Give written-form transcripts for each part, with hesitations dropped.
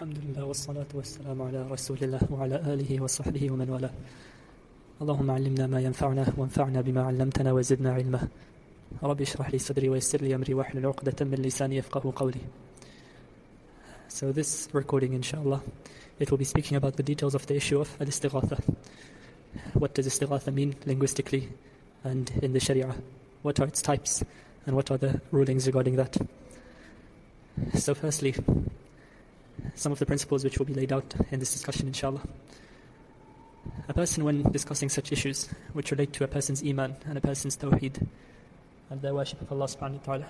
Alhamdulillah wassalatu wassalamu ala rasulillah wa ala alihi wa sahbihi wa man wala. Allahumma allimna ma yanfa'una wanfa'na bima 'allamtana wa zidna 'ilma. Rabbi shrah li sadri wa yassir li amri wahlul 'uqdatan min lisani yafqahu qawli. So this recording, inshallah, it will be speaking about the details of the issue of al-Istighatha. What does Istighatha mean linguistically and in the Sharia? What are its types and what are the rulings regarding that? So firstly, some of the principles which will be laid out in this discussion, inshallah. A person, when discussing such issues which relate to a person's iman and a person's tawheed and their worship of Allah subhanahu wa ta'ala,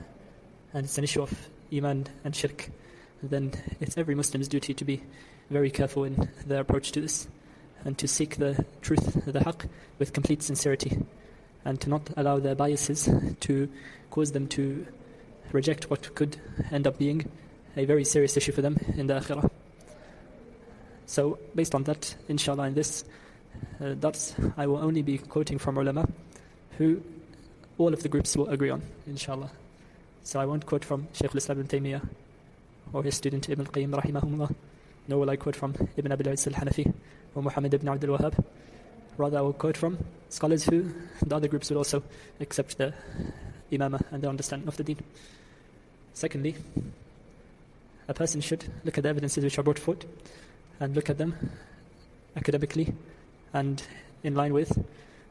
and it's an issue of iman and shirk, then it's every Muslim's duty to be very careful in their approach to this and to seek the truth, the haqq, with complete sincerity, and to not allow their biases to cause them to reject what could end up being a very serious issue for them in the akhirah. So based on that, inshallah, in this I will only be quoting from ulama who all of the groups will agree on, inshallah. So I won't quote from Shaykh al-Islam ibn Taymiyyah or his student Ibn al-Qayyim rahimahumullah, nor will I quote from Ibn Abil Izz al-Hanafi or Muhammad ibn Abdul Wahhab. Rather, I will quote from scholars who the other groups will also accept the imamah and the understanding of the deen. Secondly, a person should look at the evidences which are brought forth and look at them academically and in line with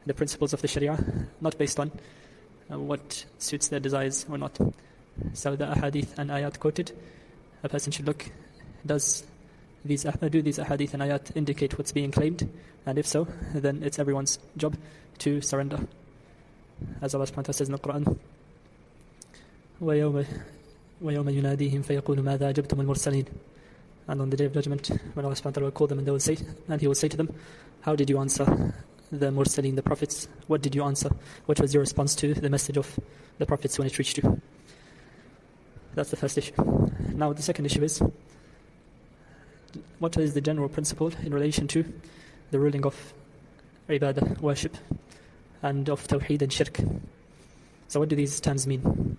the principles of the Sharia, not based on what suits their desires or not. So the ahadith and ayat quoted, a person should look, do these ahadith and ayat indicate what's being claimed? And if so, then it's everyone's job to surrender. As Allah subhanahu wa ta'ala says in the Quran, وَيَوْمَ يُنَادِيهِمْ فَيَقُولُ مَاذَا أَجَبْتُمُ الْمُرْسَلِينَ. And on the day of judgment, when Allah subhanahu wa ta'ala will call them, and He will say to them, how did you answer the mursaleen, the prophets? What did you answer? What was your response to the message of the prophets when it reached you? That's the first issue. Now the second issue is, what is the general principle in relation to the ruling of ibadah, worship, and of tawheed and shirk? So what do these terms mean?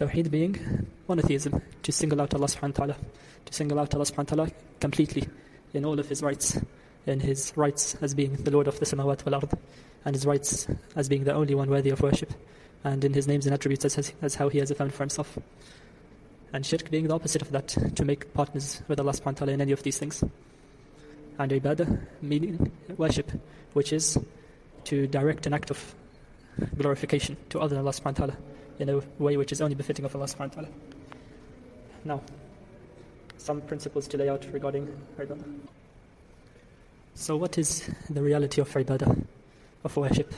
Tawheed being monotheism, to single out Allah subhanahu wa ta'ala, to single out Allah subhanahu wa ta'ala completely in all of His rights, in His rights as being the Lord of the samawat wal ard, and His rights as being the only one worthy of worship, and in His names and attributes as how He has affirmed for Himself. And shirk being the opposite of that, to make partners with Allah subhanahu wa ta'ala in any of these things. And ibadah, meaning worship, which is to direct an act of glorification to other than Allah subhanahu wa ta'ala in a way which is only befitting of Allah subhanahu wa ta'ala. Now, some principles to lay out regarding ibadah. So what is the reality of ibadah, of worship?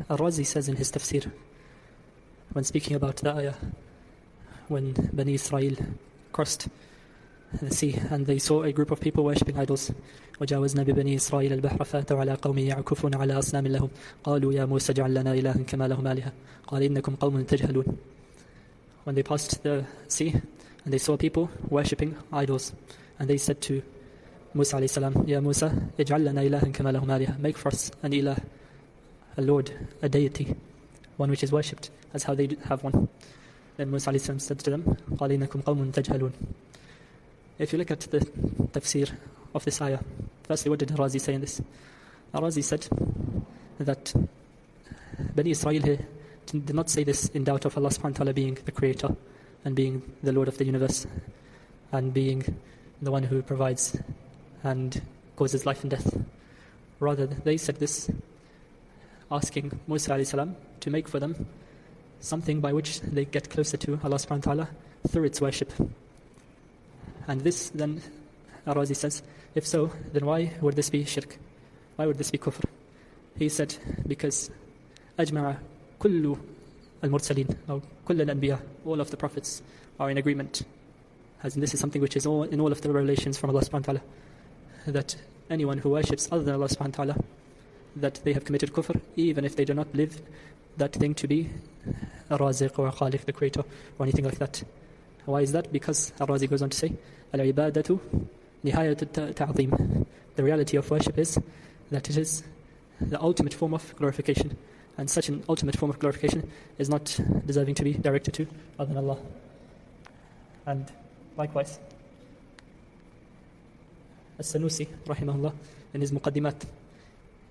Al-Razi says in his tafsir, when speaking about the ayah, when Bani Israel crossed the sea and they saw a group of people worshipping idols, وجاوزنا ببني إسرائيل البحر فأتوا على قوم يعكفون على أصنام لهم قالوا يا موسى اجعل لنا إلها كما لهم آلهة قال إنكم قوم تجهلون. When they passed the sea and they saw people worshipping idols, and they said to Musa alayhi salam, Ya Musa اجعل لنا إلها كما لهم آلهة, make for us an ilah, a lord, a deity, one which is worshipped as how they have one. Then Musa alayhi salam said to them, قال إنكم قوم تجهلون. If you look at the tafsir of this ayah, firstly, what did Razi say in this? Razi said that Bani Israel here did not say this in doubt of Allah subhanahu wa ta'ala being the creator and being the Lord of the universe and being the one who provides and causes life and death. Rather, they said this asking Musa alayhi salam to make for them something by which they get closer to Allah subhanahu wa ta'ala through its worship. And this, then, Razi says, if so, then why would this be shirk? Why would this be kufr? He said, because أجمع كل المرسلين أو كل الأنبياء, all of the prophets are in agreement. As in, this is something which is all in all of the revelations from Allah subhanahu wa ta'ala, that anyone who worships other than Allah subhanahu wa ta'ala, that they have committed kufr, even if they do not live that thing to be a raziq or a khaliq, the creator, or anything like that. Why is that? Because Al-Razi goes on to say, Al-ibadatu nihayat ta'zim. The reality of worship is that it is the ultimate form of glorification. And such an ultimate form of glorification is not deserving to be directed to other than Allah. And likewise, As-Sanusi, rahimahullah, in his Muqaddimat,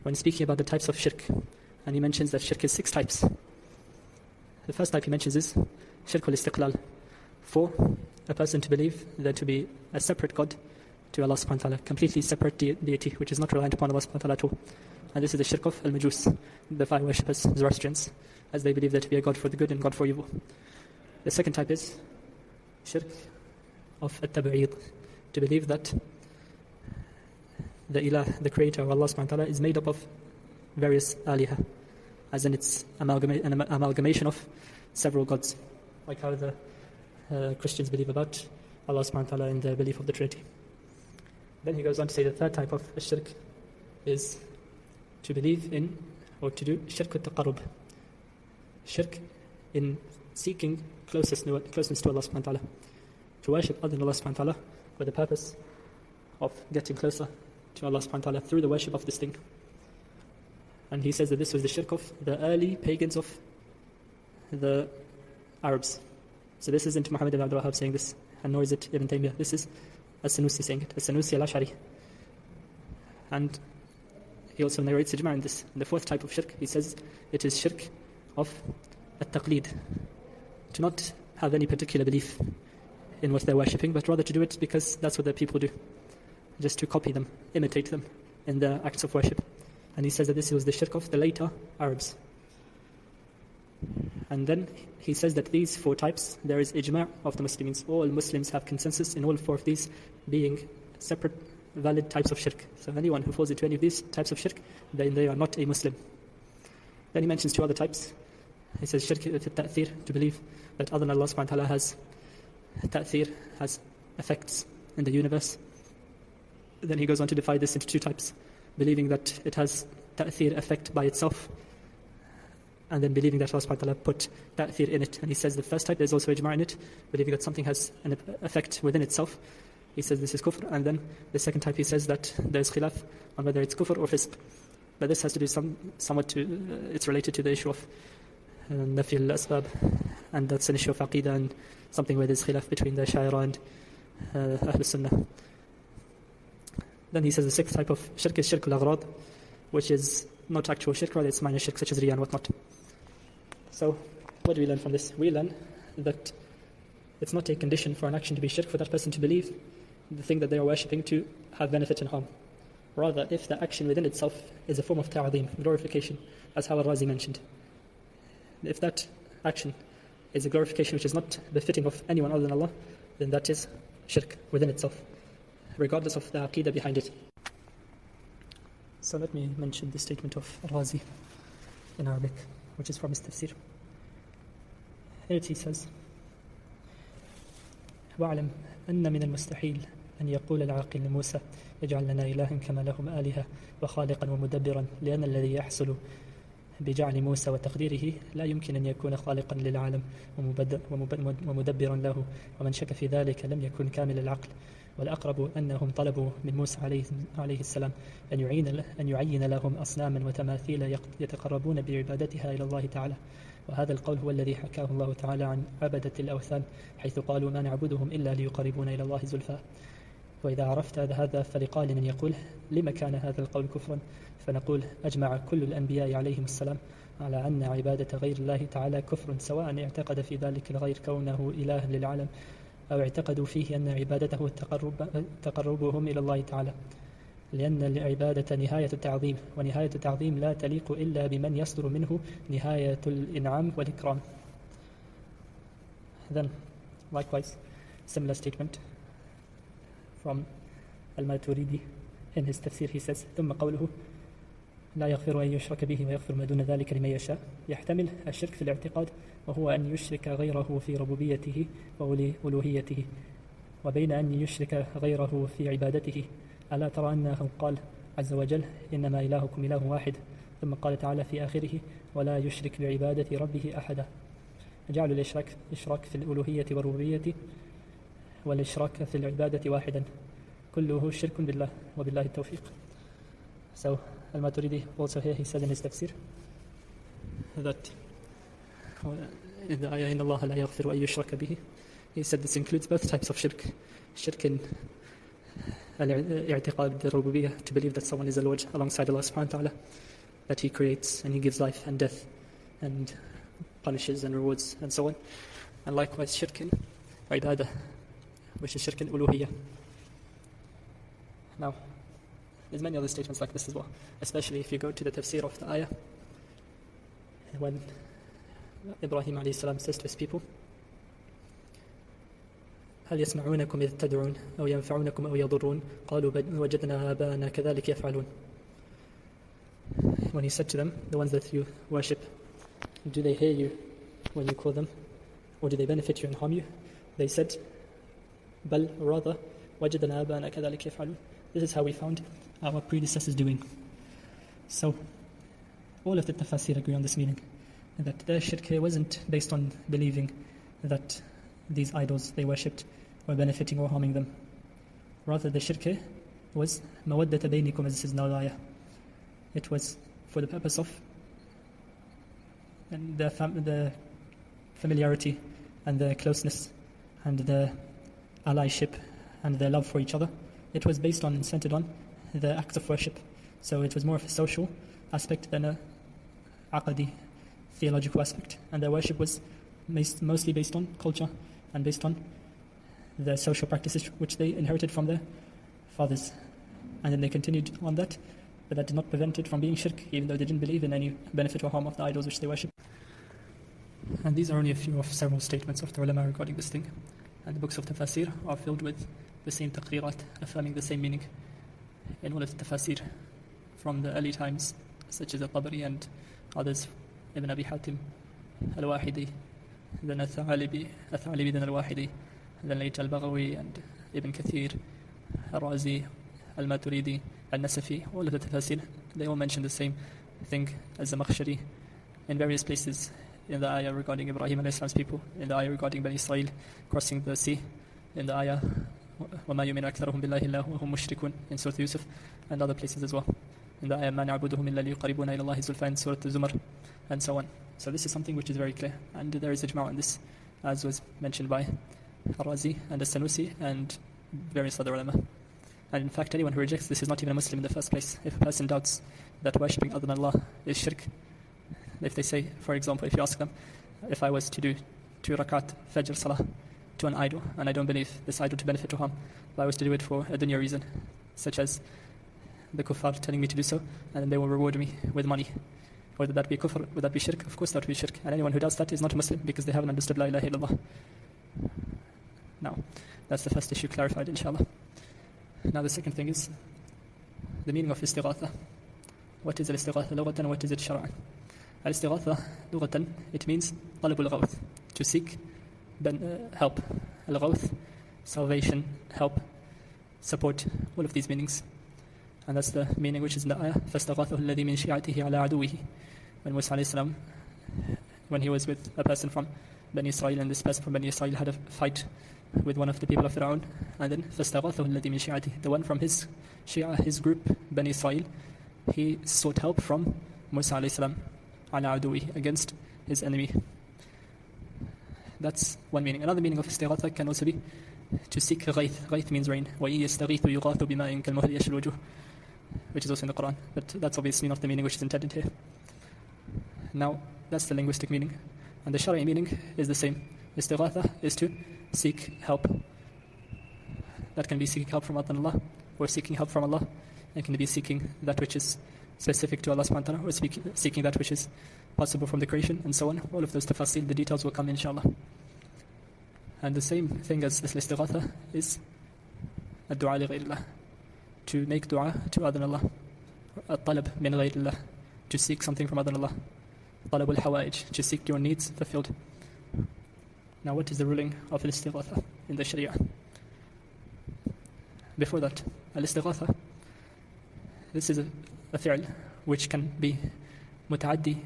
when speaking about the types of shirk, and he mentions that shirk is 6 types. The first type he mentions is Shirk al-Istiqlal, for a person to believe there to be a separate God to Allah subhanahu wa ta'ala, completely separate deity, which is not reliant upon Allah subhanahu wa ta'ala at all. And this is the Shirk of al-Majuz, the fire worshippers, Zoroastrians, as they believe there to be a God for the good and God for evil. The second type is Shirk of at-Tab'id, to believe that the illah, the creator of Allah subhanahu wa ta'ala, is made up of various alihah, as in its an amalgamation of several gods, like how the Christians believe about Allah subhanahu wa ta'ala in the belief of the Trinity. Then he goes on to say the third type of shirk is to believe in, or to do shirk al-taqarrub, shirk in seeking closeness to Allah subhanahu wa ta'ala, to worship other than Allah subhanahu wa ta'ala with the purpose of getting closer to Allah subhanahu wa ta'ala through the worship of this thing. And he says that this was the shirk of the early pagans of the Arabs. So this isn't Muhammad ibn Abdul Wahhab saying this, and nor is it Ibn Taymiyyah. This is As-Sanusi saying it, As-Sanusi al-Ash'ari. And he also narrates ijma' in this. In the fourth type of shirk, he says it is shirk of at-taqlid, to not have any particular belief in what they're worshipping, but rather to do it because that's what the people do, just to copy them, imitate them in their acts of worship. And he says that this was the shirk of the later Arabs. And then he says that these 4 types, there is ijma' of the Muslims. All Muslims have consensus in all 4 of these being separate, valid types of shirk. So anyone who falls into any of these types of shirk, then they are not a Muslim. Then he mentions 2 other types. He says shirk al-ta'thir, to believe that other than Allah subhanahu wa ta'ala has ta'thir, has effects in the universe. Then he goes on to divide this into 2 types, believing that it has ta'thir, effect by itself, and then believing that Allah subhanahu wa ta'ala put ta'thir in it. And he says the first type, there's also ijma' in it, believing that something has an effect within itself. He says this is kufr. And then the second type, he says that there's khilaf on whether it's kufr or fisq. But this has to do somewhat to, it's related to the issue of nafi al-asbab, and that's an issue of aqidah, and something where there's khilaf between the Shaira and Ahl Sunnah. Then he says the 6th type of shirk is shirk al-aghrad, which is not actual shirk, rather it's minor shirk, such as riya and whatnot. So, what do we learn from this? We learn that it's not a condition for an action to be shirk for that person to believe the thing that they are worshipping to have benefit and harm. Rather, if the action within itself is a form of ta'zim, glorification, as how Al-Razi mentioned, if that action is a glorification which is not befitting of anyone other than Allah, then that is shirk within itself, regardless of the aqidah behind it. So let me mention the statement of Al-Razi in Arabic, which is from his tafsir. Here he says, وَاعْلَمْ أَنَّ مِنَ الْمُسْتَحِيلِ أن يقول العاقل لموسى اجعل لنا إلها كما لهم آلهة وخالقا ومدبرا، لأن الذي يحصل بجعل موسى وتقديره لا يمكن أن يكون خالقا للعالم ومدبرا له، ومن شك في ذلك لم يكن كامل العقل. والأقرب أنهم طلبوا من موسى عليه السلام أن يعين لهم أصناما وتماثيل يتقربون بعبادتها إلى الله تعالى. وهذا القول هو الذي حكاه الله تعالى عن عبدة الأوثان، حيث قالوا ما نعبدهم إلا ليقربونا إلى الله زلفى. وإذا عرفت هذا فلقال من يقول لما كان هذا القول كفرا، فنقول أجمع كل الأنبياء عليهم السلام على أن عبادة غير الله تعالى كفر، سواء اعتقد في ذلك الغير كونه إله للعالم أو اعتقدوا فيه أن عبادته تقربهم إلى الله تعالى، لأن العبادة نهاية التعظيم، ونهاية التعظيم لا تليق إلا بمن يصدر منه نهاية الإنعام والإكرام. Then, likewise, similar statement from Al-Maturidi in his tafsir. He says, ثم قوله لا يغفر أن يشرك به ويغفر ما دون ذلك لمن يشاء، يحتمل الشرك في الاعتقاد، وهو أن يشرك غيره في ربوبيته وألوهيته، وبين أن يشرك غيره في عبادته. ألا ترى أنه قال عز وجل إنما إلهكم إله واحد، ثم قال تعالى في آخره ولا يشرك بعبادة ربه أحدا. جعل الإشراك في الألوهية والربوبية والإشراك في العبادة واحدا، كله شرك بالله وبالله التوفيق. So Al-Maturidi also here he said in his tafsir that in the ayah إن الله لا يغفر أن يشرك به, he said this includes both types of shirk in الاعتقاد بالربوبية, to believe that someone is a Lord alongside Allah subhanahu wa ta'ala, that He creates and He gives life and death and punishes and rewards and so on. And likewise shirk in ibadah, which is shirk in uluhiyya. Now, there's many other statements like this as well, especially if you go to the tafsir of the ayah, when Ibrahim alayhi salam says to his people, هل يسمعونكم إذ تدعون أو ينفعونكم أو يضرون قالوا وجدنا آباءنا كذلك يفعلون. When he said to them, the ones that you worship, do they hear you when you call them, or do they benefit you and harm you? They said, بل rather وجدنا آباءنا كذلك يفعلون. This is how we found our predecessors doing. So all of the tafasir agree on this meaning, that their shirk here wasn't based on believing that these idols they worshipped were benefiting or harming them. Rather, the shirk here was mawaddata baynikum, as it says in our ayah. It was for the purpose of the familiarity and the closeness and the allyship and the love for each other. It was based on and centered on the acts of worship. So it was more of a social aspect than a aqli, theological aspect. And their worship was mostly based on culture and based on the social practices which they inherited from their fathers. And then they continued on that, but that did not prevent it from being shirk, even though they didn't believe in any benefit or harm of the idols which they worship. And these are only a few of several statements of the ulama regarding this thing. And the books of tafasir are filled with the same taqrirat, affirming the same meaning in all of the tafasir from the early times, such as Al-Tabari and others, Ibn Abi Hatim, Al-Wahidi, then Al-Tha'alibi, then Al-Wahidi, then later Al-Baghawi and Ibn Kathir, Al-Razi, Al-Maturidi, Al-Nasafi. All of the tafasir, they all mention the same thing as the Makhshari in various places, in the ayah regarding Ibrahim and Islam's people, in the ayah regarding Bani Israel crossing the sea, in the ayah وَمَا يُؤْمِنُ أَكْثَرُهُم بِاللَّهِ إِلَّا وَهُم مُشْرِكُونَ in Surah Yusuf, and other places as well. In the ayah مَا نَعْبُدُهُمْ إِلَّا لِيُقَرِّبُونَ إِلَى اللَّهِ زُلْفَىٰ in Surah Zumar, and so on. So this is something which is very clear, and there is ijma' on this, as was mentioned by Al-Razi and Al-Sanusi and various other ulama. And in fact, anyone who rejects this is not even a Muslim in the first place. If a person doubts that worshipping other than Allah is shirk, if they say, for example, if you ask them, if I was to do 2 rakat fajr salah to an idol, and I don't believe this idol to benefit or harm, but I was to do it for a dunya reason, such as the kuffar telling me to do so, and then they will reward me with money. Would that be kufr? Would that be shirk? Of course that would be shirk. And anyone who does that is not a Muslim, because they haven't understood la ilaha illallah. Now, that's the first issue clarified, inshallah. Now the second thing is the meaning of istighatha. What is al-istighatha lughatan and what is it shar'an? Al-istighatha lughatan, it means talab al-ghawth, to seek help. Al-ghawth, salvation, help, support, all of these meanings. And that's the meaning which is in the ayah, فَاسْتَغَاثَهُ الَّذِي مِنْ شِيعَتِهِ عَلَىٰ عَدُوِّهِ. When Musa alayhi salam, when he was with a person from Bani Israel, and this person from Bani Israel had a fight with one of the people of Fir'aun, and then فَاسْتَغَاثَهُ الَّذِي مِنْ شِيعَتِهِ, the one from his Shia, his group, Bani Israel, he sought help from Musa alayhi salam, عَلَىٰ عَدُوِّهِ, against his enemy. That's one meaning. Another meaning of istighatha can also be to seek ghayth. Ghayth means rain. وَإِن يَسْتَغِيثُ يُغَاثُ بِمَاءٍ كَالْمُهْلِ يَشْوِي الْوُجُوهِ, which is also in the Quran. But that's obviously not the meaning which is intended here. Now, that's the linguistic meaning. And the Shari'i meaning is the same. Istighatha is to seek help. That can be seeking help from Allah, or seeking help from Allah. It can be seeking that which is specific to Allah subhanahu wa ta'ala, or seeking that which is possible from the creation, and so on. All of those tafasil, the details will come inshallah. And the same thing as istighatha is ad-du'a li ghayrillah, to make dua to other than Allah. At-talab min ghayrillah, to seek something from other than Allah. Talab al-hawaij, to seek your needs fulfilled. Now, what is the ruling of al-istighatha in the Sharia? Before that, al-istighatha, this is a fi'l which can be muta'addi,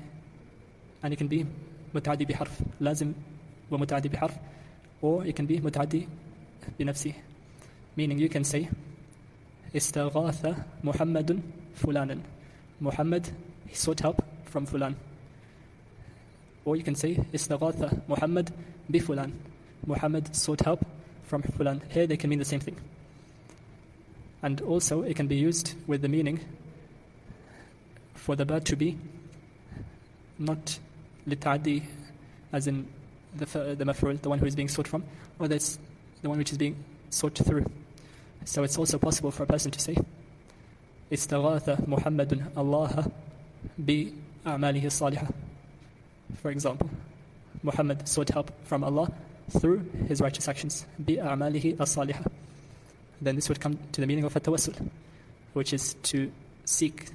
and it can be muta'addi biharf, lazim wa muta'addi biharf, or it can be muta'addi binafsi, meaning you can say istaghatha Muhammadun fulanan, Muhammad, he sought help from fulan. Or you can say istaghatha Muhammad bi fulan, Muhammad sought help from fulan. Here they can mean the same thing. And also it can be used with the meaning for the verb to be not litadi, as in the maf'ul, the one who is being sought from, or that's the one which is being sought through. So it's also possible for a person to say Istighatha Muhammadun Allah bi a'malihi salihah. For example, Muhammad sought help from Allah through his righteous actions, bi a'malihi as-salihah. Then this would come to the meaning of tawassul, which is to seek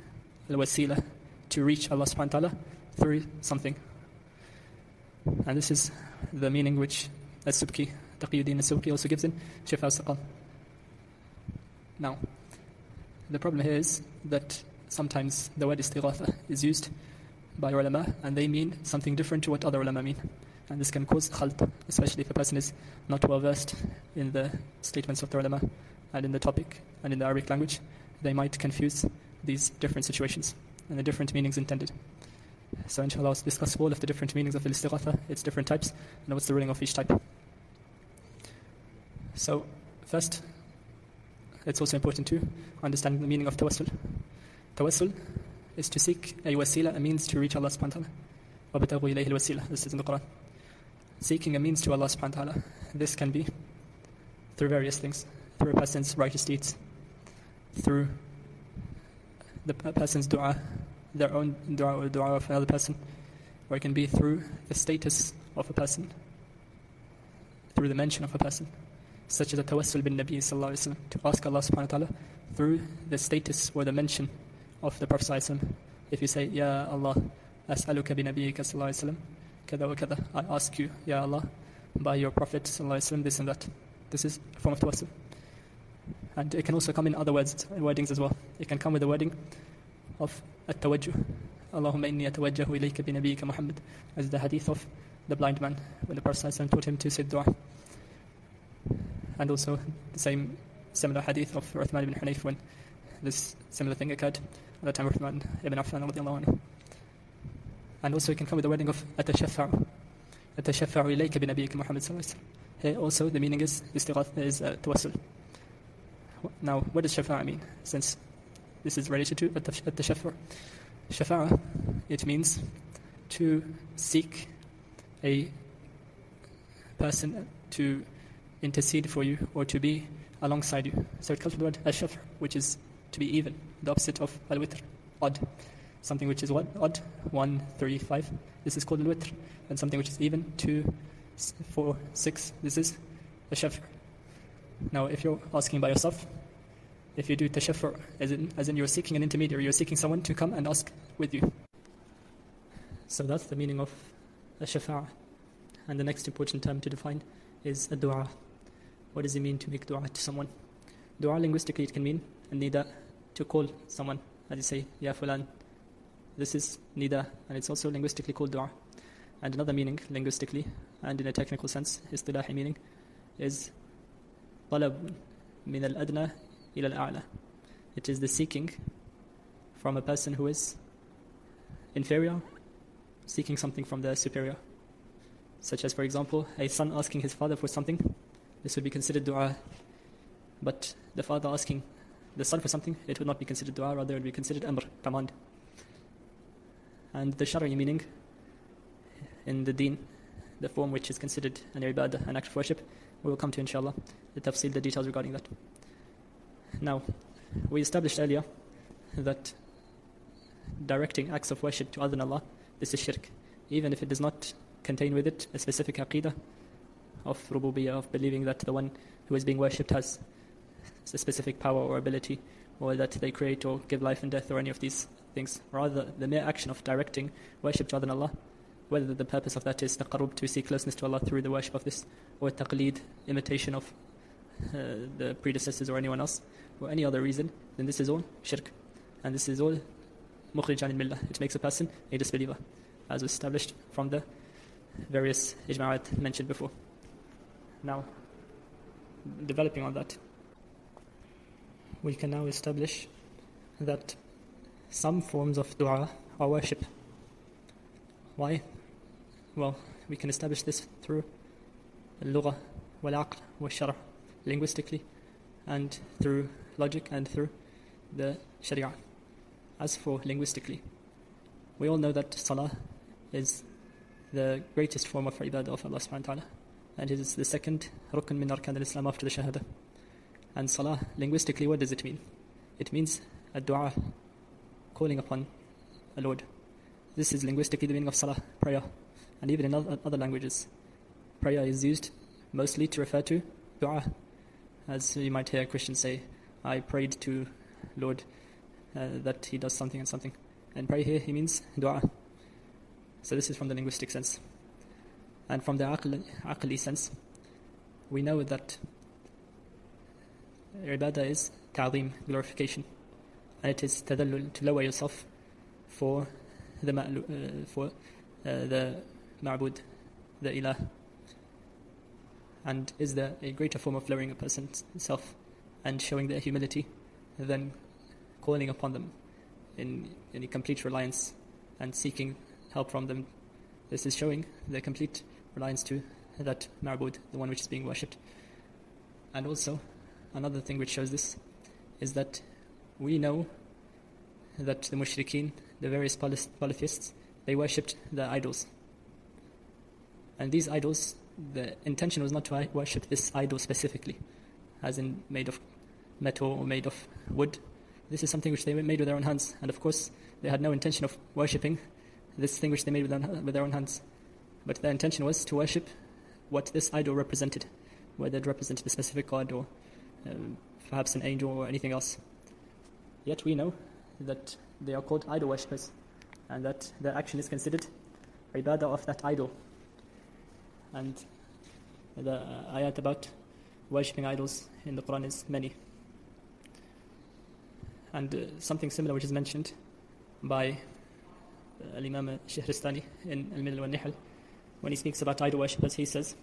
al-wasila, to reach Allah subhanahu wa ta'ala through something. And this is the meaning which Subki, Taqiyuddin Subki, also gives in Shifa al-Saqal. Now, the problem here is that sometimes the word Istighatha is used by ulama and they mean something different to what other ulama mean. And this can cause khalt, especially if a person is not well versed in the statements of the ulama and in the topic and in the Arabic language. They might confuse these different situations and the different meanings intended. So inshallah, I'll discuss all of the different meanings of Istighatha, its different types, and what's the ruling of each type. So first, it's also important to understand the meaning of Tawassul. Tawassul is to seek a wasila, a means to reach Allah subhanahu wa ta'ala. وَابْتَغُوا إِلَيْهِ الْوَسِيلَةِ. This is in the Quran. Seeking a means to Allah subhanahu wa ta'ala. This can be through various things. Through a person's righteous deeds. Through the person's dua, their own dua or dua of another person. Or it can be through the status of a person. Through the mention of a person. Such as a tawassul bin Nabi sallallahu alayhi wa sallam, to ask Allah subhanahu wa ta'ala through the status or the mention of the Prophet sallallahu alayhi wa sallam. If you say, Ya Allah, as'aluka bi nabiyyika sallallahu alayhi wa sallam, kada wa kada, I ask you, Ya Allah, by your Prophet sallallahu alayhi wa sallam, this and that. This is a form of tawassul. And it can also come in other wordings as well. It can come with the wording of at-tawajjuh. Allahumma inni atawajjahu ilayka bi nabiyyika Muhammad, as the hadith of the blind man, when the Prophet sallallahu alayhi wa sallam taught him to say dua. And also the same similar hadith of Uthman ibn Hunayf when this similar thing occurred at the time of Uthman ibn Affan radiallahu anhu. And also it can come with the wording of atashafa'u ilayka bi nabiyyika Muhammad sallallahu alayhi wa sallam. Here also the meaning is Istighatha, is tawassul. Now, what does shafa'a mean? Since this is related to at-tashafa'. Shafa'a, it means to seek a person to intercede for you or to be alongside you. So it comes from the word al-shaf', which is to be even, the opposite of al-witr, odd. Something which is what? Odd, 1, 3, 5. This is called al-witr. And something which is even, 2, 4, 6. This is a shaf'. Now, if you're asking by yourself, if you do tashaffu', as in you're seeking an intermediary, you're seeking someone to come and ask with you. So that's the meaning of al-shafa'a. And the next important term to define is a dua. What does it mean to make dua to someone? Dua linguistically it can mean a nida, to call someone, as you say, ya fulan. This is nida, and it's also linguistically called dua. And another meaning linguistically and in a technical sense, istilahi meaning, is talab min al-adna ila al-a'la. It is the seeking from a person who is inferior, seeking something from the superior. Such as, for example, a son asking his father for something. This would be considered dua. But the father asking the son for something, it would not be considered dua, rather it would be considered amr, command. And the shari meaning in the deen, the form which is considered an ibadah, an act of worship, we will come to inshallah, the tafsil, the details regarding that. Now, we established earlier that directing acts of worship to other than Allah, this is shirk, even if it does not contain with it a specific aqidah of rububiyyah, of believing that the one who is being worshipped has a specific power or ability, or that they create or give life and death or any of these things. Rather, the mere action of directing worship to other than Allah, whether the purpose of that is taqarrub, to seek closeness to Allah through the worship of this, or taqleed, imitation of the predecessors or anyone else, or any other reason, then this is all shirk. And this is all mukhrij anil millah. It makes a person a disbeliever, as was established from the various ijma'at mentioned before. Now, developing on that, we can now establish that some forms of dua are worship. Why? Well, we can establish this through al-lugha wal-aql wal-shara', linguistically, and through logic and through the sharia. As for linguistically, we all know that salah is the greatest form of ibadah of Allah subhanahu wa ta'ala, and it is the second rukn min arkan al-Islam after the shahada. And salah, linguistically, what does it mean? It means a dua, calling upon a Lord. This is linguistically the meaning of salah, prayer. And even in other languages, prayer is used mostly to refer to dua. As you might hear Christians say, I prayed to Lord that he does something and something. And pray here, he means dua. So this is from the linguistic sense. And from the aqli sense, we know that ibadah is ta'zeem, glorification. And it is tadallul, to lower yourself for the ma'bud, the illah. And is there a greater form of lowering a person's self and showing their humility than calling upon them in a complete reliance and seeking help from them? This is showing their complete reliance to that ma'bud, the one which is being worshipped. And also, another thing which shows this is that we know that the mushrikeen, the various polytheists, they worshipped the idols. And these idols, the intention was not to worship this idol specifically, as in made of metal or made of wood. This is something which they made with their own hands. And of course, they had no intention of worshipping this thing which they made with their own hands. But their intention was to worship what this idol represented, whether it represented a specific god or perhaps an angel or anything else. Yet we know that they are called idol worshippers, and that their action is considered ibadah of that idol. And the ayat about worshipping idols in the Quran is many. And something similar which is mentioned by Al-Imam Shahristani in Al-Milal wal-Nihl, when he speaks about idol worshippers, he says,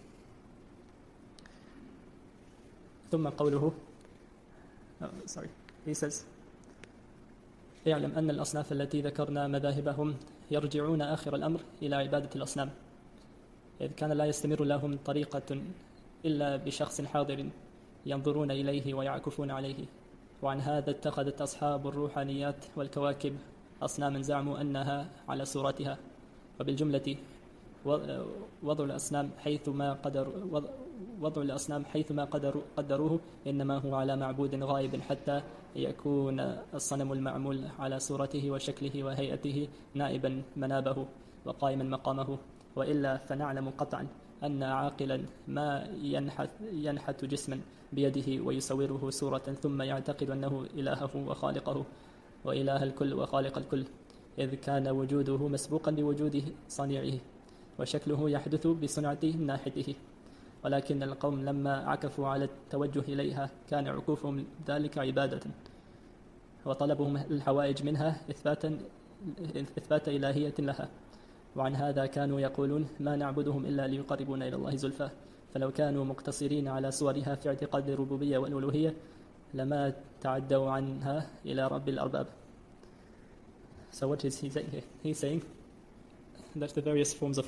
he says, اعلم أن الأصناف التي ذكرنا مذاهبهم يرجعون آخر الأمر إلى عبادة الأصنام، إذ كان لا يستمر لهم طريقة إلا بشخص حاضر ينظرون إليه ويعكفون عليه. وعن هذا اتخذت أصحاب الروحانيات والكواكب أصناما زعموا أنها على صورتها. وبالجملة وضع الأصنام حيثما قدروه إنما هو على معبود غائب حتى يكون الصنم المعمول على صورته وشكله وهيئته نائبا منابه وقائما مقامه. وإلا فنعلم قطعا أن عاقلا ما ينحت جسما بيده ويصوره صورة ثم يعتقد أنه إلهه وخالقه وإله الكل وخالق الكل، إذ كان وجوده مسبوقا بوجود صانعه وشكله يحدث بصنعة ناحته. ولكن القوم لما عكفوا على التوجه إليها كان عكوفهم ذلك عبادة، وطلبهم الحوائج منها إثبات إلهية لها. وعن هذا كانوا يقولون ما نعبدهم إلا ليقربونا إلى الله زلفى، فلو كانوا مقتصرين على صورها في اعتقاد الربوبية والألوهية لما تعدوا عنها إلى رب الأرباب. So what is he saying here? He's saying that the various forms of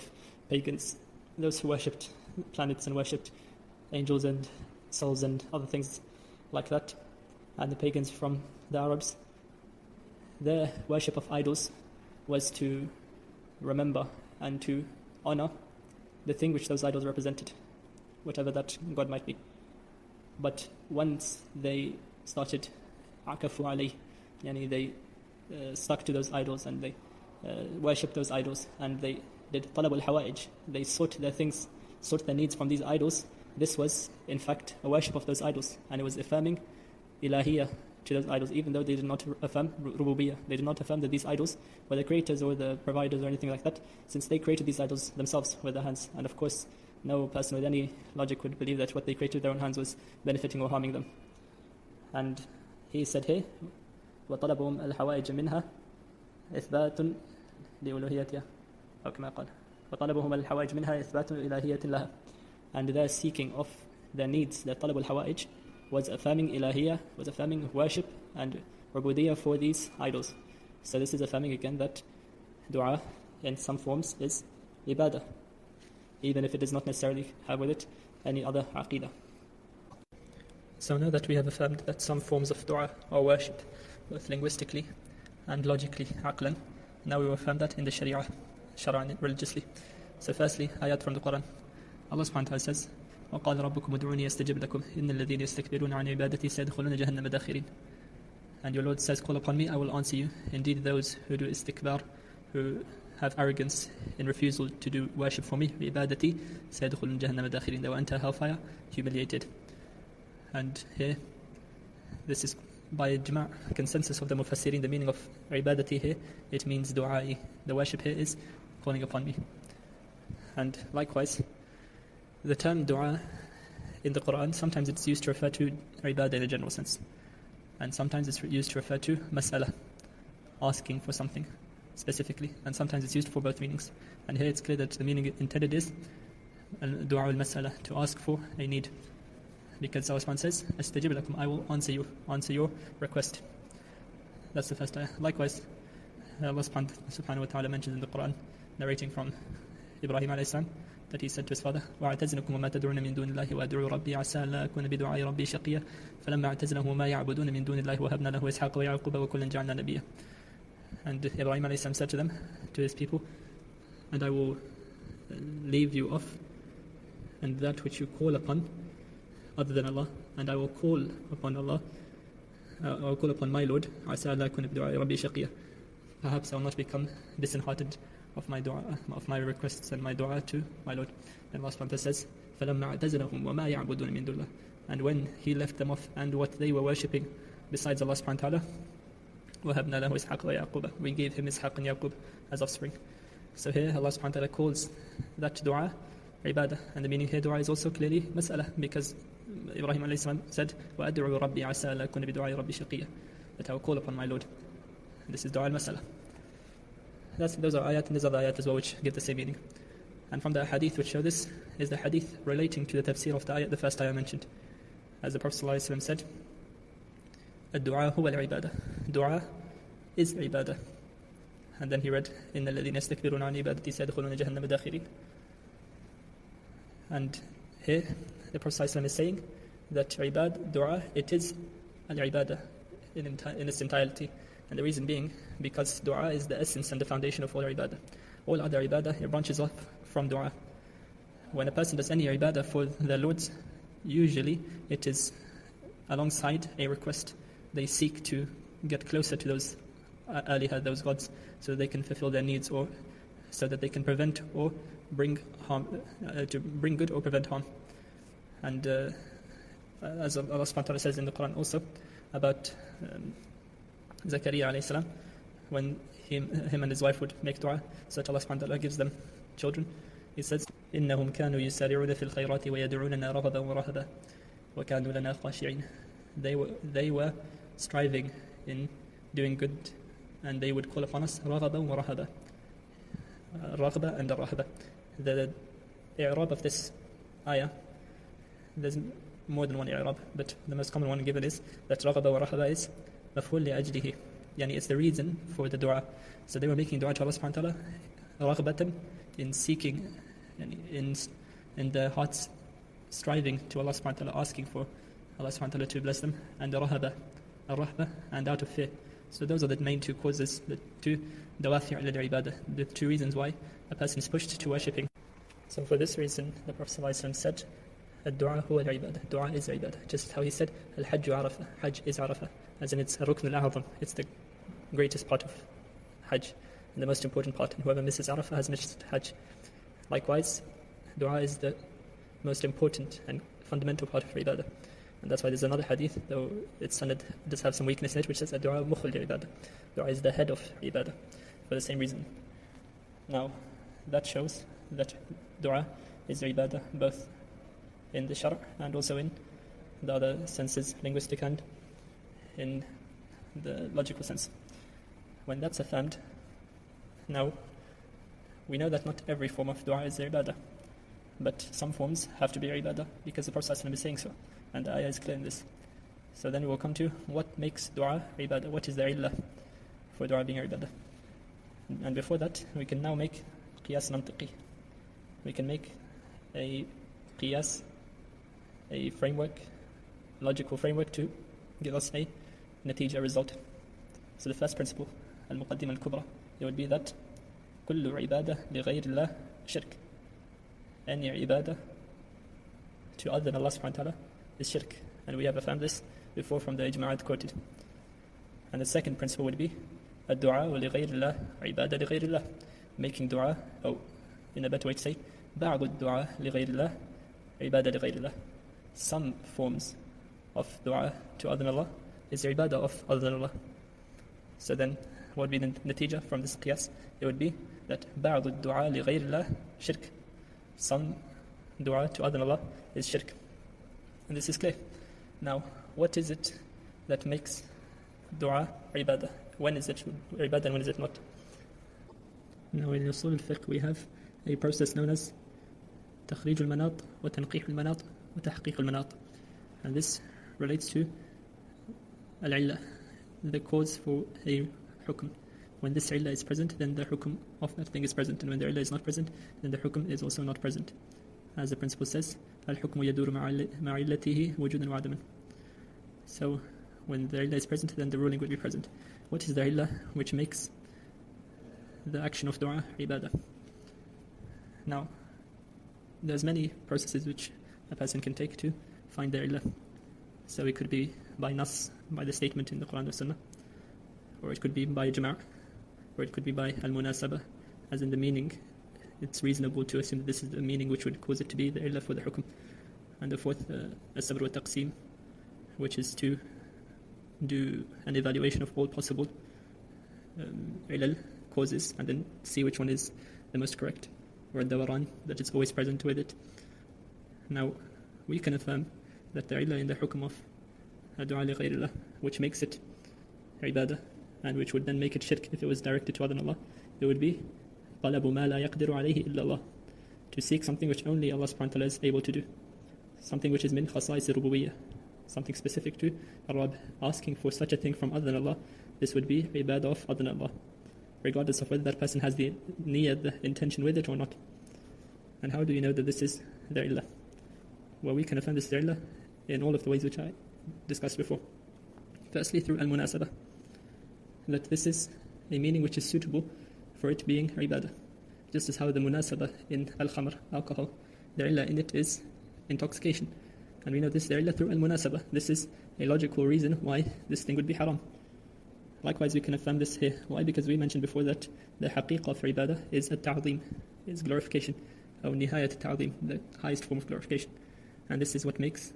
pagans, those who worshipped planets and worshipped angels and souls and other things like that, and the pagans from the Arabs, their worship of idols was to remember and to honor the thing which those idols represented, whatever that God might be. But once they started akafu alayh, yani they stuck to those idols and they worshipped those idols and they did talab al-hawa'ij, they sought their things, sought their needs from these idols. This was in fact a worship of those idols, and it was affirming ilahiyah to those idols, even though they did not affirm rububiyyah. They did not affirm that these idols were the creators or the providers or anything like that, since they created these idols themselves with their hands. And of course, no person with any logic would believe that what they created with their own hands was benefiting or harming them. And he said here, وَطَلَبُهُمْ الْحَوَائِجَ مِنْهَا إِثْبَاتٌ لِأُلُوهِيَتِهَا أو كما قال وَطَلَبُهُمْ الْحَوَائِجَ مِنْهَا إِثْبَاتٌ إِلَهِيَةٍ لَهَا. And their seeking of their needs, their talab al-hawa'ij, was affirming ilahiyah, was affirming worship and ubudiyyah for these idols. So this is affirming again that dua in some forms is ibadah, even if it does not necessarily have with it any other aqidah. So now that we have affirmed that some forms of dua are worshipped, both linguistically and logically, aqlan, now we will affirm that in the Sharia, shar'an, religiously. So firstly, ayat from the Quran. Allah subhanahu wa ta'ala says, وَقَالَ رَبُّكُمُ ادْعُونِي أَسْتَجِبْ لَكُمْ إِنَّ الَّذِينَ يَسْتَكْبِرُونَ عَنْ عِبَادَتِي سَيَدْخُلُونَ جَهَنَّمَ دَاخِرِينَ. And your Lord says, call upon me, I will answer you. Indeed, those who do istikbar, who have arrogance in refusal to do worship for me, عِبَادَتِي سَيَدْخُلُونَ جَهَنَّمَ دَاخِرِينَ. They will enter hellfire, humiliated. And here, this is by ijma' consensus of the mufassirin, the meaning of ibadati here, it means du'a'i. The worship here is calling upon me. And likewise, the term du'a in the Quran, sometimes it's used to refer to ibadah in a general sense. And sometimes it's used to refer to mas'ala, asking for something specifically. And sometimes it's used for both meanings. And here it's clear that the meaning intended is du'a al-mas'ala, to ask for a need. Because Allah subhanahu says, Astajib lakum, I will answer your request. That's the first ayah. Likewise, Allah subhanahu wa ta'ala mentions in the Quran, narrating from Ibrahim alayhi salam, that he said to his father, وَأَعْتَزِلَكُمْ وَمَا تَدْعُونَ مِن دُونِ اللَّهِ وَأَدْعُو رَبِّي عَسَىٰ أَلَّا أَكُونَ بِدُعَاءِ رَبِّي شَقِيًّا فَلَمَّا اعْتَزَلَهُمْ وَمَا يَعْبُدُونَ مِن دُونِ اللَّهِ وَهَبْنَا لَهُ إِسْحَاقَ وَيَعْقُوبَ وَكُلًّا جَعَلْنَا نَبِيًّا. And Ibrahim alayhi salam said to them, to his people, and I will leave you off, and that which you call upon other than Allah, and I will call upon Allah, I will call upon my Lord, عَسَىٰ أَلَّا أَكُونَ بِدُعَاءِ رَبِّي شَقِيًّا. Perhaps I will not become disheartened of my dua, of my requests and my dua to my Lord. And Allah subhanahu wa ta'ala says, فَلَمَّا اعْتَزَلَهُمْ وَمَا يَعْبُدُونَ مِن دُونِ اللَّهِ. And when He left them off and what they were worshipping besides Allah subhanahu wa ta'ala, وَهَبْنَا لَهُ إِسْحَاقَ وَيَعْقُوبَ. We gave him Ishaq and Yaqub as offspring. So here Allah subhanahu wa ta'ala calls that dua ibadah. And the meaning here dua is also clearly mas'ala, because Ibrahim alayhi salam said, وَأَدْعُو رَبِّي عَسَىٰ أَلَّا أَكُونَ بِدُعَاءِ رَبِّي شَقِيًّا. That I will call upon my Lord. And this is dua al-mas'ala. Those are ayat, and these are the ayat as well which give the same meaning. And from the hadith which show this is the hadith relating to the tafsir of the ayat, the first ayah mentioned. As the Prophet ﷺ said, الدعاء هو العبادة. Dua is ibadah. And then he read, إِنَّ الَّذِينَ يَسْتَكْبِرُونَ عَنْ عِبَادَتِي سَيَدْخُلُونَ جَهَنَّمَ دَاخِرِينَ. And here the Prophet ﷺ is saying that ibad, dua, it is al-ibadah in its entirety. And the reason being, because dua is the essence and the foundation of all ibadah. All other ibadah, it branches off from dua. When a person does any ibadah for their Lords, usually it is alongside a request. They seek to get closer to those alihah, those gods, so that they can fulfill their needs, or so that they can prevent or bring harm, to bring good or prevent harm. And as Allah subhanahu wa ta'ala says in the Quran also about Zakaria alayhi salam, when him and his wife would make dua, so that Allah subhanahu wa ta'ala gives them children, He says, إِنَّهُمْ كَانُوا يُسَارِعُونَ فِي الْخَيْرَاتِ وَيَدْعُونَنَا رَغَبًا وَرَهَبًا وَكَانُوا لَنَا خَاشِعِينَ. They were striving in doing good, and they would call upon us رَغَبًا وَرَهَبًا. Raghba and rahaba. The i'rab of this ayah, there's more than one i'rab, but the most common one given is that raghba wa rahaba is maf'ul li ajlihi, yani it's the reason for the dua. So they were making dua to Allah subhanahu wa ta'ala raghbatan, in seeking, in their hearts striving to Allah subhanahu wa ta'ala, asking for Allah subhanahu wa ta'ala to bless them, and rahaba, rahba, and out of fear. So those are the main two causes, the two dawafi' al-ibadah, the two reasons why a person is pushed to worshipping. So for this reason, the Prophet ﷺ said, "Ad-du'a huwa al-ibadah." Dua is ibadah. Just how he said, "Al-hajju arafah." Hajj is arafah, as in it's rukn al-a'zam. It's the greatest part of hajj, and the most important part. And whoever misses arafah has missed hajj. Likewise, dua is the most important and fundamental part of ibadah. And that's why there's another hadith, though its sanad does have some weakness in it, which says, "Ad-du'a mukhul ibadah." Dua is the head of ibadah, for the same reason. Now, that shows that dua is ibadah, both in the shar' and also in the other senses, linguistic and in the logical sense. When that's affirmed, now we know that not every form of dua is ibadah, but some forms have to be ibadah, because the Prophet ﷺ is saying so, and the ayah is clear in this. So then we will come to what makes dua ibadah, what is the illah for dua being ibadah. And before that, we can now make qiyas mantiqi. We can make a qiyas, a framework logical framework to give us a natija result. So the first principle, al-muqaddimah al-kubra, it would be that kullu ibadah li ghayri Allah shirk. Any ibadah to other than Allah subhanahu wa ta'ala is shirk. And we have affirmed this before from the ijma'at quoted. And the second principle would be ad-du'a li ghayri Allah ibadah li ghayri Allah. Making dua, or in a better way to say, ba'd ad-du'a li ghayri Allah ibadah li ghayri Allah. Some forms of dua to other than Allah is the ibadah of other than Allah. So then, what would be the natija from this qiyas? It would be that ba'd ad-du'a li ghayri Allah shirk. Some dua to other than Allah is shirk. And this is clear. Now, what is it that makes dua ibadah? When is it ibadah and when is it not? Now in usul al-fiqh we have a process known as تخريج المناط وتنقيح المناط وتحقيق المناط. And this relates to al-illah, the cause for a hukm. When this illah is present, then the hukm of that thing is present. And when the illah is not present, then the hukm is also not present. As the principle says, al-hukmu yaduru ma'a illatihi wujudan wa adaman. So when the illah is present, then the ruling will be present. What is the illah which makes the action of dua ibadah? Now, there's many processes which a person can take to find their illah. So it could be by nas, by the statement in the Quran or Sunnah, or it could be by jama', or it could be by al-munasabah, as in the meaning. It's reasonable to assume that this is the meaning which would cause it to be the illah for the hukm. And the fourth, as-sabr wa taqsim, which is to do an evaluation of all possible ilal causes and then see which one is the most correct, or dawaran, that is always present with it. Now, we can affirm that the illah in the hukm of du'a li ghayrillah, which makes it ibadah, and which would then make it shirk if it was directed to other than Allah, it would be طلب ما لا يقدر عليه إلا الله, to seek something which only Allah subhanahu wa ta'ala is able to do, something which is min khasais rububiyyah, something specific to Rabb, asking for such a thing from other than Allah. This would be ibadah of other than Allah, regardless of whether that person has the niyyah, the intention with it or not. And how do you know that this is their illah? Well, we can affirm this their illah in all of the ways which I discussed before. Firstly, through al-munasabah, that this is a meaning which is suitable for it being ibadah. Just as how the munasabah in al-khamr, alcohol, the illah in it is intoxication. And we know this the illah through al-munasabah. This is a logical reason why this thing would be haram. Likewise, we can affirm this here. Why? Because we mentioned before that the haqiqah of ibadah is at-ta'zim, is glorification, or nihayat at-ta'zim, the highest form of glorification. And this is what makes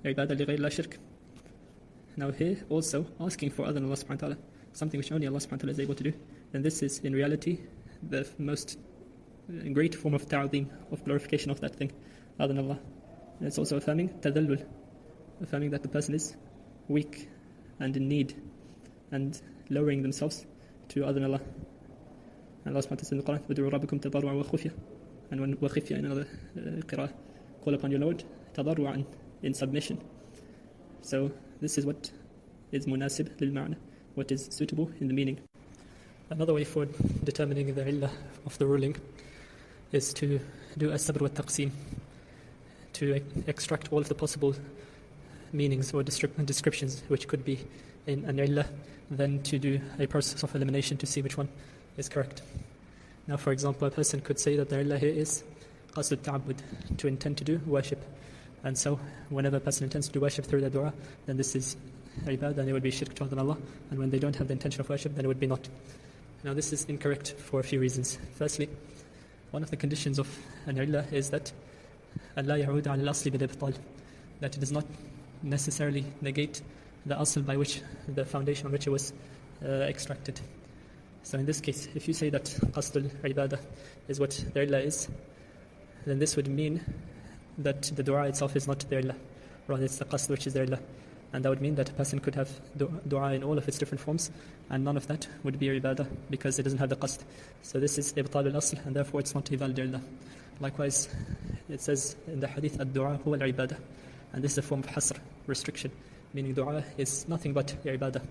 ibadah li ghayri Allah shirk. Now here, also, asking for other than Allah subhanahu wa ta'ala, something which only Allah subhanahu wa ta'ala is able to do, then this is in reality the most great form of ta'zim, of glorification of that thing other than Allah. And it's also affirming tadallul, affirming that the person is weak and in need, and lowering themselves to other than Allah. And Allah subhanahu wa ta'ala says in the Quran, وَدُعُوا رَبَّكُمْ تَضَرُّعًا وَخُفْيًا, and when وَخِفْيًا in another qira'ah, call upon your Lord تَضَرُّعًا, in submission. So this is what is munasib lil ma'na, what is suitable in the meaning. Another way for determining the illah of the ruling is to do as-sabr wa taqsim, to extract all of the possible meanings or descriptions which could be in an illah, then to do a process of elimination to see which one is correct. Now, for example, a person could say that the illah here is qasd al-ta'abbud, to intend to do worship. And so, whenever a person intends to do worship through their dua, then this is ibadah, and it would be shirk to other than Allah. And when they don't have the intention of worship, then it would be not. Now, this is incorrect for a few reasons. Firstly, one of the conditions of an illah is that Allah ya'ud al asli bil ibtal, that it does not necessarily negate the asl by which, the foundation on which it was extracted. So in this case, if you say that qasd al-ibadah is what the illah is, then this would mean that the dua itself is not the illah, rather it's the qasd which is the illah. And that would mean that a person could have dua in all of its different forms, and none of that would be ibadah because it doesn't have the qasd. So this is ibtal al-asl, and therefore it's not valid illah. Likewise, it says in the hadith, ad-dua huwa al-ibadah, and this is a form of hasr, restriction, meaning dua is nothing but ibadah.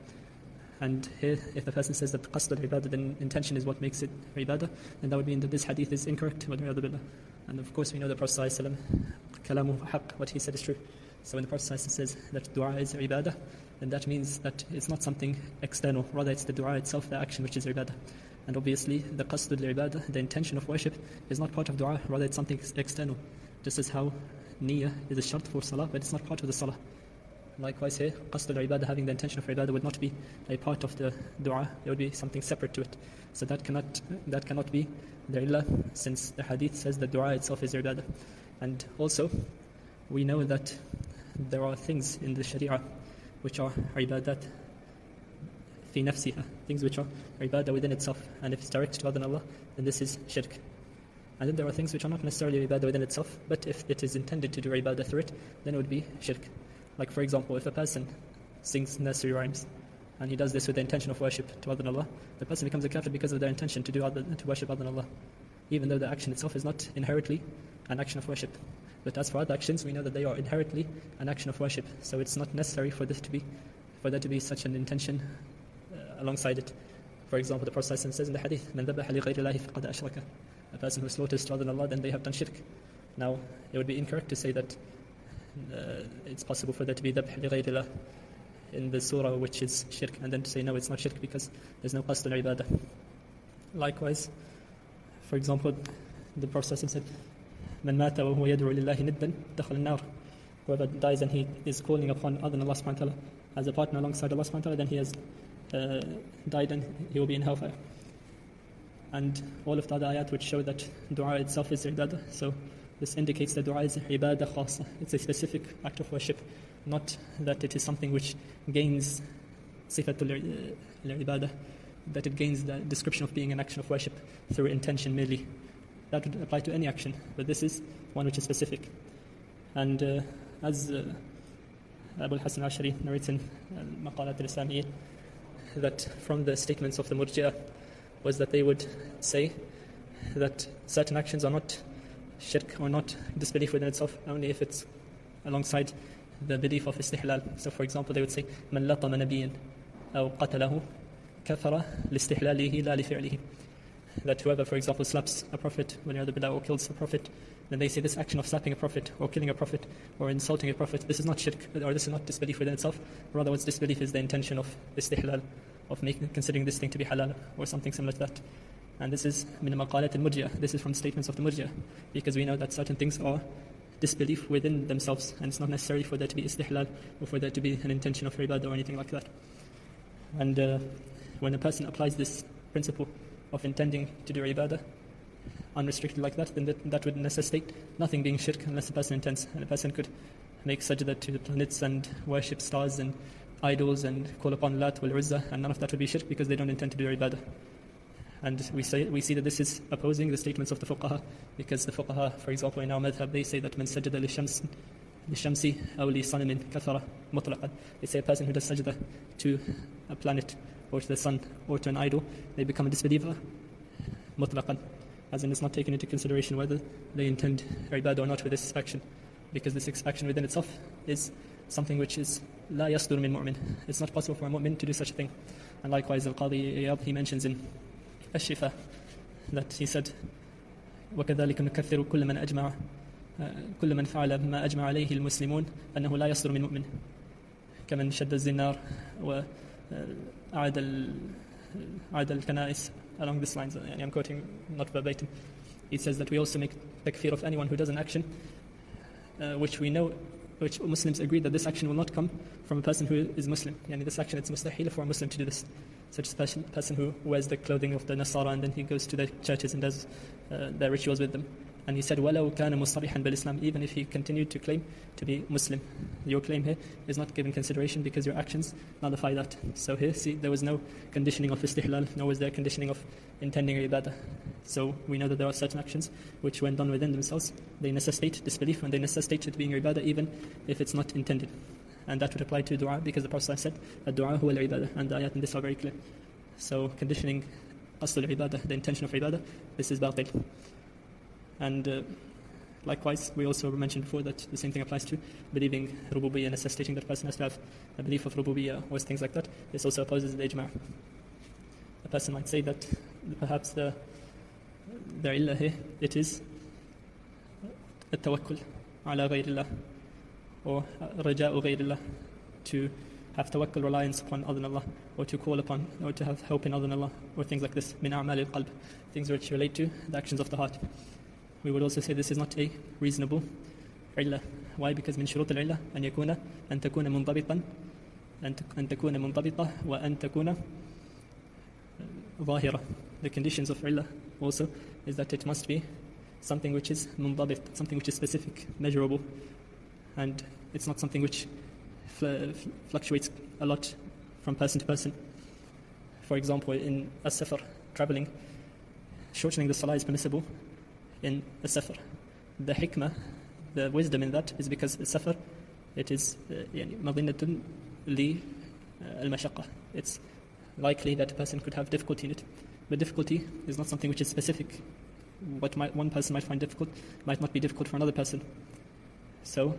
And here, if a person says that qasd al-ibadah, then intention is what makes it ibadah, then that would mean that this hadith is incorrect. And of course we know the Prophet ﷺ, kalamu haqq, what he said is true. So when the Prophet says that dua is ibadah, then that means that it's not something external, rather it's the dua itself, the action which is ibadah. And obviously the qasd al-ibadah, the intention of worship, is not part of dua, rather it's something external. Just as how niyyah is a shart for salah, but it's not part of the salah. Likewise here, qasd al-ibadah, having the intention of ibadah, would not be a part of the dua, it would be something separate to it. So that cannot be the illah, since the hadith says that dua itself is ibadah. And also, we know that there are things in the sharia which are ibadat fi nafsiha, things which are ibadah within itself, and if it's directed to other than Allah, then this is shirk. And then there are things which are not necessarily ibadah within itself, but if it is intended to do ibadah through it, then it would be shirk. Like for example, if a person sings nursery rhymes, and he does this with the intention of worship to other than Allah, the person becomes a kafir because of their intention to worship other than Allah, even though the action itself is not inherently an action of worship. But as for other actions, we know that they are inherently an action of worship, so it's not necessary for there to be such an intention alongside it. For example, the Prophet says in the hadith, "Man dhabaha li ghayri Allahi faqad ashraka." A person who slaughters to other than Allah, then they have done shirk. Now, it would be incorrect to say that it's possible for there to be dhabh li ghayri Allah in the surah which is shirk, and then to say no, it's not shirk because there's no qasd al-ibadah. Likewise, for example, the Prophet said, "Man mata wa huwa yad'u lillahi niddan dakhala an-nar." Whoever dies and he is calling upon other than Allah subhanahu wa ta'ala as a partner alongside Allah subhanahu wa ta'ala, then he has died and he will be in hellfire. And all of the other ayat which show that dua itself is ibadah, so this indicates that dua is ibadah khasa. It's a specific act of worship, not that it is something which gains sifatul ibadah, that it gains the description of being an action of worship through intention merely. That would apply to any action, but this is one which is specific. And as Abu al-Hasan al-Ashari narrates in Maqalat al-Islamiyyin, that from the statements of the Murji'ah was that they would say that certain actions are not shirk or not disbelief within itself, only if it's alongside the belief of istihlal. So for example, they would say, "Man latama nabiyyan aw qatalahu kafara listihlalihi la li fi'lihi." That whoever, for example, slaps a prophet or kills a prophet, then they say this action of slapping a prophet or killing a prophet or insulting a prophet, this is not shirk, or this is not disbelief within itself. Rather, what's disbelief is the intention of istihlal, of considering this thing to be halal or something similar to that. And this is min maqalat al-murji'ah. This is from statements of the murji'ah, because we know that certain things are disbelief within themselves, and it's not necessary for there to be istihlal or for there to be an intention of ibadah or anything like that. And when a person applies this principle of intending to do ibadah unrestricted like that, then that would necessitate nothing being shirk unless the person intends. And a person could make sajda to the planets and worship stars and idols and call upon Lat wal Uzza, and none of that would be shirk because they don't intend to do ibadah. And we see that this is opposing the statements of the fuqaha, because the fuqaha, for example, in our madhab, they say that man sajda lishamsi aw li sanamin kathara mutlaqan. They say a person who does sajda to a planet or to the sun or to an idol, they become a disbeliever mutlaqan, as in it's not taken into consideration whether they intend ibadah or not with this action, because this action within itself is something which is la yasdur min mu'min. It's not possible for a mu'min to do such a thing. And likewise, Al-Qadi Iyad, he mentions in Ash-Shifa that he said, وَكَذَلِكَ نُكَثِّرُ كُلَّ مَنْ أَجْمَعَ كل من فعل ما أجمع عليه المسلمون أنه لا يصدر من مؤمن كمن شد الزنار وأعاد الكنائس along this lines. I'm quoting not verbatim. He says that we also make takfir of anyone who does an action which Muslims agree that this action will not come from a person who is Muslim. This action, it's mustahil for a Muslim to do this. Such a person who wears the clothing of the Nasara and then he goes to their churches and does their rituals with them. And he said, وَلَوْ كَانَ مُصْطَلِحًا بِالْإِسْلَامِ, even if he continued to claim to be Muslim. Your claim here is not given consideration because your actions nullify that. So here, see, there was no conditioning of istihlal, nor was there conditioning of intending ibadah. So we know that there are certain actions which, when done within themselves, they necessitate disbelief and they necessitate it being ibadah even if it's not intended. And that would apply to dua, because the Prophet said, "Ad-du'a huwa al-ibadah," and the ayat in this are very clear. So conditioning asl al-ibadah, the intention of ibadah, this is batil. And likewise, we also mentioned before that the same thing applies to believing rububiyyah, necessitating that person has to have a belief of rububiyyah or things like that. This also opposes the ijma'. A person might say that perhaps the illah here, it is التوكل على غير الله, or raja'u ghayrillah, to have tawakkul, reliance upon other than Allah, or to call upon, or to have hope in other than Allah, or things like this, min a'mal al-qalb, things which relate to the actions of the heart. We would also say this is not a reasonable illah. Why? Because min shurut al-illah an yakuna an takuna mundabitan an takuna mundabita wa an takuna zahira. The conditions of illah also is that it must be something which is mundabit, something which is specific, measurable, and it's not something which fluctuates a lot from person to person. For example, in as-safar, traveling, shortening the salah is permissible in as-safar. The hikmah, the wisdom in that is because as-safar, it is madhinnatun li al-mashaqqa. It's likely that a person could have difficulty in it. But difficulty is not something which is specific. What one person might find difficult might not be difficult for another person. So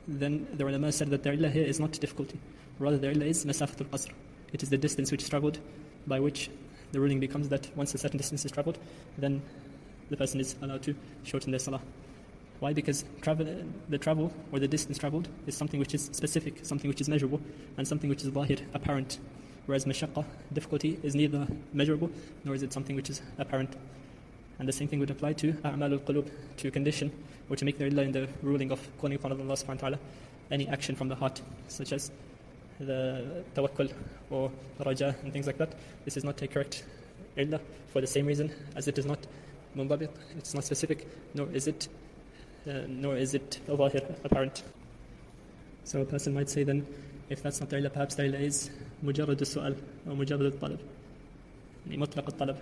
then the ulama said that the illah here is not difficulty. Rather, the illah is masafatul qasr. It is the distance which is traveled, by which the ruling becomes that once a certain distance is traveled, then the person is allowed to shorten their salah. Why? Because the travel or the distance traveled is something which is specific, something which is measurable, and something which is zahir, apparent. Whereas mashaqqa, difficulty, is neither measurable nor is it something which is apparent. And the same thing would apply to a'mal al-qulub, to condition or to make the illah in the ruling of calling upon Allah subhanahu wa ta'ala any action from the heart, such as the tawakkul or raja and things like that. This is not a correct illah for the same reason as it is not mundabit, it's not specific, nor is it zahir, apparent. So a person might say then, if that's not the illah, perhaps the illah is mujarrad al-su'al or mujarrad al-talab, mutlaq al-talab,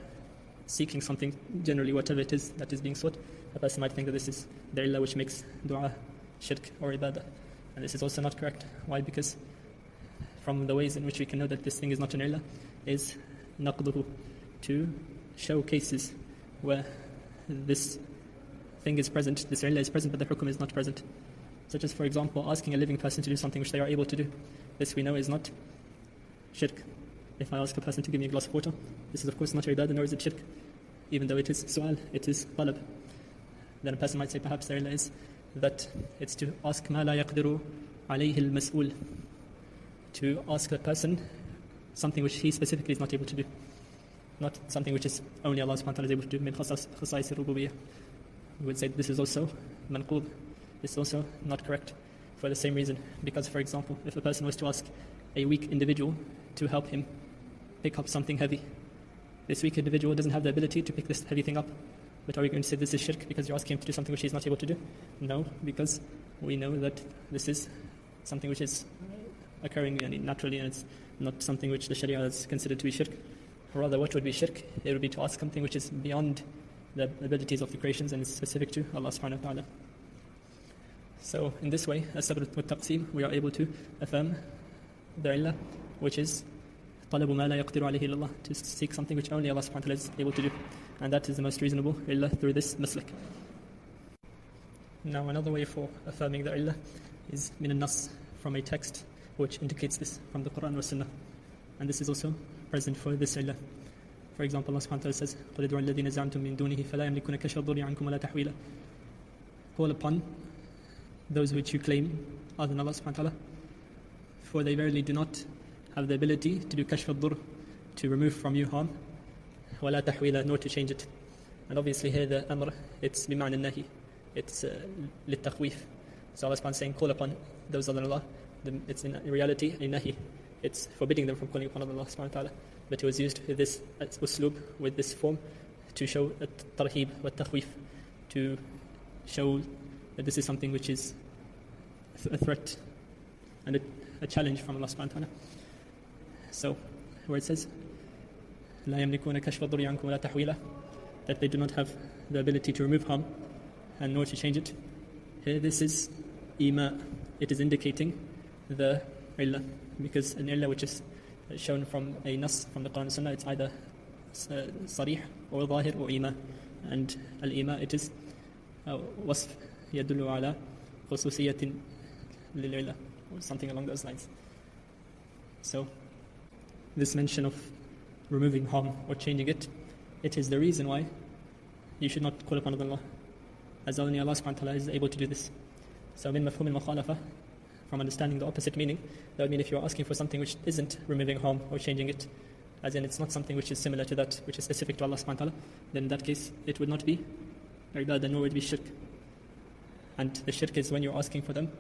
seeking something, generally whatever it is that is being sought. A person might think that this is the illah which makes dua shirk or ibadah, and this is also not correct. Why? Because from the ways in which we can know that this thing is not an illah is naqduhu, to show cases where this thing is present, this illah is present, but the hukum is not present. Such as, for example, asking a living person to do something which they are able to do. This we know is not shirk. If I ask a person to give me a glass of water, this is of course not ibadah, nor is it shirk, even though it is su'al, it is talab. Then a person might say perhaps the illah is that it's to ask ma la yaqdiru alayhi al-mas'ul, to ask a person something which he specifically is not able to do, not something which is only Allah subhanahu wa ta'ala is able to do, min khasa'is al-rububiyyah. We would say this is also manqub, this is also not correct for the same reason. Because, for example, if a person was to ask a weak individual to help him pick up something heavy, this weak individual doesn't have the ability to pick this heavy thing up. But are we going to say this is shirk because you're asking him to do something which he's not able to do? No, because we know that this is something which is occurring naturally, and it's not something which the Sharia has considered to be shirk. Rather, what would be shirk? It would be to ask something which is beyond the abilities of the creations and is specific to Allah subhanahu wa ta'ala. So in this way, as-sabr wa taqsim, we are able to affirm the illah, which is طلب ما لا يقدر عليه إلا الله, to seek something which only Allah subhanahu wa ta'ala is able to do. And that is the most reasonable illah through this maslak. Now another way for affirming the illah is min al-nas, from a text which indicates this from the Quran wa Sunnah. And this is also present for this illah. For example, Allah subhanahu wa ta'ala says, قُلِ ادْعُوا الَّذِينَ زَعَمْتُم مِّن دُونِهِ فَلَا يَمْلِكُونَ كَشْفَ الضُّرِّ عَنكُمْ وَلَا تَحْوِيلًا. Call upon those which you claim other than Allah subhanahu wa ta'ala, for they verily do not have the ability to do kashf al-dur, to remove from you harm, وَلَا تَحْوِيلًا, nor to change it. And obviously here the amr, it's bima'na nahi, it's للتخويف. So Allah subhanahu wa ta'ala is saying, call upon those other than Allah. It's in reality a nahi, it's forbidding them from calling upon Allah subhanahu wa ta'ala. But it was used with this uslub, with this form, to show at-tarhib wa takhwif, to show that this is something which is a threat and a challenge from Allah subhanahu wa ta'ala. So, where it says, لا يملكون كشف الضر عنكم ولا تحويلا, that they do not have the ability to remove harm and nor to change it. Here this is ima, it is indicating the illah, because an illah which is shown from a nas from the Quran and Sunnah, it's either sarih or zahir or ima. And al-ima, it is wasf يدل على خصوصية للعلة, or something along those lines. So this mention of removing harm or changing it, it is the reason why you should not call upon Allah, as only Allah subhanahu wa ta'ala is able to do this. So min mafhum al-mukhalafa, from understanding the opposite meaning, that would mean if you're asking for something which isn't removing harm or changing it, as in it's not something which is similar to that, which is specific to Allah subhanahu wa ta'ala, then in that case it would not be ibadah, nor would it be shirk. And the shirk is when you're asking for them,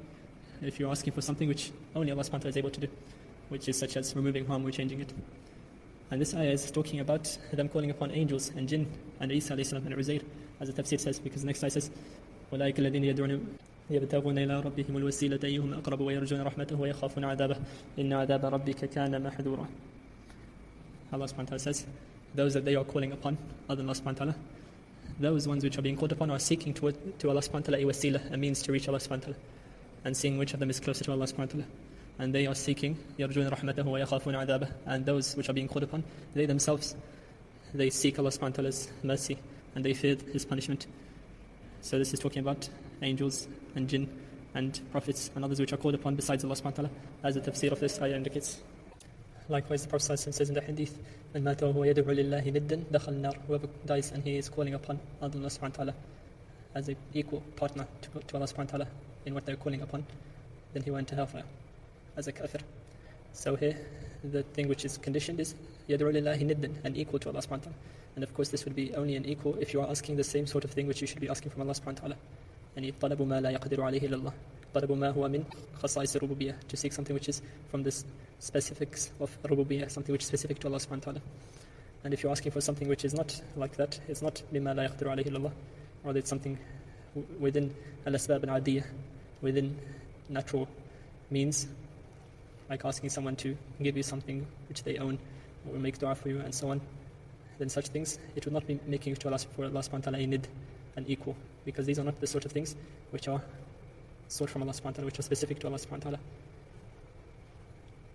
if you're asking for something which only Allah subhanahu wa ta'ala is able to do, which is such as removing harm or changing it. And this ayah is talking about them calling upon angels and jinn and Isa alayhi salam and Uzair, as the tafsir says, because the next ayah says, أولئك الذين يدعون يبتغون إلى ربهم الوسيلة أيهم أقرب ويرجون رحمته ويخافون عذابه إن عذاب ربك كان محذورا. Allah subhanahu wa ta'ala says, those that they are calling upon other than Allah subhanahu wa ta'ala, those ones which are being called upon are seeking to Allah subhanahu wa ta'ala a wasila, a means to reach Allah subhanahu wa ta'ala, and seeing which of them is closer to Allah subhanahu wa ta'ala. And they are seeking يرجون رحمته ويخافون عذابه, and those which are being called upon, they themselves, they seek Allah subhanahu wa ta'ala's mercy and they fear His punishment. So this is talking about angels and jinn and prophets and others which are called upon besides Allah subhanahu wa ta'ala, as the tafsir of this ayah indicates. Likewise, the Prophet says in the hadith, من مات وهو يدعو لله ندا دخل النار. Whoever dies and he is calling upon other than Allah subhanahu wa ta'ala as an equal partner to Allah subhanahu wa ta'ala in what they're calling upon, then he went to hellfire as a kafir. So here, the thing which is conditioned is يدعو لله ندا, and equal to Allah subhanahu wa ta'ala. And of course, this would be only an equal if you are asking the same sort of thing which you should be asking from Allah subhanahu wa ta'ala. يعني طلب ما لا يقدر عليه إلا الله. طلب ما هو من خصائص الربوبية, to seek something which is from the specifics of rububiyyah, something which is specific to Allah subhanahu wa ta'ala. And if you're asking for something which is not like that, it's not بما لا يقدر عليه إلا الله, or it's something within al-asbab al-adiyah, within natural means, like asking someone to give you something which they own, or make dua for you and so on, then such things, it would not be making to Allah, for Allah subhanahu wa ta'ala a nid, an equal, because these are not the sort of things which are sought from Allah subhanahu wa ta'ala, which are specific to Allah subhanahu wa ta'ala.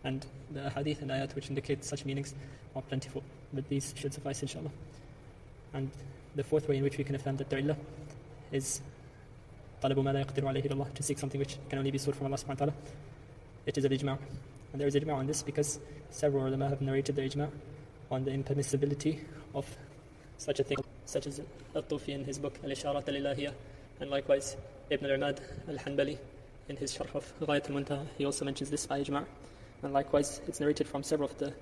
And the hadith and ayat which indicate such meanings are plentiful, but these should suffice inshallah. And the fourth way in which we can affirm that the illah is طلب ما لا يقدر عليه الله, to seek something which can only be sought from Allah subhanahu wa ta'ala. It is al-ijma', and there is ijma' on this because several ulama have narrated the ijma' on the impermissibility of such a thing, such as Al-Tufi in his book Al-Isharat al-Ilahiyah, and likewise Ibn al-Imad al-Hanbali in his Sharh of Ghayat al-Muntaha, he also mentions this by ijma'. And likewise, it's narrated from several of the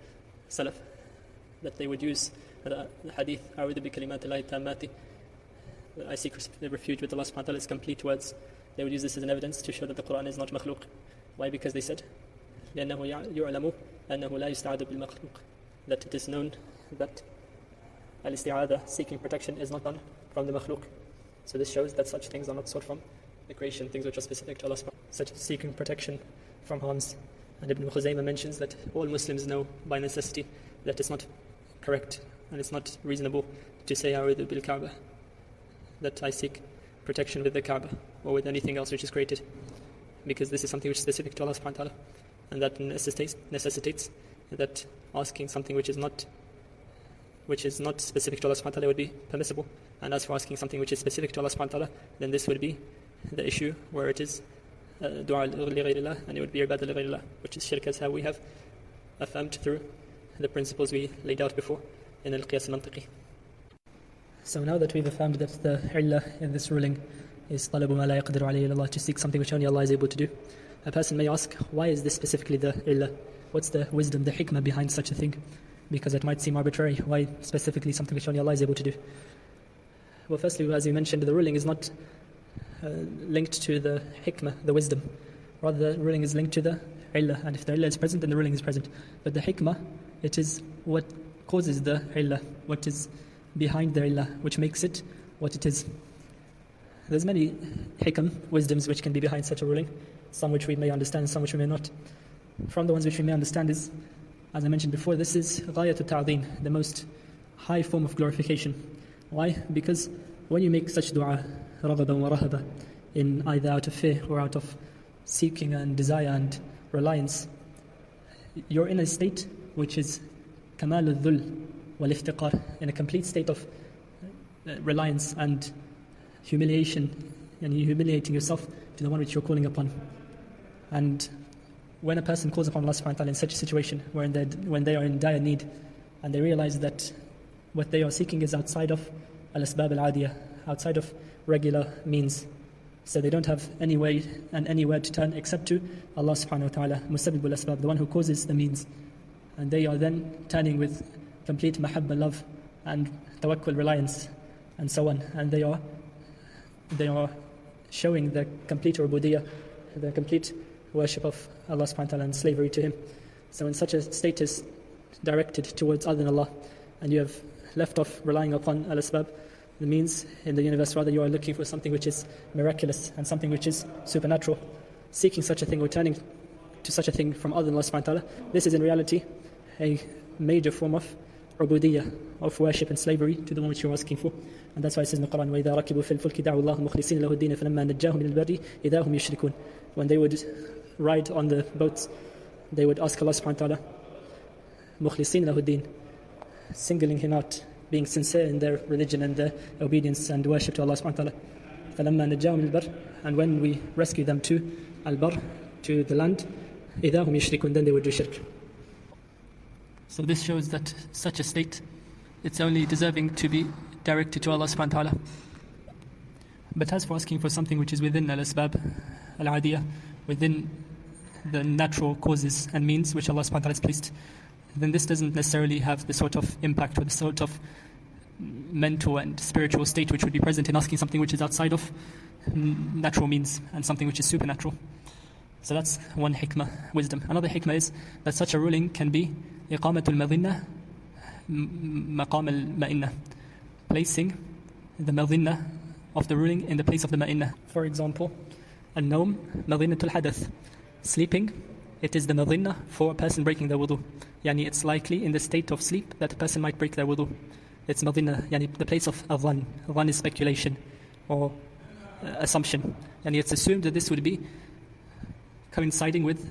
Salaf that they would use the hadith, أعوذ بكلمات الله التامات, I seek refuge with Allah subhanahu wa ta'ala's complete words. They would use this as an evidence to show that the Quran is not makhluq. Why? Because they said, لأنه يعلم أنه لا يستعاذ بالمخلوق, that it is known that al-Istighatha, seeking protection, is not done from the makhluq. So this shows that such things are not sought from the creation, things which are specific to Allah subhanahu wa ta'ala, such as seeking protection from harms. And Ibn Khuzaymah mentions that all Muslims know by necessity that it's not correct and it's not reasonable to say أعوذ بالكعبة, that I seek protection with the Kaaba or with anything else which is created, because this is something which is specific to Allah subhanahu wa ta'ala, and that necessitates that asking something which is not specific to Allah subhanahu wa ta'ala would be permissible. And as for asking something which is specific to Allah subhanahu wa ta'ala, then this would be the issue where it is dua li ghayrillah, and it would be ibadah li ghayrillah, which is shirk, as how we have affirmed through the principles we laid out before in al-qiyas al-mantiqi. So now that we've affirmed that the illah in this ruling is talabu ma la yaqdiru alayhi illallah, to seek something which only Allah is able to do, a person may ask, why is this specifically the illah? What's the wisdom, the hikmah behind such a thing? Because it might seem arbitrary. Why specifically something which only Allah is able to do? Well, firstly, as we mentioned, the ruling is not linked to the hikmah, the wisdom. Rather, the ruling is linked to the illah, and if the illah is present, then the ruling is present. But the hikmah, it is what causes the illah, what is behind the illah, which makes it what it is. There's many hikam, wisdoms, which can be behind such a ruling, some which we may understand, some which we may not. From the ones which we may understand is, as I mentioned before, this is ghayatu ta'deen, the most high form of glorification. Why? Because when you make such dua, raghaban wa rahaba, in either out of fear or out of seeking and desire and reliance, you're in a state which is kamal al-dhul wal-iftiqar, in a complete state of reliance and humiliation, and you're humiliating yourself to the one which you're calling upon. And when a person calls upon Allah subhanahu wa ta'ala in such a situation when they are in dire need, and they realize that what they are seeking is outside of al-asbab al-adiyah, outside of regular means, So they don't have any way and anywhere to turn except to Allah subhanahu wa ta'ala, musabbibul asbab, the one who causes the means. And they are then turning with complete mahabba, love, and tawakkul, reliance, and so on. And they are showing the complete ubudiyyah, the complete worship of Allah subhanahu wa ta'ala and slavery to Him. So when such a state is directed towards other than Allah, and you have left off relying upon al-asbab, the means in the universe, rather you are looking for something which is miraculous and something which is supernatural, seeking such a thing or turning to such a thing from other than Allah subhanahu wa ta'ala, this is in reality a major form of ubudiyyah, of worship and slavery to the one which you're asking for. And that's why it says in the Quran, وَإِذَا رَكِبُوا فِي الْفُلْكِ دَعُوا اللَّهَ مُخْلِصِينَ لَهُ الدِّينَ فَلَمَّا نَجَّاهُمْ إِلَى الْبَرِّ إِذَا هُمْ يُشْرِكُونَ. When they would ride on the boats, they would ask Allah subhanahu wa ta'ala, مُخْلِصِينَ لَهُ الدِّينَ, singling Him out, being sincere in their religion and their obedience and worship to Allah subhanahu wa ta'ala. فَلَمَّا نَجَّاهُمْ إِلَى الْبَرِّ, and when we rescue them to al-bar, to the land, إِذَا هُمْ يُشْرِكُونَ, then they would do shirk. So this shows that such a state, it's only deserving to be directed to Allah subhanahu wa ta'ala. But as for asking for something which is within al-asbab al-adiyah, within the natural causes and means which Allah subhanahu wa ta'ala has placed, then this doesn't necessarily have the sort of impact or the sort of mental and spiritual state which would be present in asking something which is outside of natural means and something which is supernatural. So that's one hikmah, wisdom. Another hikmah is that such a ruling can be iqamatul madhinnah maqam al-ma'innah, placing the madhinnah of the ruling in the place of the ma'innah. For example, al-nawm madhinnatul hadath, sleeping, it is the madhinnah for a person breaking their wudu. Yani it's likely in the state of sleep that a person might break their wudu. It's madhinnah, yani the place of adhan. Adhan is speculation or assumption. Yani it's assumed that this would be coinciding with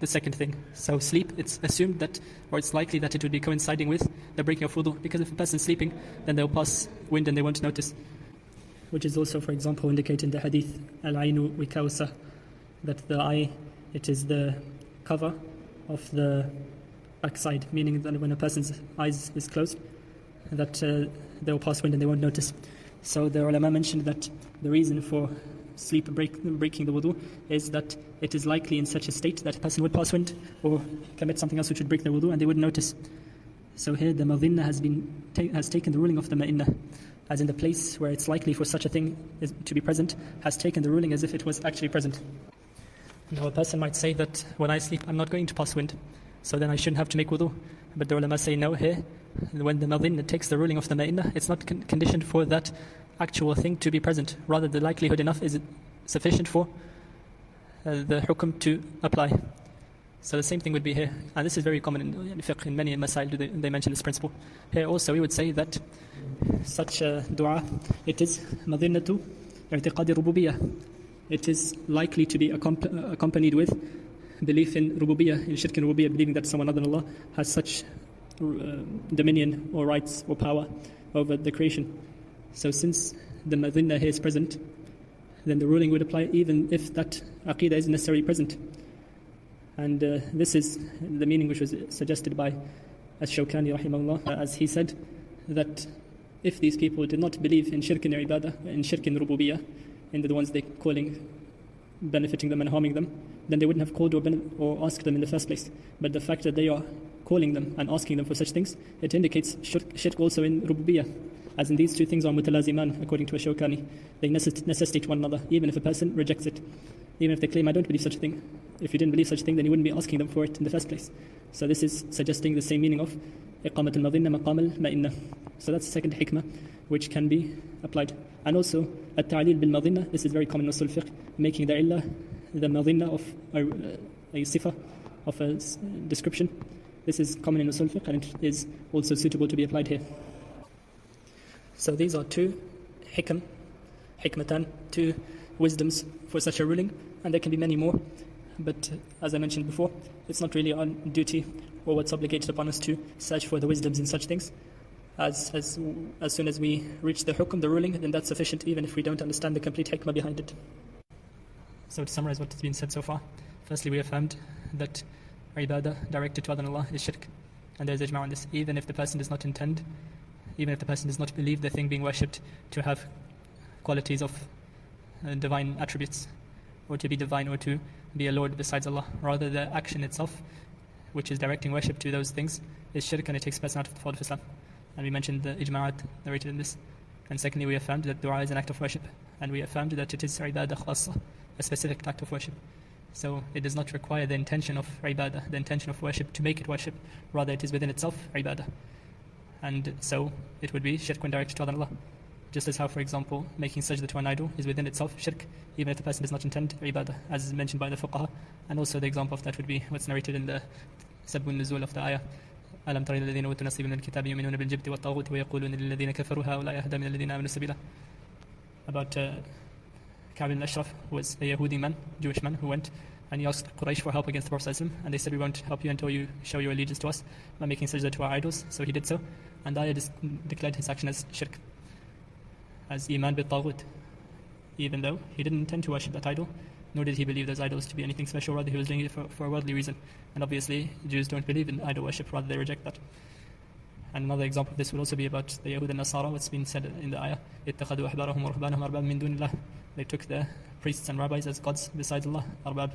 the second thing. So sleep, it's assumed that, or it's likely that it would be coinciding with the breaking of wudu, because if a person's sleeping, then they'll pass wind and they won't notice. Which is also, for example, indicated in the hadith, al-ainu wikawsa, that the eye, it is the cover of the backside, meaning that when a person's eyes is closed, that they'll pass wind and they won't notice. So the ulama mentioned that the reason for sleep breaking the wudu is that it is likely in such a state that a person would pass wind or commit something else which would break their wudu and they wouldn't notice. So here the madhinnah has taken the ruling of the ma'innah, as in the place where it's likely for such a thing to be present, has taken the ruling as if it was actually present. Now a person might say that when I sleep I'm not going to pass wind, so then I shouldn't have to make wudu. But the ulama say no, here when the madhinnah takes the ruling of the ma'innah, it's not conditioned for that actual thing to be present. Rather the likelihood enough is sufficient for the hukum to apply. So the same thing would be here, and this is very common in fiqh, in many masail they mention this principle. Here also we would say that such a dua, it is madhinnatu i'tiqadi rububiyyah. It is likely to be accompanied with belief in rububiyyah, in shirk and rububiyyah, believing that someone other than Allah has such dominion or rights or power over the creation. So since the madhinnah here is present, then the ruling would apply even if that aqidah isn't necessarily present. And this is the meaning which was suggested by Ash-Shawkani rahimahullah, as he said that if these people did not believe in shirk and ibadah, in shirk and rububiyyah, in the ones they're calling benefiting them and harming them, then they wouldn't have called or asked them in the first place. But the fact that they are calling them and asking them for such things, it indicates shirk also in rububiyyah, as in these two things are mutalaziman, according to Ash-Shawkani. They necessitate one another, even if a person rejects it. Even if they claim, I don't believe such a thing. If you didn't believe such a thing, then you wouldn't be asking them for it in the first place. So this is suggesting the same meaning of iqamat al-madhinnah maqam al-ma'innah. So that's the second hikmah which can be applied. And also, at-ta'lil bil-madhinnah, this is very common in usul fiqh, making the illah, the madhinnah of a sifa, of a description. This is common in usul fiqh and it is also suitable to be applied here. So these are two hikmatan, two wisdoms for such a ruling, and there can be many more. But as I mentioned before, it's not really our duty or what's obligated upon us to search for the wisdoms in such things. As soon as we reach the hukum, the ruling, then that's sufficient, even if we don't understand the complete hikmah behind it. So to summarize what has been said so far, firstly we affirmed that ibadah directed to other than Allah is shirk, and there is ijma' on this, even if the person does not intend, even if the person does not believe the thing being worshipped to have qualities of divine attributes, or to be divine, or to be a Lord besides Allah. Rather, the action itself, which is directing worship to those things, is shirk, and it takes person out of the fold of Islam. And we mentioned the ijma'at narrated in this. And secondly, we affirmed that dua is an act of worship, and we affirmed that it is ibadah khassa, a specific act of worship. So it does not require the intention of ibadah, the intention of worship, to make it worship. Rather, it is within itself ibadah. And so it would be shirk when directed to other than Allah. Just as how, for example, making sajda to an idol is within itself shirk, even if the person does not intend ibadah, as is mentioned by the fuqaha. And also the example of that would be what's narrated in the sabun nuzul of the ayah. ألم تر الذين أوتوا نصيبا من الكتاب يؤمنون بالجبت والطاغوت ويقولون للذين كفروا هؤلاء أهدى من الذين آمنوا سبيلا. About Ka'b al-Ashraf, who was a Yahudi man, Jewish man, who went and he asked Quraysh for help against the Prophet ﷺ, and they said, we won't help you until you show your allegiance to us by making sajda to our idols. So he did so, and the ayah declared his action as shirk, as iman bil-taghut, even though he didn't intend to worship that idol, nor did he believe those idols to be anything special. Rather, he was doing it for a worldly reason. And obviously, Jews don't believe in idol worship, rather they reject that. And another example of this would also be about the Yahud and Nasara, what's been said in the ayah, اتخذوا أحبارهم ورهبانهم أربابا من دون الله. They took the priests and rabbis as gods besides Allah, arbab.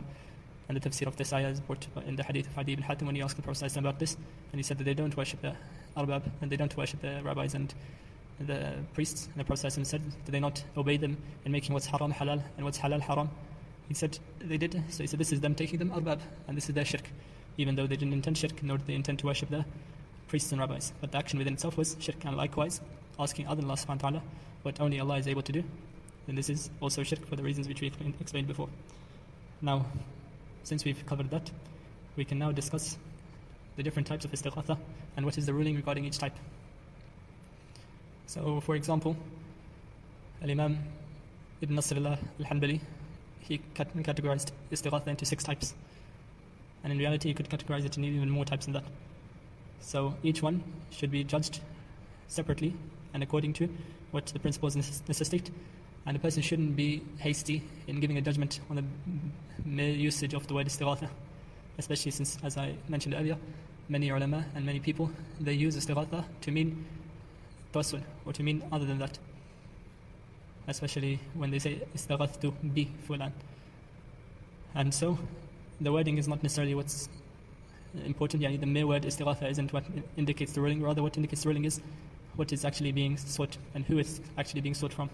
And the tafsir of this ayah is brought in the hadith of Adi ibn Hatim when he asked the Prophet about this, and he said that they don't worship the arbab, and they don't worship the rabbis and the priests. And the Prophet said, do they not obey them in making what's haram halal and what's halal haram? He said they did. So he said this is them taking them arbab, and this is their shirk, even though they didn't intend shirk, nor did they intend to worship the priests and rabbis. But the action within itself was shirk. And likewise, asking other than Allah subhanahu wa ta'ala what only Allah is able to do, then this is also shirk for the reasons which we explained before. Now, since we've covered that, we can now discuss the different types of istighatha and what is the ruling regarding each type. So, for example, Al-Imam Ibn Nasrullah al-Hanbali, he categorized istighatha into 6 types. And in reality, he could categorize it in even more types than that. So each one should be judged separately and according to what the principles necessitate. And a person shouldn't be hasty in giving a judgment on the mere usage of the word istighatha, especially since, as I mentioned earlier, many ulama and many people, they use istighatha to mean tawassul, or to mean other than that, especially when they say istaghathtu bi fulan. And so the wording is not necessarily what's important. The mere word istighatha isn't what indicates the ruling. Rather, what indicates the ruling is what is actually being sought and who is actually being sought from.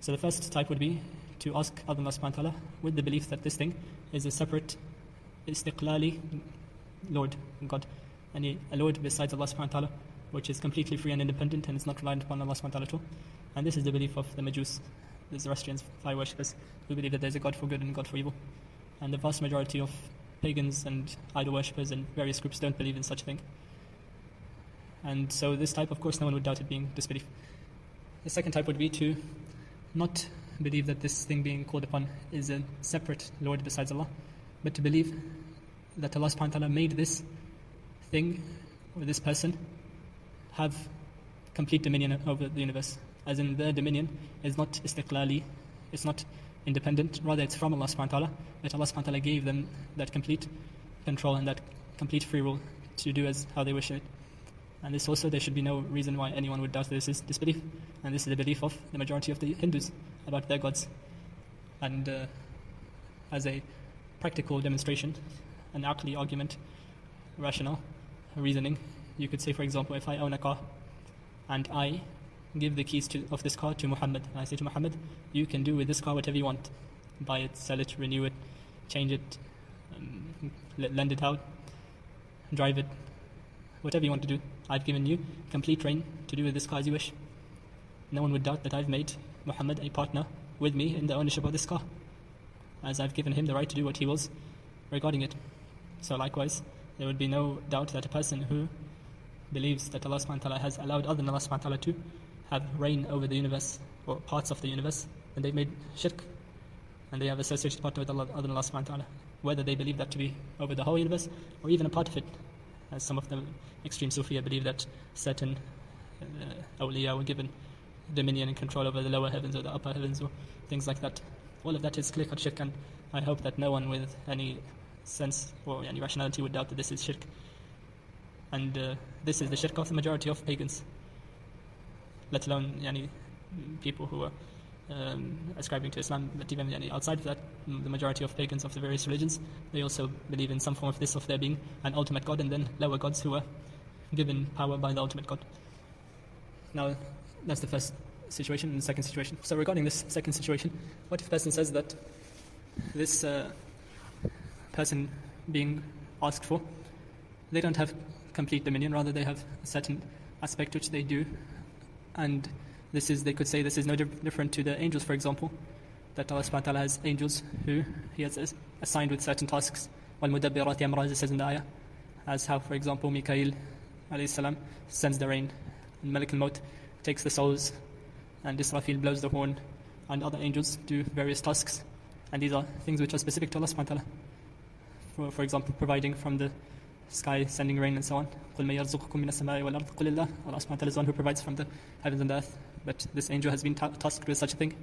So the first type would be to ask other than Allah subhanahu wa ta'ala with the belief that this thing is a separate istiqlali Lord, God, and a Lord besides Allah subhanahu wa ta'ala, which is completely free and independent and is not reliant upon Allah subhanahu wa ta'ala at all. And this is the belief of the Majaz, the Zoroastrians, fire worshippers, who believe that there is a God for good and a God for evil. And the vast majority of pagans and idol worshippers and various groups don't believe in such a thing. And so this type, of course, no one would doubt it being disbelief. The second type would be to not believe that this thing being called upon is a separate Lord besides Allah, but to believe that Allah subhanahu wa ta'ala made this thing or this person have complete dominion over the universe. As in, their dominion is not istiqlali, it's not independent, rather it's from Allah subhanahu wa ta'ala, that Allah subhanahu wa ta'ala gave them that complete control and that complete free will to do as how they wish it. And this also, there should be no reason why anyone would doubt this is disbelief. And this is the belief of the majority of the Hindus about their gods. And as a practical demonstration, an aqli argument, rational reasoning, you could say, for example, if I own a car and I give the keys of this car to Muhammad, and I say to Muhammad, you can do with this car whatever you want. Buy it, sell it, renew it, change it, lend it out, drive it, whatever you want to do. I've given you complete reign to do with this car as you wish. No one would doubt that I've made Muhammad a partner with me in the ownership of this car, as I've given him the right to do what he wills regarding it. So likewise, there would be no doubt that a person who believes that Allah subhanahu wa ta'ala has allowed other than Allah subhanahu wa ta'ala to have reign over the universe or parts of the universe, then they've made shirk and they have associated partner with Allah other than Allah subhanahu wa ta'ala, whether they believe that to be over the whole universe or even a part of it, as some of the extreme Sufiya believe that certain awliya were given dominion and control over the lower heavens or the upper heavens or things like that. All of that is clear-cut shirk, and I hope that no one with any sense or any rationality would doubt that this is shirk. And this is the shirk of the majority of pagans, let alone people who are ascribing to Islam, but even outside of that, the majority of pagans of the various religions, they also believe in some form of this, of there being an ultimate God and then lower gods who were given power by the ultimate God. Now, that's the first situation. And the second situation. So regarding this second situation, what if a person says that this person being asked for, they don't have complete dominion, rather they have a certain aspect which they do, and this is, they could say this is no different to the angels, for example, that Allah subhanahu wa ta'ala has angels who He has assigned with certain tasks. وَالْمُدَبِّرَاتِ أَمْرًا, it says in the ayah, as how, for example, Mikael alayhi salam sends the rain, and Malik al-Maut takes the souls, and Israfil blows the horn, and other angels do various tasks, and these are things which are specific to Allah subhanahu wa ta'ala. For example, providing from the sky, sending rain, and so on. قُلْ مَن يَرْزُقُكُم مِّنَ السَّمَاءِ وَالْأَرْضِ قُلِ اللَّهُ. Allah subhanahu wa ta'ala is the one who provides from the heavens and the earth. But this angel has been tasked with such a thing,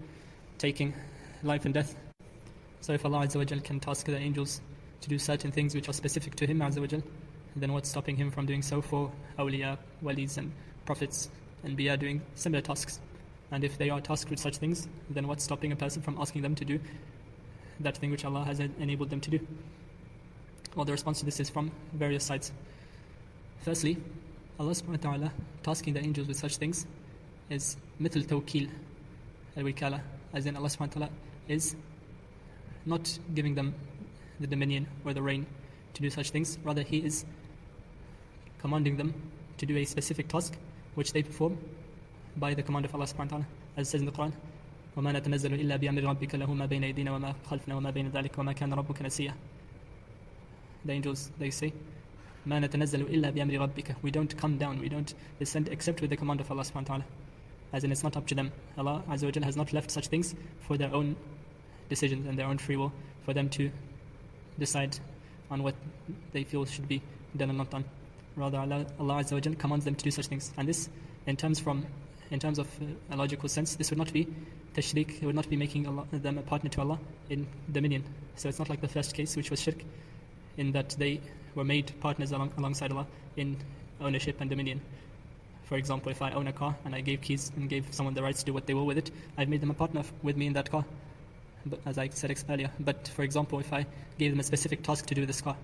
taking life and death. So if Allah Azza wa Jal can task the angels to do certain things which are specific to Him Azza wa Jal, then what's stopping Him from doing so for awliya, walis, and prophets, and anbiya doing similar tasks? And if they are tasked with such things, then what's stopping a person from asking them to do that thing which Allah has enabled them to do? Well, the response to this is from various sides. Firstly, Allah subhanahu wa ta'ala tasking the angels with such things is mithl tawkil al-wikala, as in Allah subhanahu wa ta'ala is not giving them the dominion or the reign to do such things, rather He is commanding them to do a specific task which they perform by the command of Allah subhanahu wa ta'ala, as it says in the Quran, وَمَا نَتَنَزَّلُ إِلَّا بِأَمْرِ رَبِّكَ لَهُ مَا بَيْنَ أَيْدِينَا وَمَا خَلْفَنَا وَمَا بَيْنَ ذَلِكَ وَمَا كَانَ رَبُّكَ نَسِيًّا. The angels, they say, مَا نَتَنَزَّلُ إِلَّا بِأَمْرِ رَبِّكَ. We don't come down, we don't descend except with the command of Allah subhanahu wa ta'ala. As in, it's not up to them. Allah Azza wa Jalla has not left such things for their own decisions and their own free will, for them to decide on what they feel should be done and not done. Rather, Allah Azza wa Jalla commands them to do such things. And this, in terms of a logical sense, this would not be tashrik, it would not be making them a partner to Allah in dominion. So it's not like the first case, which was shirk, in that they were made partners alongside Allah in ownership and dominion. For example, if I own a car and I gave keys and gave someone the rights to do what they will with it, I've made them a partner with me in that car, but, as I said earlier. But for example, if I gave them a specific task to do with this car,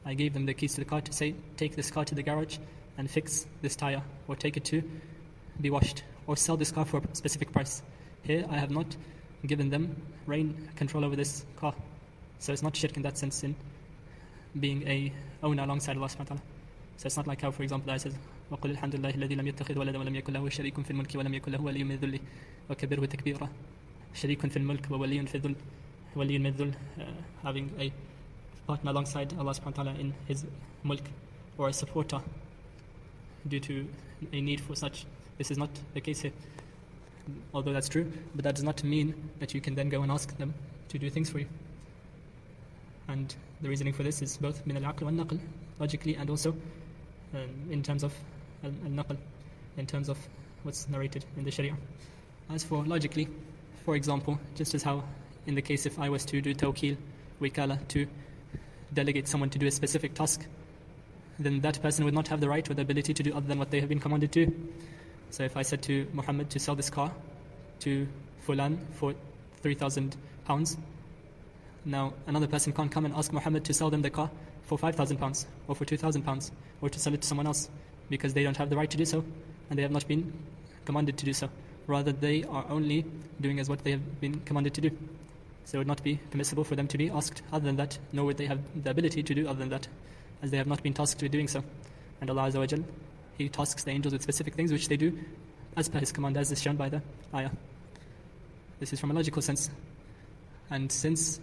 I gave them the keys to the car to say, take this car to the garage and fix this tire, or take it to be washed, or sell this car for a specific price. Here, I have not given them reign, control over this car. So it's not shirk in that sense, in being a owner alongside Allah subhanahu wa ta'ala. So it's not like how, for example, Allah says, وَقُلِ الْحَمْدُ لِلَّهِ الَّذِي لَمْ يَتَّخِذْ وَلَدًا وَلَمْ يَكُنْ لَهُ شَرِيكٌ فِي الْمُلْكِ وَلَمْ يَكُنْ لَهُ وَلِيٌّ مِنَ الذُّلِّ وَكَبِّرْهُ تَكْبِيرًا. شَرِيكٌ فِي الْمُلْكِ وَوَلِيٌّ فِي الذُّلِّ وَلِيٌّ مِنَ الذُّلِّ, having a partner alongside Allah subhanahu wa ta'ala in His mulk, or a supporter due to a need for such. This is not the case here, although that's true, but that does not mean that you can then go and ask them to do things for you. And the reasoning for this is both min al-aql wal naql, logically, and also in terms of al-naql, in terms of what's narrated in the Sharia. As for logically, for example, just as how in the case if I was to do tawkil, wikala, to delegate someone to do a specific task, then that person would not have the right or the ability to do other than what they have been commanded to. So if I said to Muhammad to sell this car to Fulan for 3,000 pounds, now another person can't come and ask Muhammad to sell them the car for 5,000 pounds or for 2,000 pounds or to sell it to someone else, because they don't have the right to do so and they have not been commanded to do so. Rather, they are only doing as what they have been commanded to do. So it would not be permissible for them to be asked other than that, nor would they have the ability to do other than that, as they have not been tasked with doing so. And Allah Azza wa Jal, He tasks the angels with specific things which they do as per His command, as is shown by the ayah. This is from a logical sense. And since,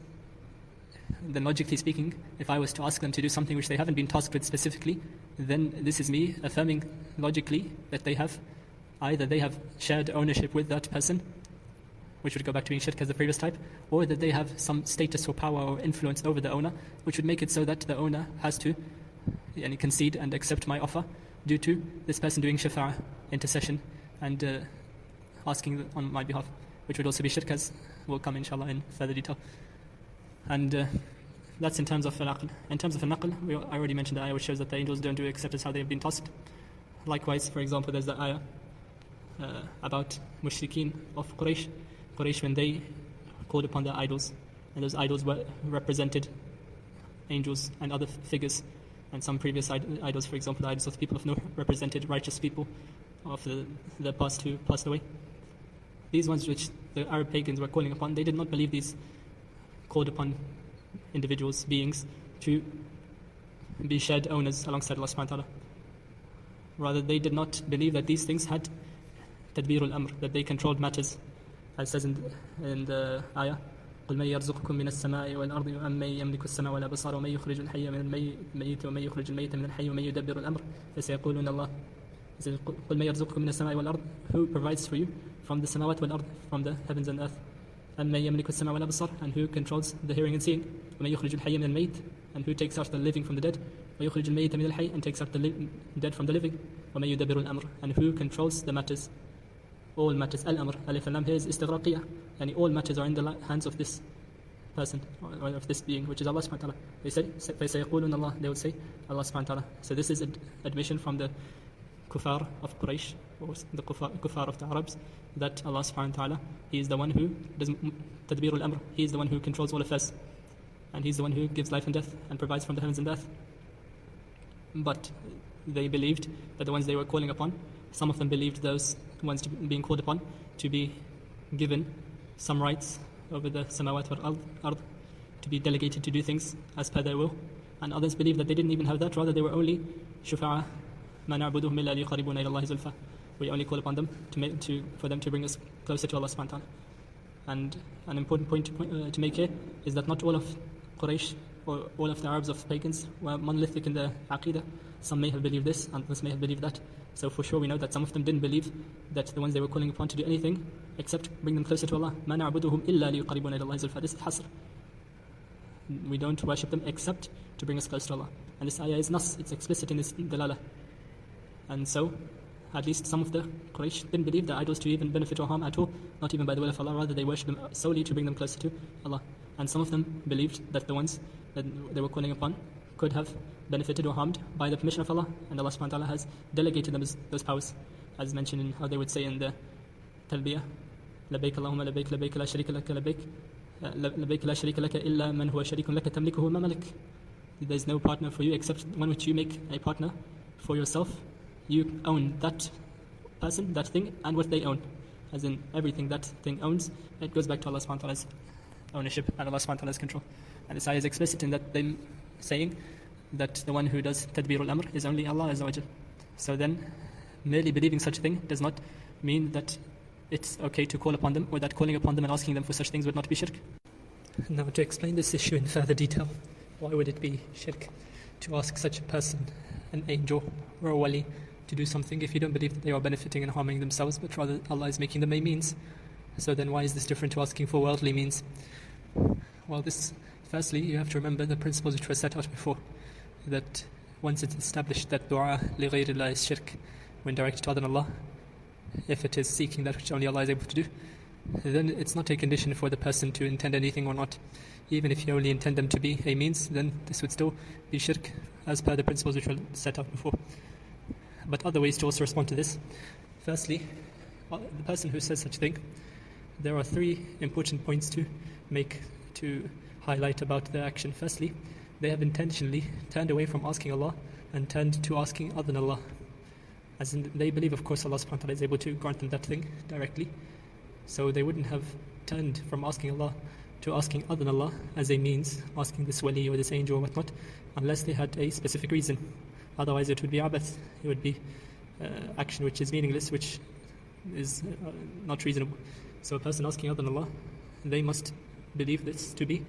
then logically speaking, if I was to ask them to do something which they haven't been tasked with specifically, then this is me affirming logically that they have shared ownership with that person, which would go back to being shirk as the previous type, or that they have some status or power or influence over the owner, which would make it so that the owner has to concede and accept my offer due to this person doing shafa'ah, intercession, and asking on my behalf, which would also be shirk, as will come inshallah in further detail. And that's in terms of al-aql. In terms of al-naql, I already mentioned the ayah which shows that the angels don't do except as how they have been tasked. Likewise, for example, there's the ayah about mushrikeen of Quraysh, Quraysh, when they called upon their idols, and those idols were represented angels and other figures, and some previous idols, for example, the idols of the people of Nuh represented righteous people of the past who passed away. These ones which the Arab pagans were calling upon, they did not believe these called upon individuals, beings, to be shared owners alongside Allah subhanahu wa ta'ala. Rather, they did not believe that these things had tadbir al-amr, that they controlled matters, as says in the ayah, قل من يرزقكم من السماء والأرض أمن يملك السماء والأبصار ومن يخرج الحي من الميت ومن يخرج الميت من الحي ومن يدبر الأمر فسيقولون الله. قل من يرزقكم من السماء والأرض, who provides for you from the samawat wal ard, from the heavens and earth, أمن يملك السماء والأبصار, and who controls the hearing and seeing, ومن يخرج الحي من الميت, and who takes out the living from the dead, ويخرج الميت من الحي, and takes out the dead from the living, ومن يدبر الأمر, and who controls the matters, all matters. Al-amr, alif and lam here is istighraqiyah, and all matters are in the hands of this person, or of this being, which is Allah subhanahu wa ta'ala. They say, فَسَيَقُولُونَ Allah, they would say Allah subhanahu wa ta'ala. So this is admission from the kuffar of Quraysh, or the kuffar of the Arabs, that Allah subhanahu wa ta'ala, He is the one who does tadbir al-amr, He is the one who controls all affairs, and He's the one who gives life and death and provides from the heavens and earth. But they believed that the ones they were calling upon, some of them believed those ones being called upon to be given some rights over the samawat wal ard, to be delegated to do things as per their will, and others believed that they didn't even have that, rather they were only shufa'a, ma na'buduhum illa liyuqarribuna ila Allahi zulfa. We only call upon them for them to bring us closer to Allah subhanahu wa ta'ala. And an important point to make here is that not all of Quraysh or all of the Arabs of pagans were monolithic in their aqidah. Some may have believed this, and others may have believed that. So for sure we know that some of them didn't believe that the ones they were calling upon to do anything except bring them closer to Allah. مَا نَعْبُدُهُمْ إِلَّا لِيُقَرِّبُونَ إِلَى اللَّهِ زُلْفَى. This is hasr. We don't worship them except to bring us close to Allah. And this ayah is nas, it's explicit in this dalala. And so, at least some of the Quraysh didn't believe the idols to even benefit or harm at all, not even by the will of Allah, rather they worship them solely to bring them closer to Allah. And some of them believed that the ones that they were calling upon could have benefited or harmed by the permission of Allah, and Allah subhanahu wa ta'ala has delegated them those powers, as mentioned in how they would say in the talbiyah, لبيك اللهم لبيك لبيك لا شريك لك لبيك لبيك لا شريك لك إلا من هو شريك لك تملكه ما ملك. There is no partner for you except one which you make a partner for yourself. You own that person, that thing, and what they own, as in everything that thing owns, it goes back to Allah subhanahu wa ta'ala's ownership and Allah subhanahu wa ta'ala's control. And this ayah is explicit in that them saying that the one who does tadbir al-amr is only Allah Azza wa Jal. So then, merely believing such a thing does not mean that it's okay to call upon them, or that calling upon them and asking them for such things would not be shirk. Now, to explain this issue in further detail, why would it be shirk to ask such a person, an angel or a wali, to do something if you don't believe that they are benefiting and harming themselves, but rather Allah is making them a means? So then why is this different to asking for worldly means? Well, firstly, you have to remember the principles which were set out before, that once it's established that dua li ghayrillah is shirk, when directed to other than Allah, if it is seeking that which only Allah is able to do, then it's not a condition for the person to intend anything or not. Even if you only intend them to be a means, then this would still be shirk as per the principles which were set out before. But other ways to also respond to this. Firstly, the person who says such a thing, there are three important points to highlight about their action. Firstly, they have intentionally turned away from asking Allah and turned to asking other than Allah. As in, they believe, of course, Allah subhanahu wa ta'ala is able to grant them that thing directly. So they wouldn't have turned from asking Allah to asking other than Allah as a means, asking this wali or this angel or whatnot, unless they had a specific reason. Otherwise it would be abath, it would be action which is meaningless, which is not reasonable. So a person asking other than Allah, they must believe this to be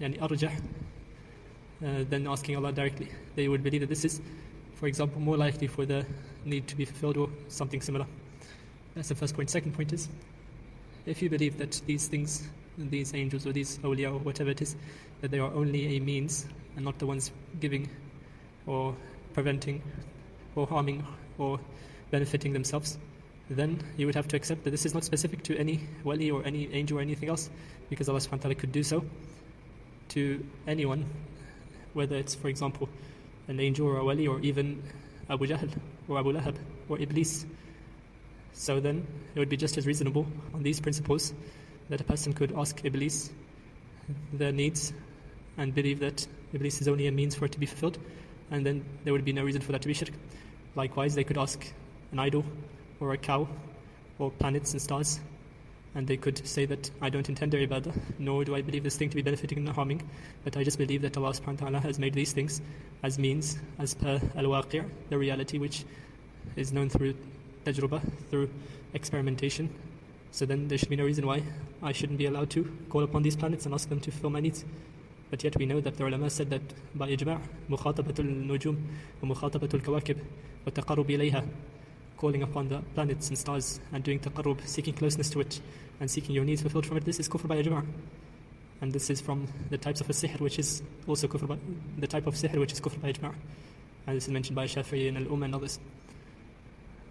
arjah than asking Allah directly. They would believe that this is, for example, more likely for the need to be fulfilled or something similar. That's the first point. Second point is, if you believe that these things, these angels or these awliya or whatever it is, that they are only a means and not the ones giving or preventing or harming or benefiting themselves, then you would have to accept that this is not specific to any wali or any angel or anything else, because Allah subhanahu wa ta'ala could do so to anyone, whether it's, for example, an angel or a wali or even Abu Jahl or Abu Lahab or Iblis. So then it would be just as reasonable on these principles that a person could ask Iblis their needs and believe that Iblis is only a means for it to be fulfilled, and then there would be no reason for that to be shirk. Likewise, they could ask an idol or a cow or planets and stars, and they could say that I don't intend their ibadah, nor do I believe this thing to be benefiting or harming, but I just believe that Allah subhanahu wa ta'ala has made these things as means, as per al-waqi', the reality which is known through tajrubah, through experimentation. So then there should be no reason why I shouldn't be allowed to call upon these planets and ask them to fulfill my needs. But yet we know that the ulama said that by ijma' mukhatabatul nujum wa mukhatabatul kawakib wa taqarrub ilayha, calling upon the planets and stars and doing taqarrub, seeking closeness to it and seeking your needs fulfilled from it, this is kufr by ijma'. And this is from the types of a sihr which is also kufr by, the type of sihr which is kufr by ijma'. And this is mentioned by Shafi'i and al-Umm and others.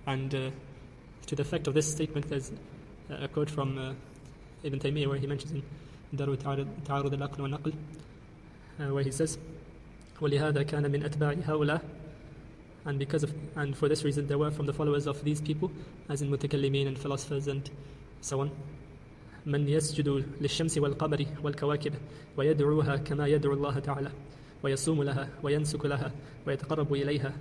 And to the effect of this statement, there's a quote from Ibn Taymiyyah where he mentions in Daru Ta'arud al-Aql wal-Naql, where he says, وَلِهَذَا كَانَ مِنْ أَتْبَاعِ هَؤُلَاءِ, and for this reason there were from the followers of these people, as in mutakallimin and philosophers and so on, من يسجد للشمس والقمر والكواكب ويدعوها كما يدعو الله تعالى ويصوم لها وينسك لها ويتقرب إليها.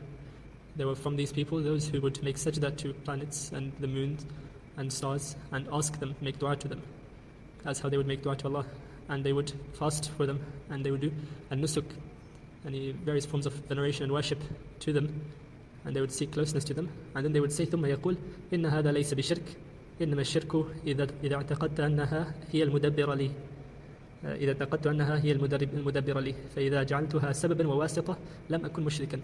There were from these people those who would make sajda to planets and the moons and stars and ask them, make dua to them, as how they would make dua to Allah, and they would fast for them, and they would do an-nusuk, and various forms of veneration and worship to them, and they would seek closeness to them, and then they would say ثم يقول إن هذا ليس بشرك إنما الشرك إذا اعتقدت أنها هي المدبر لي إذا اعتقدت أنها هي المدبر لي فإذا جعلتها سببا وواسطة لم أكن مشركا.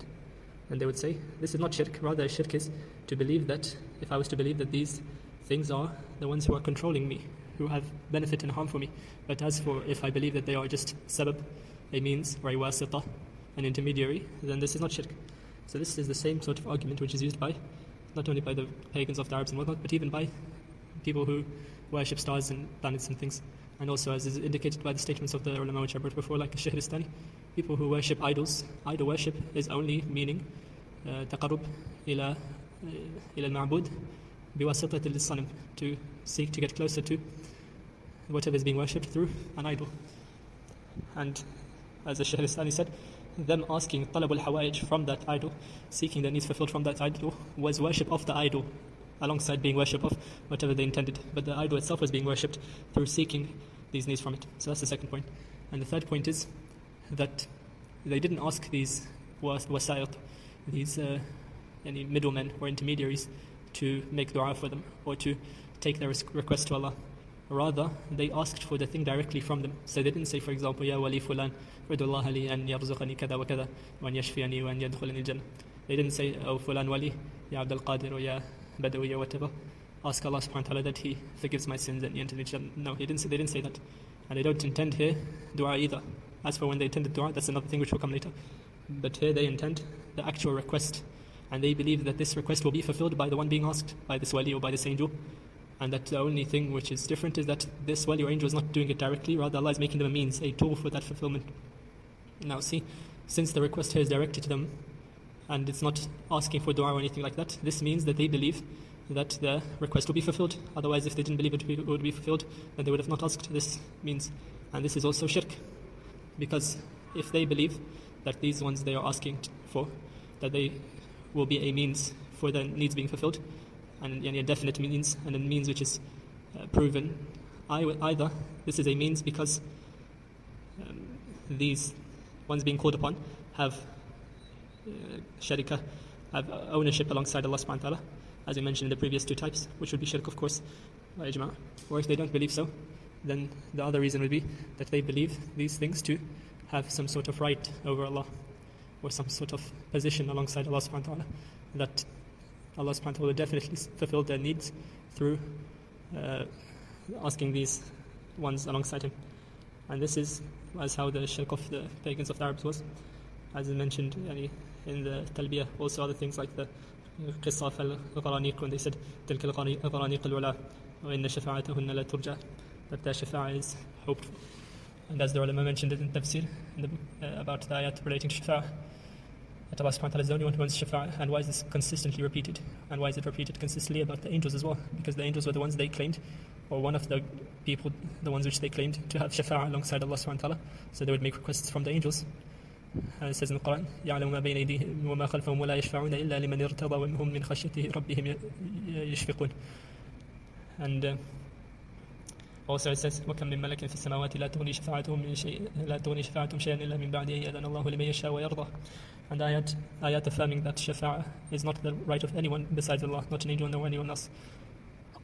And they would say, this is not shirk, rather shirk is to believe that, if I was to believe that these things are the ones who are controlling me, who have benefit and harm for me. But as for if I believe that they are just sabab, a means, or a wasita, an intermediary, then this is not shirk. So this is the same sort of argument which is used by, not only by the pagans of the Arabs and whatnot, but even by people who worship stars and planets and things. And also, as is indicated by the statements of the ulama which I brought before, like the Shahristani, people who worship idols. Idol worship is only meaning taqarrub ila al-ma'bud biwasitati lis-sanam, to seek to get closer to whatever is being worshipped through an idol. And as the Shahristani said, them asking talab al-hawaij from that idol, seeking their needs fulfilled from that idol, was worship of the idol, alongside being worship of whatever they intended. But the idol itself was being worshipped through seeking these needs from it. So that's the second point. And the third point is that they didn't ask these wasa'it, these any middlemen or intermediaries, to make dua for them or to take their request to Allah. Rather, they asked for the thing directly from them. So they didn't say, for example, Ya wali fulan, udullah li an yarzuqani kada wa kada, wa an yashfiyani wa an yadkhulani al-jannah. They didn't say, oh fulan wali, Ya Abdul Qadir, or Ya Badawi, or whatever. Ask Allah subhanahu wa ta'ala that He forgives my sins and He enters the Jannah. No, they didn't say that. And they don't intend here dua either. As for when they intended dua, that's another thing which will come later. But here they intend the actual request. And they believe that this request will be fulfilled by the one being asked, by this wali or by this angel. And that the only thing which is different is that this wali or angel is not doing it directly, rather Allah is making them a means, a tool for that fulfillment. Now see, since the request here is directed to them, and it's not asking for dua or anything like that, this means that they believe that the request will be fulfilled. Otherwise, if they didn't believe it would be fulfilled, then they would have not asked this means. And this is also shirk. Because if they believe that these ones they are asking for, that they will be a means for their needs being fulfilled, and a definite means, and a means which is proven, either this is a means because these ones being called upon have sharika, have ownership alongside Allah subhanahu wa ta'ala, as we mentioned in the previous two types, which would be shirk, of course, by ijma'. Or if they don't believe so, then the other reason would be that they believe these things to have some sort of right over Allah, or some sort of position alongside Allah subhanahu wa ta'ala, that Allah subhanahu wa ta'ala will definitely fulfill their needs through asking these ones alongside Him. And this is as how the shirk of the pagans of the Arabs was, as I mentioned in the talbiyah. Also other things like the qissa al-gharaniq, when they said تلك الغرانيق الولا وإن شفاعتهن لا ترجى, that their shafa'a is hopeful. And as the ulama mentioned it in tafsir about the ayat relating to shafa'a, that Allah subhanahu wa ta'ala is the only one who owns shafa'ah. And why is this consistently repeated? And why is it repeated consistently about the angels as well? Because the angels were the ones they claimed, or one of the people, the ones which they claimed to have shafa'ah alongside Allah subhanahu wa ta'ala. So they would make requests from the angels. And it says in the Quran, يَعْلَمُ مَا بَيْنَ أَيْدِيهِمْ وَمَا خَلْفَهُم وَلَا يَشْفَعُونَ إِلَّا لِمَنِ ارْتَضَىٰ وَهُمْ مِنْ خَشْيَتِهِ رَبِّهِمْ يَشْفِقُونَ. And also it says, وَكَمْ مِنْ مَلَكٍ فِي السَّمَاوَاتِ لَا تُغْنِي شَفَاعَتُهُمْ شَيْئًا إِلَّا مِنْ بَعْدِ أَن يَأْذَنَ اللَّهُ لِمَن يَشَاءُ وَيَرْضَىٰ. And ayat affirming that shafa'ah is not the right of anyone besides Allah, not an angel nor anyone else.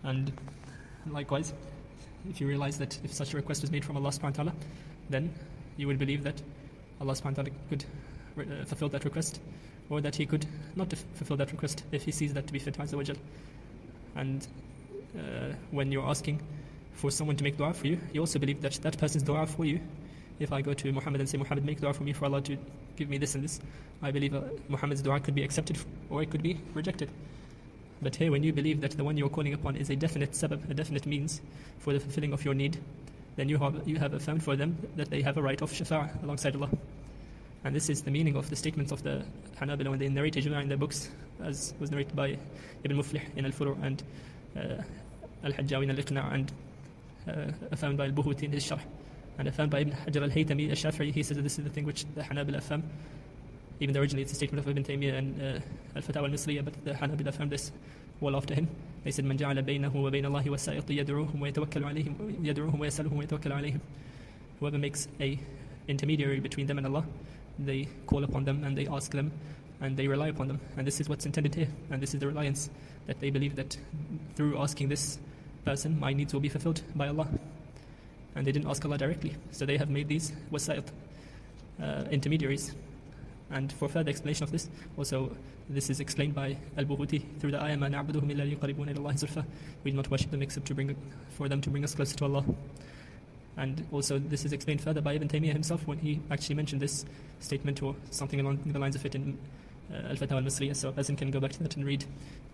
And likewise, if you realize that if such a request was made from Allah subhanahu wa ta'ala, then you would believe that Allah subhanahu wa ta'ala could fulfill that request, or that he could not fulfill that request if he sees that to be fit azza wa jal. And when you're asking for someone to make dua for you, you also believe that that person's dua for you. If I go to Muhammad and say, Muhammad, make dua for me for Allah to give me this and this, I believe Muhammad's dua could be accepted or it could be rejected. But here, when you believe that the one you're calling upon is a definite sabab, a definite means for the fulfilling of your need, then you have affirmed for them that they have a right of shafa'ah alongside Allah. And this is the meaning of the statements of the Hanbali when they narrate ijma' in their books, as was narrated by Ibn Muflih in Al-Furu' and Al-Hajjawi in Al-Iqna', and affirmed by Al-Buhuti in his Sharh, and affirmed by Ibn Hajar Al-Haytami Al-Shafi'i. He says that this is the thing which the Hanbali affirm, even though originally it's a statement of Ibn Taymiyyah and Al-Fatawa Al-Misriya, but the Hanbali affirmed this well after him. They said, من جعل بينه وبين الله وسائط يدعوهم ويتوكل عليهم يدعوهم ويسألهم ويتوكل عليهم. Whoever makes a intermediary between them and Allah, they call upon them and they ask them and they rely upon them. And this is what's intended here, and this is the reliance, that they believe that through asking this person, my needs will be fulfilled by Allah. And they didn't ask Allah directly, so they have made these wasa'it, intermediaries. And for further explanation of this, also this is explained by Al-Buhuti through the ayah, مَا نَعْبُدُهُمْ إِلَّا لِيُقَرِّبُونَ إِلَى اللَّهِ زُلْفَىٰ. We do not worship them except for them to bring us closer to Allah. And also this is explained further by Ibn Taymiyyah himself when he actually mentioned this statement or something along the lines of it in Al-Fatawa Al-Misriya. So a person can go back to that and read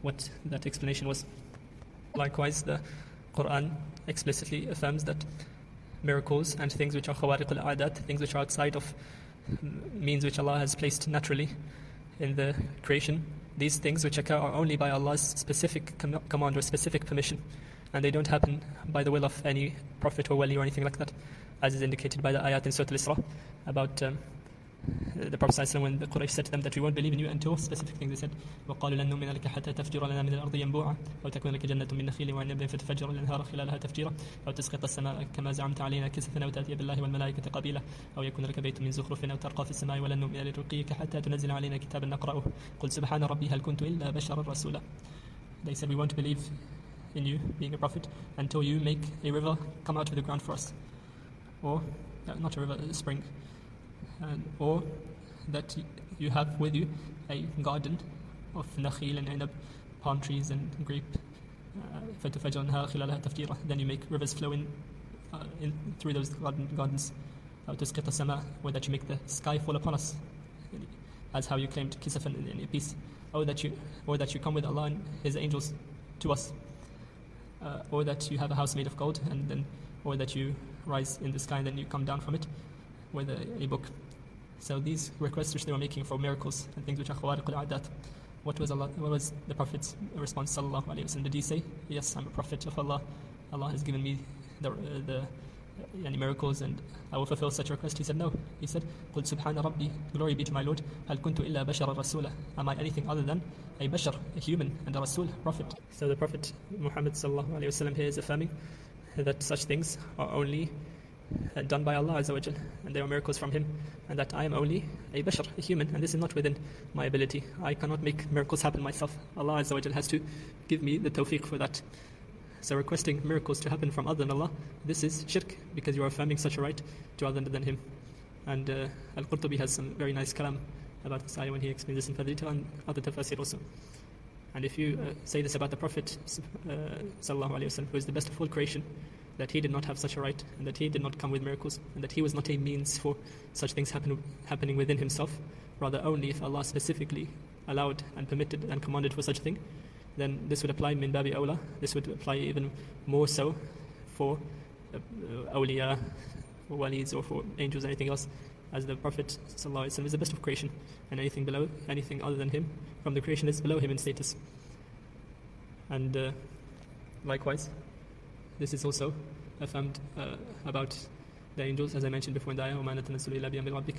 what that explanation was. Likewise, the Quran explicitly affirms that miracles and things which are khawariq al-a'dat, things which are outside of means which Allah has placed naturally in the creation, these things which occur are only by Allah's specific command or specific permission, and they don't happen by the will of any prophet or wali or anything like that, as is indicated by the ayat in Surah Al-Isra about the Prophet ﷺ, when the Quraysh said to them that we won't believe in you until specific things. They said, وَقَالُوا لَن نُؤْمِنَ لَكَ حَتَّى تَفْجُرَ لَنَا مِنَ الْأَرْضِ يَنبُوعًا أَوْ تَكُونَ لَكَ جَنَّةٌ مِّن نَخِيلٍ وَعِنَبٍ فَتَفَجَّرَ الْأَنْهَارَ خِلَالَهَا تَفْجِيرًا أَوْ تَسْقِطَ السَّمَاءَ كَمَا زَعَمْتَ عَلَيْنَا كِسَفًا أَوْ تَأْتِيَ بِاللَّهِ وَالْمَلَائِكَةِ قَبِيلًا أَوْ يَكُونَ لَكَ بَيْتٌ مِّن زُخْرُفٍ أَوْ تَرْقَىٰ فِي السَّمَاءِ وَلَن نُؤْمِنَ لِرُقِيِّكَ حَتَّى تُنَزِّلَ عَلَيْنَا كِتَابًا نَقْرَؤُهُ قُلْ سُبْحَانَ رَبِّي هَلْ كُنتُ إِلَّا بَشَرًا رَسُولًا. They said, we won't believe in you being a prophet until you make a river come out of the ground for us, or not a river, a spring, or that you have with you a garden of nakhil and inab, palm trees and grape, then you make rivers flow in through those gardens, or that you make the sky fall upon us, as how you claimed kisafan in a piece, or that you come with Allah and His angels to us, or that you have a house made of gold, and then, or that you rise in the sky and then you come down from it with a book. So these requests which they were making for miracles and things which are khawariq al-a'dat, what was the Prophet's response sallallahu alayhi wa sallam? Did he say, yes, I'm a prophet of Allah, Allah has given me the miracles and I will fulfill such a request? He said no. He said, قُلْ سُبْحَانَ رَبِّي, glory be to my Lord, هَلْ كُنْتُ إِلَّا بَشَرًا رَسُولًا, am I anything other than a bashar, a human, and a rasul, prophet? So the Prophet Muhammad sallallahu alayhi wa sallam here is affirming that such things are only done by Allah Azza wa Jal, and they are miracles from Him, and that I am only a bashar, a human, and this is not within my ability. I cannot make miracles happen myself. Allah Azza wa Jal has to give me the tawfiq for that. So requesting miracles to happen from other than Allah, this is shirk, because you are affirming such a right to other than Him. And Al-Qurtubi has some very nice kalam about this ayah when he explains this in further detail, and other tafasir also. And if you say this about the Prophet sallallahu alayhi wa sallam, who is the best of all creation, that he did not have such a right, and that he did not come with miracles, and that he was not a means for such things happening within himself, rather only if Allah specifically allowed and permitted and commanded for such a thing, then this would apply min babi awla. This would apply even more so for awliya, for walis or for angels or anything else, as the Prophet ﷺ is the best of creation, and anything other than him from the creation is below him in status. And likewise, this is also affirmed about the angels, as I mentioned before in the ayah, وَمَا نَتَنَزَّلُ إِلَّا بِأَمْرِ رَبِّكَ.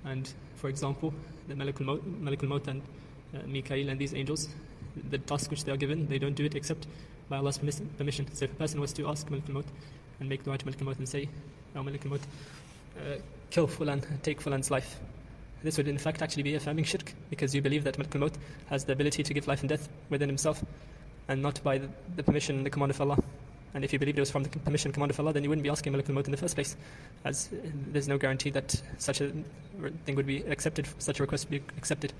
And for example, the Malakul Maut and Mikael and these angels, the task which they are given, they don't do it except by Allah's permission. So if a person was to ask Malakul Maut and make dua to Malakul Maut and say, "Oh Malakul Maut, kill Fulan, take Fulan's life," this would in fact actually be affirming shirk, because you believe that Malakul Maut has the ability to give life and death within himself, and not by the permission and the command of Allah. And if you believed it was from the permission and command of Allah, then you wouldn't be asking Malakul Maut in the first place, as there's no guarantee that such a thing would be accepted, such a request would be accepted.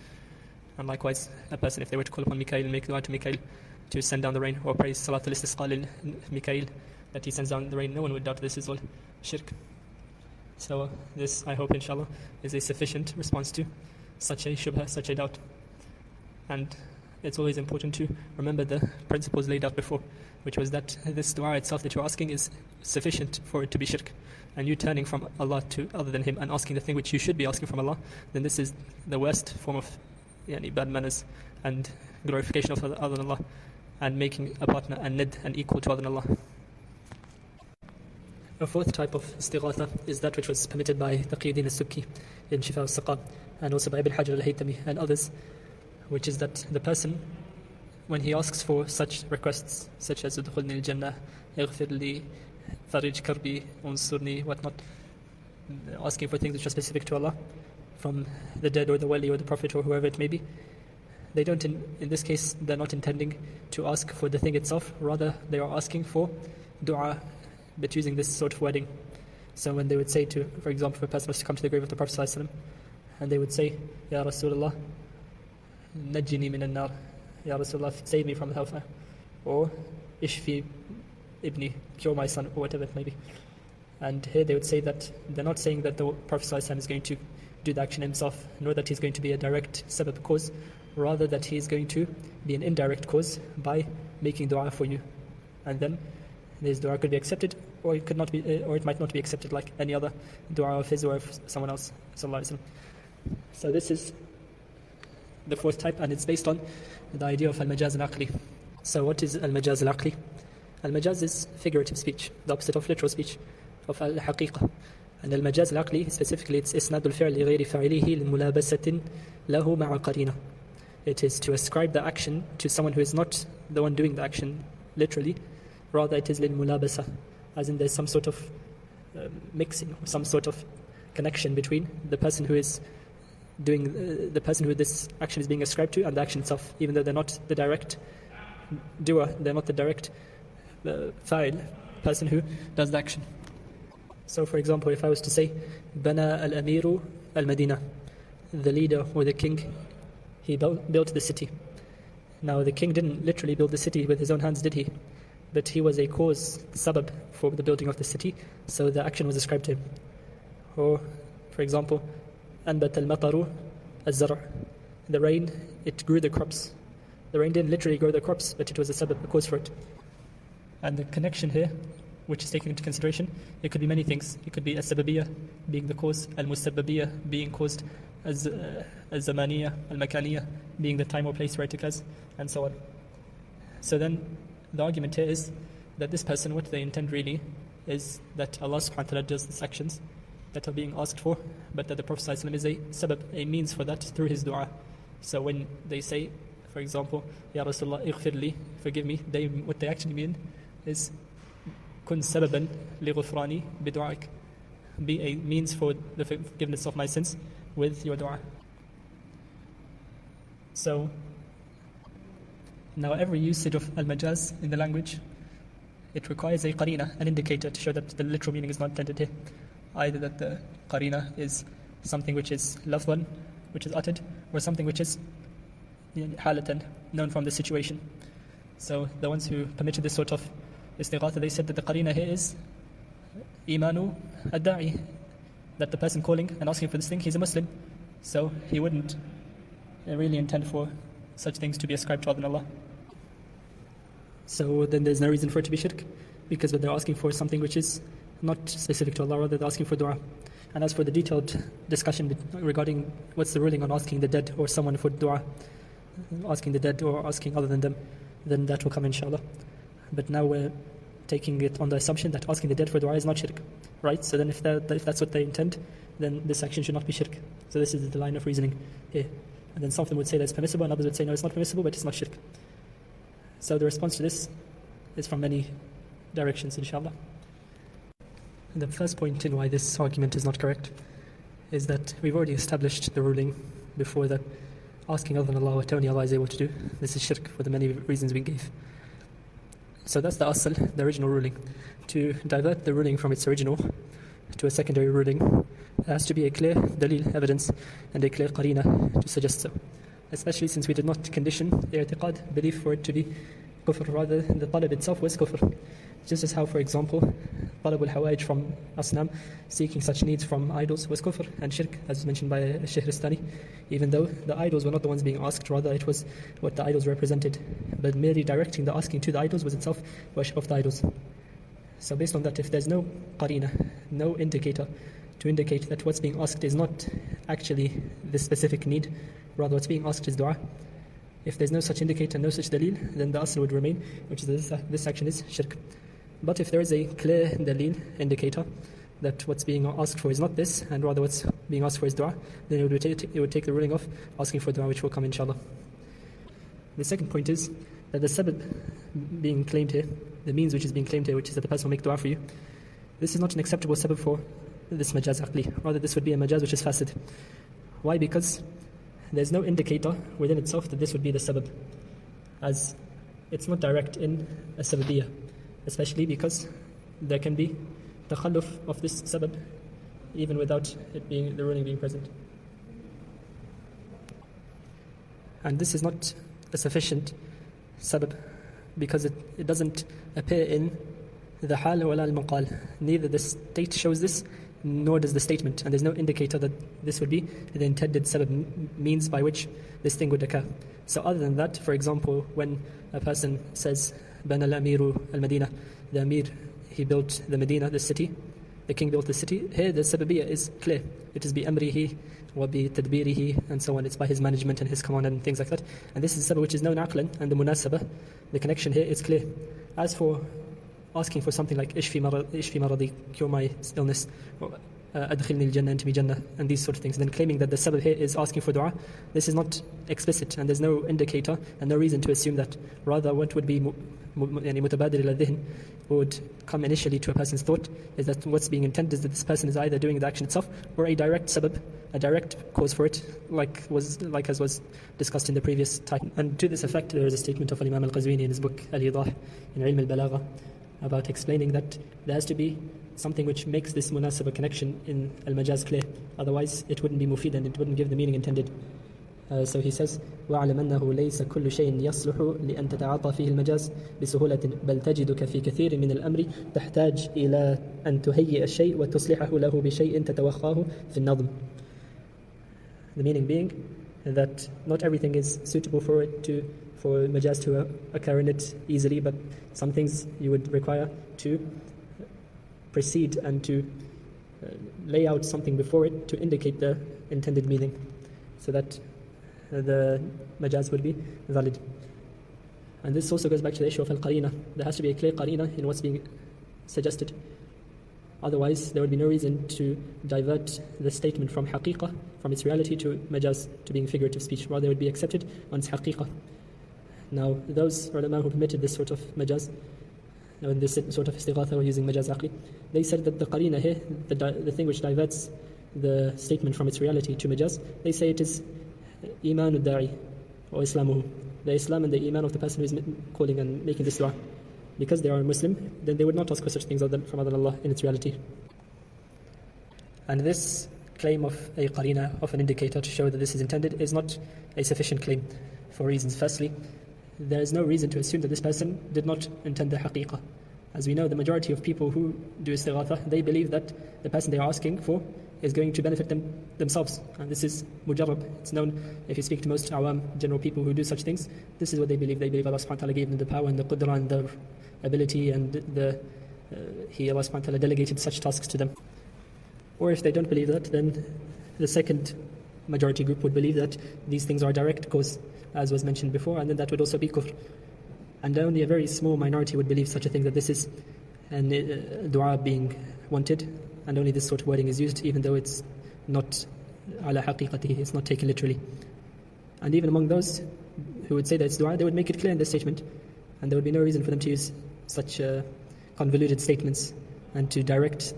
And likewise, a person, if they were to call upon Mikael and make dua to Mikael to send down the rain, or praise Salatul Istisqa Mikael that he sends down the rain, no one would doubt this is all shirk. So this, I hope, inshallah, is a sufficient response to such a shubha, such a doubt. And it's always important to remember the principles laid out before, which was that this dua itself that you're asking is sufficient for it to be shirk. And you turning from Allah to other than Him and asking the thing which you should be asking from Allah, then this is the worst form of bad manners and glorification of other than Allah, and making a partner and nid and equal to other than Allah. A fourth type of istighatha is that which was permitted by Taqiyuddin al-Subki in Shifa al-Saqam, and also by Ibn Hajar al-Haytami and others, which is that the person, when he asks for such requests, such as udkhulni al-jannah, ighfir li, farij karbi, unsurni, whatnot, asking for things which are specific to Allah, from the dead or the wali or the prophet or whoever it may be, they don't, in this case, they're not intending to ask for the thing itself, rather they are asking for dua, but using this sort of wording. So when they would say to, for example, if a person was to come to the grave of the Prophet ﷺ, and they would say, Ya Rasulullah, najjini min al-nar, Ya Rasulullah, save me from hellfire, or ishfi ibni, cure my son, or whatever it may be. And here they would say that they're not saying that the Prophet ﷺ is going to do the action himself, nor that he's going to be a direct sabab cause, rather that he is going to be an indirect cause by making dua for you. And then this dua could be accepted, or it could not be, or it might not be accepted, like any other dua of his or of someone else. So this is the fourth type, and it's based on the idea of al-Majaz al-aqli. So what is al-Majaz al-aqli? Al-Majaz is figurative speech, the opposite of literal speech, of al-haqiqah. And al-Majaz al-aqli, specifically, it's isnadul fi'l li ghayri fa'ilihi li-mulabasatin lahu ma'a qarina. It is to ascribe the action to someone who is not the one doing the action, literally. Rather, it is lil-mulabasa, as in there's some sort of mixing, or some sort of connection between the person who is doing, the person who this action is being ascribed to, and the action itself, even though they're not the direct doer, they're not the direct fa'il, person who does the action. So, for example, if I was to say, Bana al-Amiru al-Madhinnah, the leader or the king, he built the city. Now, the king didn't literally build the city with his own hands, did he? But he was a cause, sabab, for the building of the city, so the action was ascribed to him. Or, for example, Anbat al-Mataru al-Zar', the rain, it grew the crops. The rain didn't literally grow the crops, but it was a sabab, a cause for it. And the connection here, which is taken into consideration, it could be many things. It could be al-sababiyya, being the cause, al-musabbabiyya, being caused, al-zamaniyya, al-makaniyya, being the time or place where it occurs, and so on. So then, the argument here is that this person, what they intend really is that Allah subhanahu wa ta'ala does these actions that are being asked for, but that the Prophet ﷺ is a sabab, a means for that through his dua. So when they say, for example, Ya Rasulullah, ighfir li, forgive me, what they actually mean is kun sababan li ghufrani bi du'aik, be a means for the forgiveness of my sins with your dua. So now every usage of al-Majaz in the language, it requires a qarina, an indicator, to show that the literal meaning is not intended here. Either that the qarina is something which is lafwan, which is uttered, or something which is halatan, known from the situation. So the ones who permitted this sort of istighatha, they said that the qarina here is imanu ad-da'i, that the person calling and asking for this thing, he's a Muslim, so he wouldn't really intend for such things to be ascribed to other than Allah. So then there's no reason for it to be shirk, because they're asking for something which is not specific to Allah, rather they're asking for dua. And as for the detailed discussion regarding what's the ruling on asking the dead or someone for dua, asking the dead or asking other than them, then that will come inshallah. But now we're taking it on the assumption that asking the dead for dua is not shirk, right? So then if that's what they intend, then this action should not be shirk. So this is the line of reasoning here. And then some of them would say that it's permissible, and others would say no, it's not permissible, but it's not shirk. So the response to this is from many directions, inshallah. And the first point in why this argument is not correct is that we've already established the ruling before that asking other than Allah what only Allah is able to do. This is shirk for the many reasons we gave. So that's the asl, the original ruling. To divert the ruling from its original to a secondary ruling, there has to be a clear dalil, evidence, and a clear qarina to suggest so. Especially since we did not condition the i'tiqad, belief, for it to be kufr, rather the talab itself was kufr. Just as how, for example, talab al-hawaj from asnam, seeking such needs from idols, was kufr and shirk, as mentioned by Shahristani, even though the idols were not the ones being asked, rather it was what the idols represented. But merely directing the asking to the idols was itself worship of the idols. So based on that, if there's no qarina, no indicator to indicate that what's being asked is not actually this specific need, rather what's being asked is dua, if there's no such indicator, no such dalil, then the asl would remain, which is this action is shirk. But if there is a clear dalil, indicator, that what's being asked for is not this, and rather what's being asked for is dua, then it would take the ruling of asking for dua, which will come inshallah. The second point is that the sabab being claimed here, the means which is being claimed here, which is that the person will make dua for you, this is not an acceptable sabab for this majaz aqli. Rather, this would be a majaz which is fasid. Why? Because there's no indicator within itself that this would be the sabab, as it's not direct in a sababiyya, especially because there can be takhalluf of this sabab even without it being the ruling being present. And this is not a sufficient sabab because it doesn't appear in the hal wala al-maqal. Neither the state shows this, nor does the statement, and there's no indicator that this would be the intended sabab, means by which this thing would occur. So other than that, for example, when a person says Bana al-amiru al-Madhinnah, the amir, he built the Medina, the city, the king built the city, here the sababiyya is clear. It is bi amrihi wa bi tadbirihi, and so on. It's by his management and his command and things like that. And this is sabab which is known aqlan, and the munasabah, the connection here is clear. As for asking for something like ishfi maradi, cure my illness, adkhilni al-jannah, anta bi jannah, and these sort of things, then claiming that the sabab here is asking for dua, this is not explicit, and there's no indicator and no reason to assume that. Rather, what would be mutabadir ila dhihin, would come initially to a person's thought, is that what's being intended is that this person is either doing the action itself or a direct sabab, a direct cause for it, like as was discussed in the previous time. And to this effect, there is a statement of Imam al-Qazwini in his book Al-Idah in Ilm al-Balagha about explaining that there has to be something which makes this munasabah connection in al-majaz clear. Otherwise, it wouldn't be mufid and it wouldn't give the meaning intended. So he says, وَعْلَمْ أَنَّهُ لَيْسَ كُلُّ شَيْءٍ يَصْلُحُ لِأَنْ تَتَعَاطَى فِيهِ الْمَجَازِ بِسُهُولَةٍ بَلْ تَجِدُكَ فِي كَثِيرٍ مِنَ الْأَمْرِ تَحْتَاجُ إِلَىٰ أَنْ تُهَيِّئَ الشَّيْء وَتُصْلِحَهُ لَهُ بِشَيْءٍ تَتَوَخَّاهُ فِي النَّظْمِ. The meaning being that not everything is suitable for majaz to occur in it easily, but some things you would require to proceed and to lay out something before it to indicate the intended meaning, so that the majaz would be valid. And this also goes back to the issue of al-qarina. There has to be a clear qarina in what's being suggested. Otherwise, there would be no reason to divert the statement from haqiqah, from its reality, to majaz, to being figurative speech. Rather, it would be accepted on its haqiqah. Now, those ulama who permitted this sort of majaz, in this sort of istighatha or using majaz aqli, they said that the qarina here, the thing which diverts the statement from its reality to majaz, they say it is iman al-da'i or islamuhu, the Islam and the iman of the person who is calling and making this dua. Because they are a Muslim, then they would not ask for such things from other than Allah in its reality. And this claim of a qarina, of an indicator to show that this is intended, is not a sufficient claim for reasons. Firstly, there is no reason to assume that this person did not intend the haqiqah. As we know, the majority of people who do istighatha, they believe that the person they are asking for is going to benefit themselves. And this is mujarrab. It's known, if you speak to most awam, general people who do such things, this is what they believe. They believe Allah subhanahu wa ta'ala gave them the power and the qudra and the ability and the Allah subhanahu wa ta'ala delegated such tasks to them. Or if they don't believe that, then the second majority group would believe that these things are direct cause, as was mentioned before, and then that would also be kufr. And only a very small minority would believe such a thing, that this is an dua being wanted, and only this sort of wording is used, even though it's not ala haqiqatihi, it's not taken literally. And even among those who would say that it's dua, they would make it clear in this statement, and there would be no reason for them to use such convoluted statements and to direct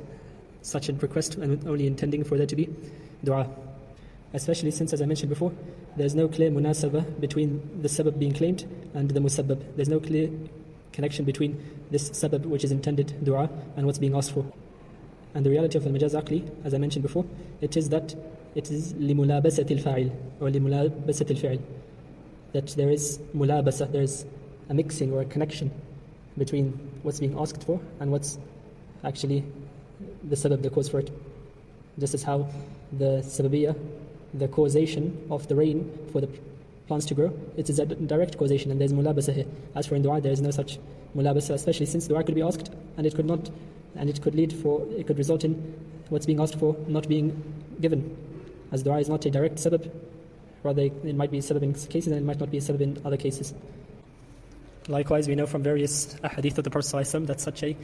such a request and only intending for there to be dua. Especially since, as I mentioned before, there's no clear munasabah between the sabab being claimed and the musabbab. There's no clear connection between this sabab, which is intended dua, and what's being asked for. And the reality of al-majaz aqli, as I mentioned before, it is that it is limulabasat al-fa'il or limulabasat al-fi'il, that there is mulabasa, there is a mixing or a connection between what's being asked for and what's actually the sabab, the cause for it. Just as how the sababiyya, the causation of the rain for the plants to grow, it is a direct causation, and there's mulabasa here. As for in dua, there is no such mulabasa, especially since dua could be asked and it could not, and it could result in what's being asked for not being given, as dua is not a direct sabab. Rather, it might be a sabab in cases and it might not be a sabab in other cases. Likewise, we know from various hadith of the Prophet ﷺ that such a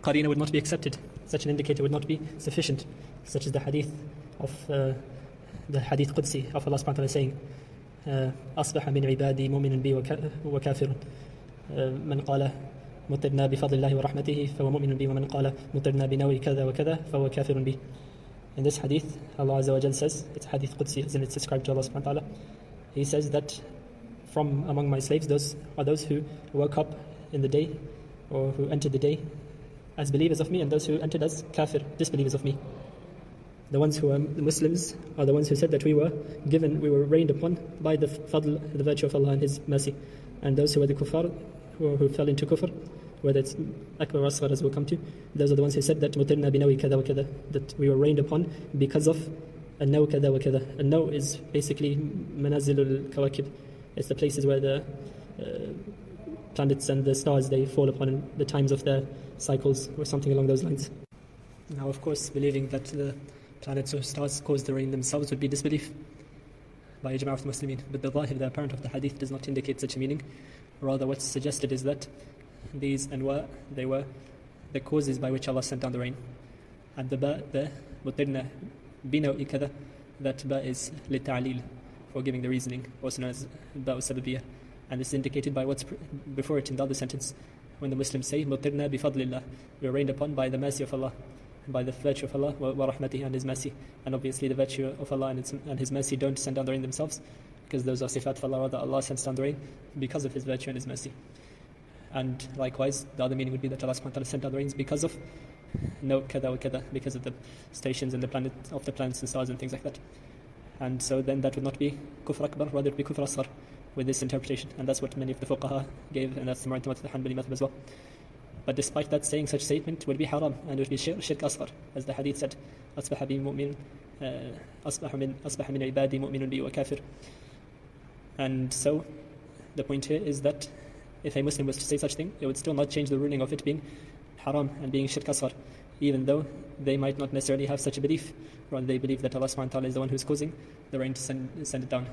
qarina would not be accepted, such an indicator would not be sufficient, such as the hadith of the hadith Qudsi of Allah subhanahu wa ta'ala saying, أصبح من عبادي مؤمن بي وكافر من قال مطرنا بفضل الله ورحمته فهو مؤمن بي ومن قال مطرنا بنوي كذا وكذا فهو كافر بي. In this hadith, Allah Azza wa Jal says, it's hadith Qudsi, as in it's ascribed to Allah subhanahu wa ta'ala, He says that from among my slaves, those are those who woke up in the day, or who entered the day as believers of me, and those who entered as kafir, disbelievers of me. The ones who are Muslims are the ones who said that we were rained upon by the fadl, the virtue of Allah and His mercy. And those who were the kuffar, who fell into kufr, whether it's akbar or asghar, as we'll come to, those are the ones who said that mutirna binawi kada wa kada, that we were rained upon because of a naw kada wa kada. A naw is basically manazilul kawakib. It's the places where the planets and the stars, they fall upon in the times of their cycles, or something along those lines. Now, of course, believing that the planets or stars cause the rain themselves would be disbelief by ijma' of the Muslimin. But the zahir, the apparent of the hadith, does not indicate such a meaning. Rather, what's suggested is that these anwa, they were the causes by which Allah sent down the rain. And the ba, the mutirna binawi kada, that ba is lita'lil, for giving the reasoning, also known as ba'u sababiyya. And this is indicated by what's before it in the other sentence, when the Muslims say mutirna bifadlillah, we are rained upon by the mercy of Allah, by the virtue of Allah wa rahmatihi, and His mercy. And obviously the virtue of Allah and His mercy don't send down the rain themselves, because those are sifat of Allah. Rather, Allah sends down the rain because of His virtue and His mercy. And likewise, the other meaning would be that Allah subhanahu wa ta'ala sent down the rains because of no kada wa kada, because of the stations and the planets and stars and things like that. And so then that would not be kufr akbar, rather it would be kufr asghar with this interpretation. And that's what many of the fuqaha gave, and that's the Madhinnah of the Hanbali madhab as well. But despite that, saying such statement would be haram, and it would be shirk asghar, as the hadith said, أصبح بي مؤمن أصبح من عبادي مؤمن بي وكافر. And so the point here is that if a Muslim was to say such thing, it would still not change the ruling of it being haram and being shirk asghar, even though they might not necessarily have such a belief. Rather, they believe that Allah subhanahu wa ta'ala is the one who is causing the rain to send it down.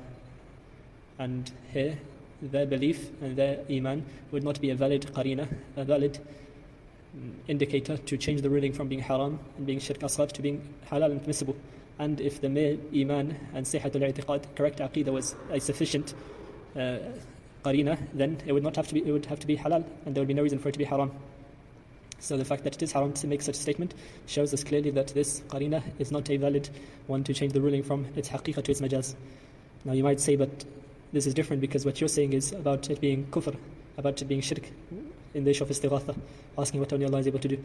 And here, their belief and their iman would not be a valid qarina, a valid indicator to change the ruling from being haram and being shirk asghar to being halal and permissible. And if the mere iman and sihatul i'tiqad, correct aqidah, was a sufficient qarina, then it would have to be halal, and there would be no reason for it to be haram. So the fact that it is haram to make such a statement shows us clearly that this qarina is not a valid one to change the ruling from its haqiqah to its majaz. Now you might say, but this is different because what you're saying is about it being kufr, about it being shirk in the issue of istighatha, asking what only Allah is able to do,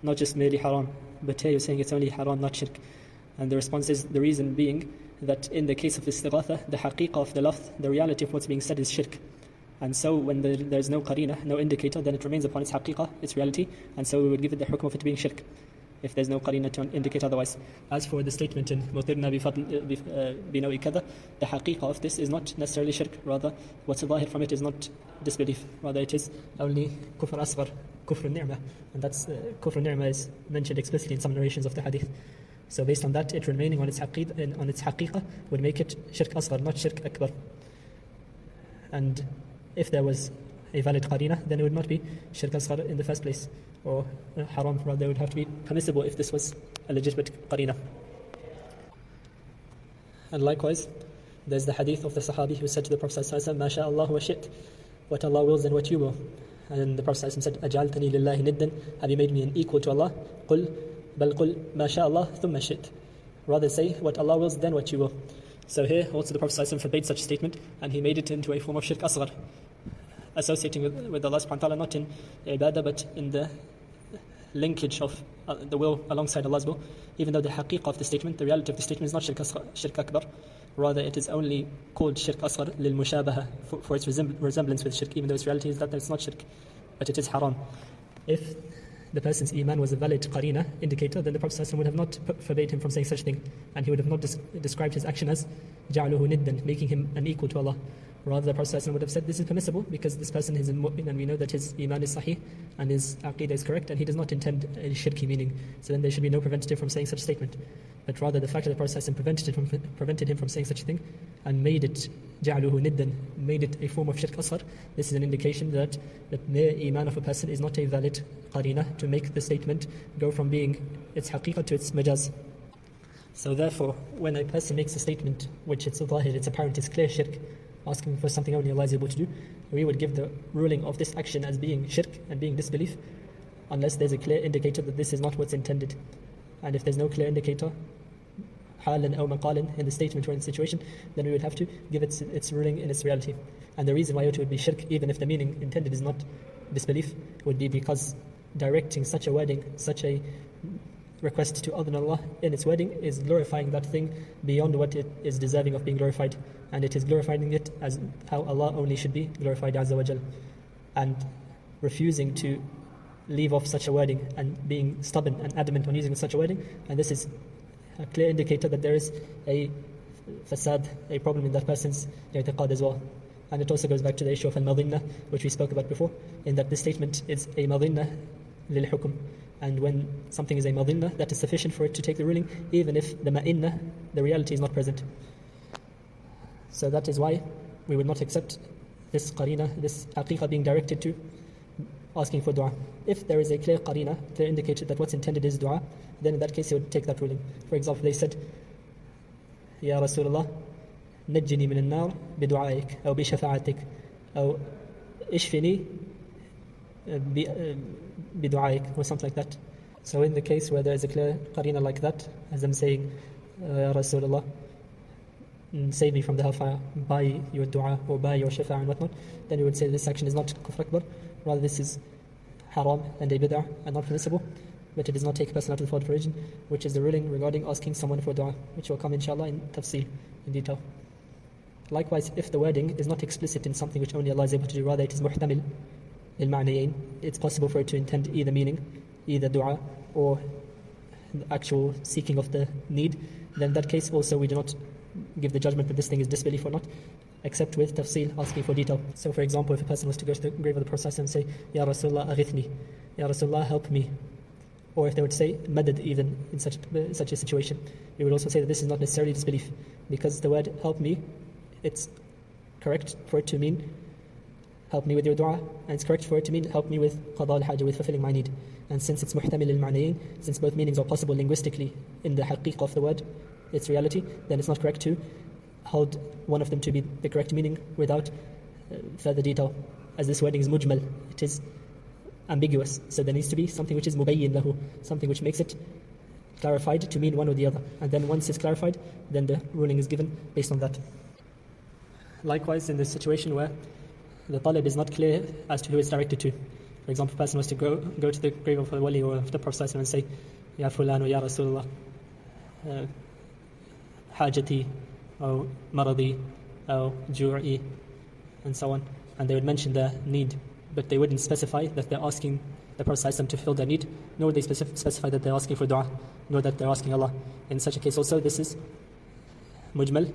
not just merely haram, but here you're saying it's only haram, not shirk. And the response is, the reason being that in the case of istighatha, the haqiqah of the lafz, the reality of what's being said is shirk. And so when there's no qarina, no indicator, then it remains upon its haqiqah, its reality, and so we would give it the hukm of it being shirk. if there's no qarina to indicate otherwise. As for the statement in Madhinnah binawi kada, the haqiqah of this is not necessarily shirk, rather what's zahir from it is not disbelief, rather it is only kufr asghar, kufr ni'mah, and that's kufr ni'mah is mentioned explicitly in some narrations of the hadith. So based on that, it remaining on its haqiqah would make it shirk asghar, not shirk akbar. And if there was a valid qarina, then it would not be shirk asghar in the first place, or haram, rather it would have to be permissible if this was a legitimate qarina. And likewise, there's the hadith of the Sahabi who said to the Prophet ﷺ, "Ma sha Allah wa shit," what Allah wills and what you will. And the Prophet ﷺ said, "Aj'altani lillahi niddan," have you made me an equal to Allah? "Qul bal qul ma sha Allah thumma shit," rather say what Allah wills, then what you will. So here also the Prophet ﷺ forbade such a statement, and he made it into a form of shirk asghar, associating with Allah subhanahu wa ta'ala not in ibadah but in the linkage of the will alongside Allah's will, even though the haqiqah of the statement, the reality of the statement is not shirk akbar, rather it is only called shirk asghar lil mushabaha, for its resemblance with shirk, even though its reality is that it's not shirk, but it is haram. If the person's iman was a valid qarina indicator, then the Prophet ﷺ would have not forbade him from saying such thing, and he would have not described his action as ja'aluhu niddan, making him an equal to Allah. Rather, the Prophet ﷺ would have said this is permissible because this person is a mu'min and we know that his iman is sahih and his aqidah is correct and he does not intend a shirky meaning. So then there should be no preventative from saying such a statement. But rather the fact that the Prophet ﷺ prevented him from saying such a thing and made it ja'aluhu niddan, made it a form of shirk asghar, this is an indication that the mere iman of a person is not a valid qarina to make the statement go from being its haqiqah to its majaz. So therefore, when a person makes a statement which it's zahir, it's apparent, it's clear shirk, asking for something only Allah is able to do, we would give the ruling of this action as being shirk and being disbelief, unless there's a clear indicator that this is not what's intended. And if there's no clear indicator, halan aw maqalan, in the statement or in the situation, then we would have to give its ruling in its reality. And the reason why it would be shirk, even if the meaning intended is not disbelief, would be because directing such a wording, such a request to other than Allah in its wording is glorifying that thing beyond what it is deserving of being glorified, and it is glorifying it as how Allah only should be glorified Azza wa Jal. And refusing to leave off such a wording and being stubborn and adamant on using such a wording, and this is a clear indicator that there is a fasad, a problem in that person's i'tiqad as well. And it also goes back to the issue of al-Madhinnah, which we spoke about before, in that this statement is a Madhinnah lil hukm. And when something is a Madhinnah, that is sufficient for it to take the ruling, even if the Ma'innah, the reality, is not present. So that is why we would not accept this qarina, this haqiqah being directed to asking for dua. If there is a clear qarina, clear indicator that what's intended is dua, then in that case he would take that ruling. For example, they said, Ya Rasulullah, najjini min al-nar bidu'aik, aw bi shafa'atik, aw ishfini bidu'aik, or something like that. So in the case where there is a clear qarina like that, as them saying, Ya Rasulullah, save me from the hellfire by your dua or by your shafa' and whatnot, then we would say this action is not kufr akbar, rather this is haram and a bid'ah and not permissible, but it does not take a person out of the fold of religion, which is the ruling regarding asking someone for dua, which will come inshallah in tafsil, in detail. Likewise, if the wording is not explicit in something which only Allah is able to do, rather it is muhtamil lil ma'nayayn, it's possible for it to intend either meaning, either dua or the actual seeking of the need, then in that case also we do not give the judgment that this thing is disbelief or not, except with tafsil, asking for detail. So for example, if a person was to go to the grave of the Prophet and say, Ya Rasulullah aghithni, Ya Rasulullah help me, or if they would say madad even in such a situation, we would also say that this is not necessarily disbelief, because the word help me, it's correct for it to mean help me with your dua, and it's correct for it to mean help me with qada al-hajj, with fulfilling my need. And since it's muhtamil al-ma'nayn, since both meanings are possible linguistically in the haqiqah of the word, its reality, then it's not correct to hold one of them to be the correct meaning without further detail, as this wording is mujmal, it is ambiguous, so there needs to be something which is mubayyin lahu, something which makes it clarified to mean one or the other, and then once it's clarified, then the ruling is given based on that. Likewise, in the situation where the talib is not clear as to who it's directed to, for example, a person was to go to the grave of the wali or of the Prophet and say, Ya fulan or Ya Rasulullah, hajati, or maradi, or ju'i, and so on, and they would mention their need, but they wouldn't specify that they're asking the Prophet ﷺ to fulfill their need, nor they specify that they're asking for dua, nor that they're asking Allah. In such a case also, this is mujmal,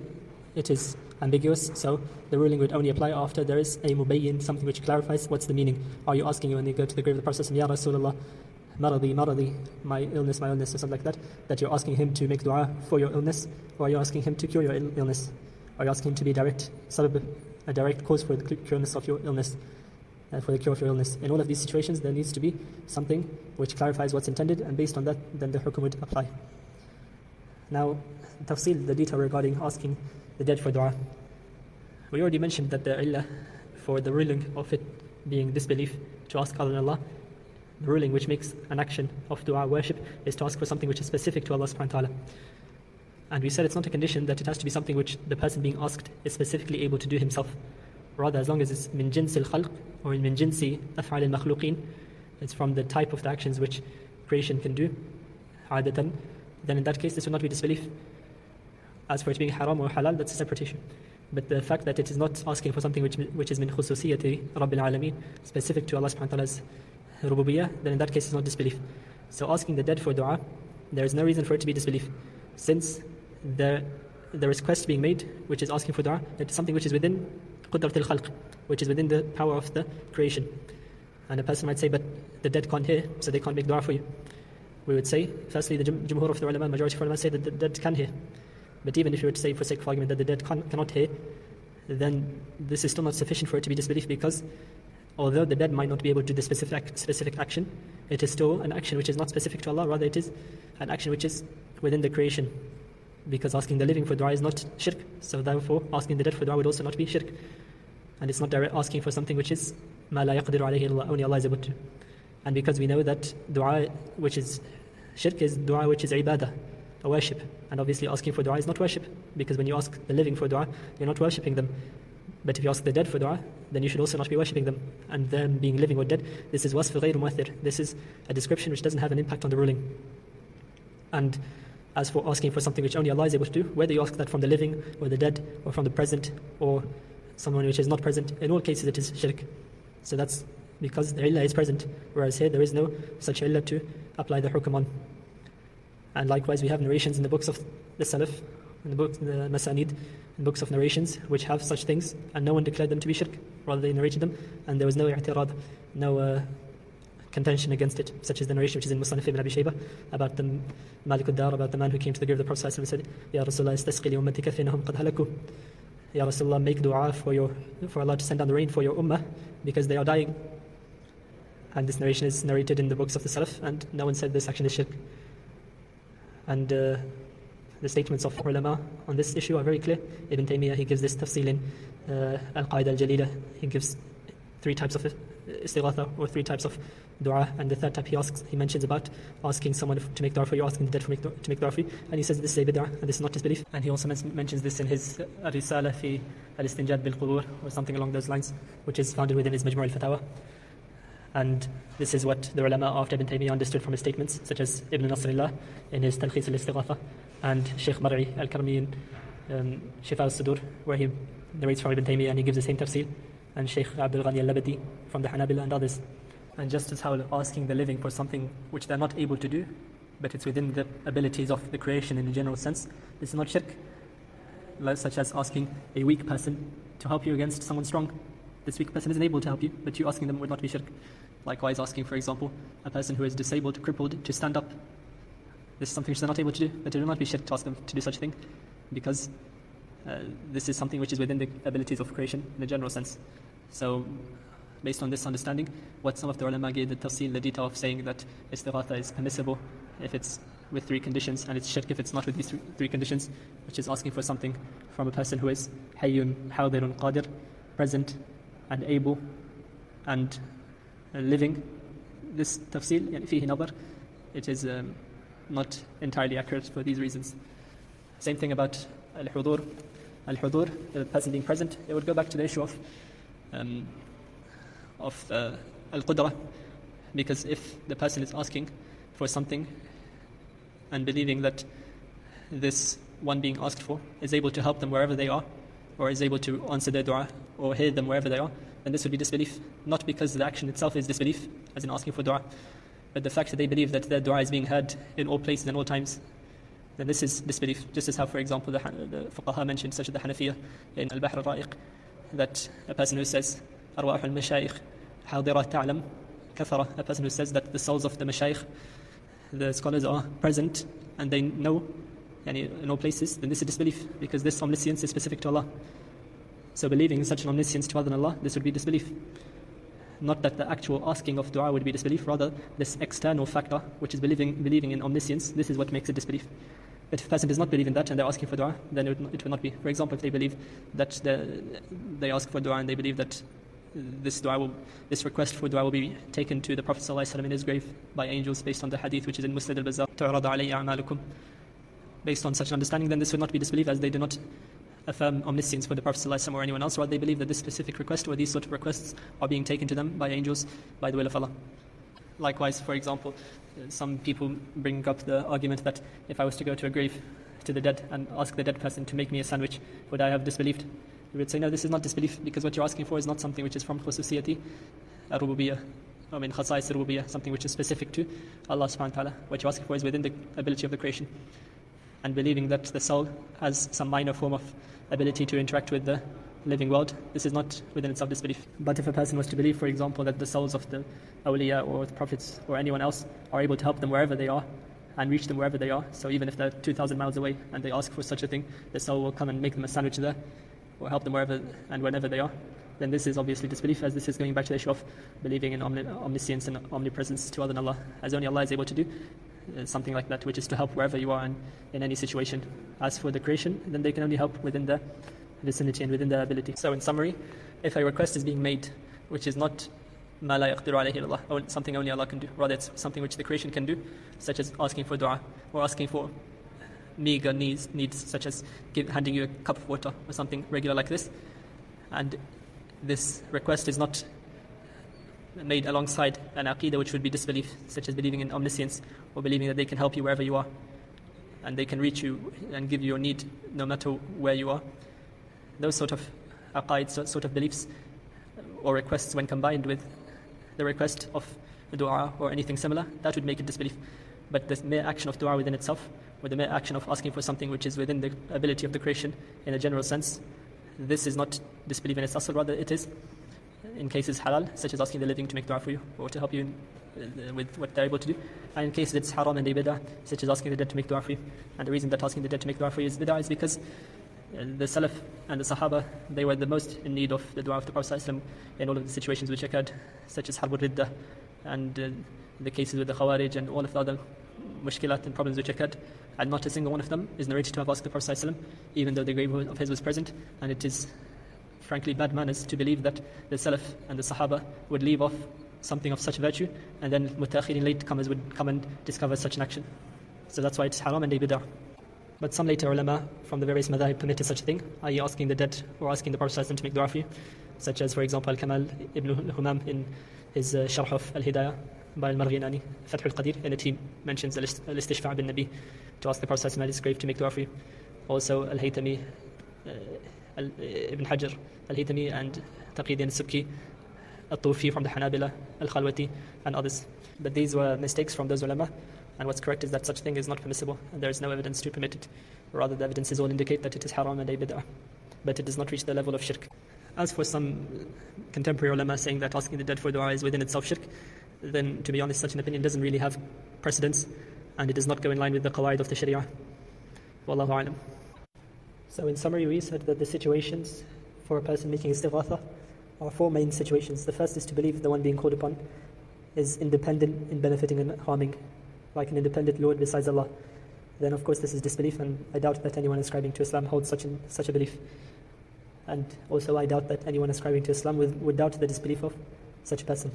it is ambiguous, so the ruling would only apply after there is a mubayyin, something which clarifies what's the meaning. Are you asking when you go to the grave of the Prophet, Ya Rasulullah, maradi, my illness, or something like that you're asking him to make dua for your illness, or are you asking him to cure your illness? Are you asking him to be a direct cause for the cureness of your illness, for the cure of your illness? In all of these situations, there needs to be something which clarifies what's intended, and based on that, then the hukum would apply. Now, tafsil, the detail regarding asking the dead for dua. We already mentioned that the illah for the ruling of it being disbelief to ask other than Allah, the ruling which makes an action of dua worship is to ask for something which is specific to Allah subhanahu wa ta'ala. And we said it's not a condition that it has to be something which the person being asked is specifically able to do himself. Rather, as long as it's min jins al-khalq or min jinsi af'al al-makhluqeen, it's from the type of the actions which creation can do, adatan, then in that case this will not be disbelief. As for it being haram or halal, that's a separate issue. But the fact that it is not asking for something which is min khususiyati Rabbil Alameen, specific to Allah subhanahu wa ta'ala's rububiyyah, then in that case it's not disbelief. So asking the dead for dua, there is no reason for it to be disbelief. Since the request being made, which is asking for dua, it's something which is within qudrat al-khalq, which is within the power of the creation. And a person might say, but the dead can't hear, so they can't make dua for you. We would say, firstly, the jumhur of the ulama, majority of ulama say that the dead can hear. But even if you were to say, for sake of argument, that the dead cannot hear, then this is still not sufficient for it to be disbelief, because although the dead might not be able to do the specific action, it is still an action which is not specific to Allah, rather it is an action which is within the creation. Because asking the living for dua is not shirk, so therefore asking the dead for dua would also not be shirk. And it's not direct asking for something which is ma la yaqdiru alayhi illah, only Allah is able to. And because we know that dua which is shirk is dua which is ibadah, a worship. And obviously asking for dua is not worship, because when you ask the living for dua, you're not worshipping them. But if you ask the dead for dua, then you should also not be worshipping them. And them being living or dead, this is wasf ghayr mu'athir. This is a description which doesn't have an impact on the ruling. And as for asking for something which only Allah is able to do, whether you ask that from the living or the dead or from the present or someone which is not present, in all cases it is shirk. So that's because the illah is present, whereas here there is no such illah to apply the hukum on. And likewise we have narrations in the books of the Salaf, in the books, the Masanid, in books of narrations which have such things, and no one declared them to be shirk, rather they narrated them, and there was no i'tirad, no contention against it, such as the narration which is in Musannaf ibn Abi Shaybah about the Malik ad-Dar, about the man who came to the grave of the Prophet ﷺ and said, Ya Rasulullah, istasqi li ummatika fa innahum qad halaku. Ya Rasulullah, make dua for Allah to send down the rain for your ummah, because they are dying. And this narration is narrated in the books of the Salaf, and no one said this action is shirk. And the statements of ulama on this issue are very clear. Ibn Taymiyyah, he gives this tafsil in Al-Qaida Al-Jalila. He gives 3 types of Istighatha, or 3 types of dua, and the third type he mentions about asking someone to make dua for you, asking the dead to make dua for you, and he says this is a bid'ah, and this is not disbelief. And he also mentions this in his Risala fi al-Istinjad bil-Qubur, or something along those lines, which is founded within his Majmu' al-Fatawa. And this is what the ulama after Ibn Taymiyyah understood from his statements, such as Ibn Nasrillah in his Talkhis al-Istighatha, and Shaykh Mar'i al-Karmi in Shifa al-Sudur, where he narrates from Ibn Taymiyyah and he gives the same tafsil, and Shaykh Abdul Ghani al-Labadi from the Hanabila and others. And just as how asking the living for something which they're not able to do, but it's within the abilities of the creation in a general sense, this is not shirk. Such as asking a weak person to help you against someone strong. This weak person isn't able to help you, but you asking them would not be shirk. Likewise, asking, for example, a person who is disabled, crippled, to stand up. This is something which they're not able to do, but it will not be shirk to ask them to do such a thing, because this is something which is within the abilities of creation in a general sense. So, based on this understanding, what some of the ulama gave the tafsil, the detail of saying that istighatha is permissible if it's with 3 conditions, and it's shirk if it's not with these 3 conditions, which is asking for something from a person who is hayyun, hadirun, qadir, present and able and living. This tafsil, fihi nadar, it is not entirely accurate for these reasons. Same thing about al-hudur. Al-hudur, the person being present, it would go back to the issue of al-qudra, because if the person is asking for something and believing that this one being asked for is able to help them wherever they are, or is able to answer their dua or hear them wherever they are, then this would be disbelief. Not because the action itself is disbelief, as in asking for dua, but the fact that they believe that their dua is being heard in all places and all times, then this is disbelief. Just as how, for example, the fuqaha mentioned, such as the Hanafiya in Al-Bahr al-Ra'iq, that a person who says, أرواح المشايخ حاضرة تعلم كفرة, a person who says that the souls of the mashayikh, the scholars, are present and they know in all places, then this is disbelief, because this omniscience is specific to Allah. So believing in such an omniscience to other than Allah, this would be disbelief. Not that the actual asking of dua would be disbelief, rather this external factor, which is believing in omniscience, this is what makes it disbelief. But if a person does not believe in that and they're asking for dua, then it will not be. For example, if they believe that they ask for dua and they believe that this request for dua will be taken to the Prophet ﷺ in his grave by angels, based on the hadith which is in Musnad al-Bazzar, تُعْرَضَ عَلَيَّ أَعْمَالُكُمْ. Based on such an understanding, then this would not be disbelief, as they do not affirm omniscience for the Prophet ﷺ or anyone else, rather they believe that this specific request or these sort of requests are being taken to them by angels by the will of Allah. Likewise, for example, some people bring up the argument that if I was to go to a grave to the dead and ask the dead person to make me a sandwich, would I have disbelieved? We would say, no, this is not disbelief, because what you're asking for is not something which is from khususiyati rububiyyah, khasais rububiyyah, something which is specific to Allah subhanahu wa ta'ala. What you're asking for is within the ability of the creation. And believing that the soul has some minor form of ability to interact with the living world, this is not within itself disbelief. But if a person was to believe, for example, that the souls of the awliya or the prophets or anyone else are able to help them wherever they are and reach them wherever they are, so even if they're 2,000 miles away and they ask for such a thing, the soul will come and make them a sandwich there or help them wherever and whenever they are, then this is obviously disbelief, as this is going back to the issue of believing in omniscience and omnipresence to other than Allah, as only Allah is able to do something like that, which is to help wherever you are and in any situation. As for the creation, then they can only help within the vicinity and within their ability. So in summary, if a request is being made which is not مَا لَا يَقْدِرُ عَلَيْهِ إِلَّا اللَّهُ, or something only Allah can do, rather it's something which the creation can do, such as asking for dua or asking for meager needs such as handing you a cup of water or something regular like this, and this request is not made alongside an aqidah which would be disbelief, such as believing in omniscience or believing that they can help you wherever you are and they can reach you and give you your need no matter where you are. Those sort of aqaid, sort of beliefs or requests, when combined with the request of dua or anything similar, that would make it disbelief. But the mere action of dua within itself, or the mere action of asking for something which is within the ability of the creation in a general sense, this is not disbelief in its asl, rather it is in cases halal, such as asking the living to make dua for you or to help you with what they're able to do, and in cases it's haram and bid'ah, such as asking the dead to make dua for you. And the reason that asking the dead to make dua for you is bid'ah is because the Salaf and the Sahaba, they were the most in need of the dua of the Prophet ﷺ in all of the situations which occurred, such as Harb al-Riddah and the cases with the Khawarij and all of the other mushkilat and problems which occurred, and not a single one of them is narrated to have asked the Prophet ﷺ, even though the grave of his was present. And it is frankly bad manners to believe that the Salaf and the Sahaba would leave off something of such virtue and then mutaakhirin latecomers would come and discover such an action. So that's why it's haram and bid'ah. But some later ulama from the various madhahib permitted such a thing, i.e. asking the dead or asking the Prophet ﷺ to make dua for you, such as, for example, Al-Kamal ibn Humam in his Sharh of Al-Hidayah by Al-Marghinani, Fath al-Qadir, in it he mentions Al-Istishfa bin Nabi, to ask the Prophet ﷺ at his grave to make dua for you. Also Al-Haytami, Ibn Hajar Al-Haytami and Taqiyuddin Subki, Al-Tufi from the Hanabila, Al-Khalwati and others. But these were mistakes from those ulama, and what's correct is that such thing is not permissible and there is no evidence to permit it. Rather, the evidences all indicate that it is haram and a bid'ah, but it does not reach the level of shirk. As for some contemporary ulama saying that asking the dead for dua is within itself shirk, then to be honest, such an opinion doesn't really have precedence and it does not go in line with the qawaid of the sharia. Wallahu a'lam. So in summary, we said that the situations for a person making istighatha are four main situations. The first is to believe the one being called upon is independent in benefiting and harming, like an independent Lord besides Allah. Then of course this is disbelief, and I doubt that anyone ascribing to Islam holds such a belief. And also I doubt that anyone ascribing to Islam would doubt the disbelief of such a person.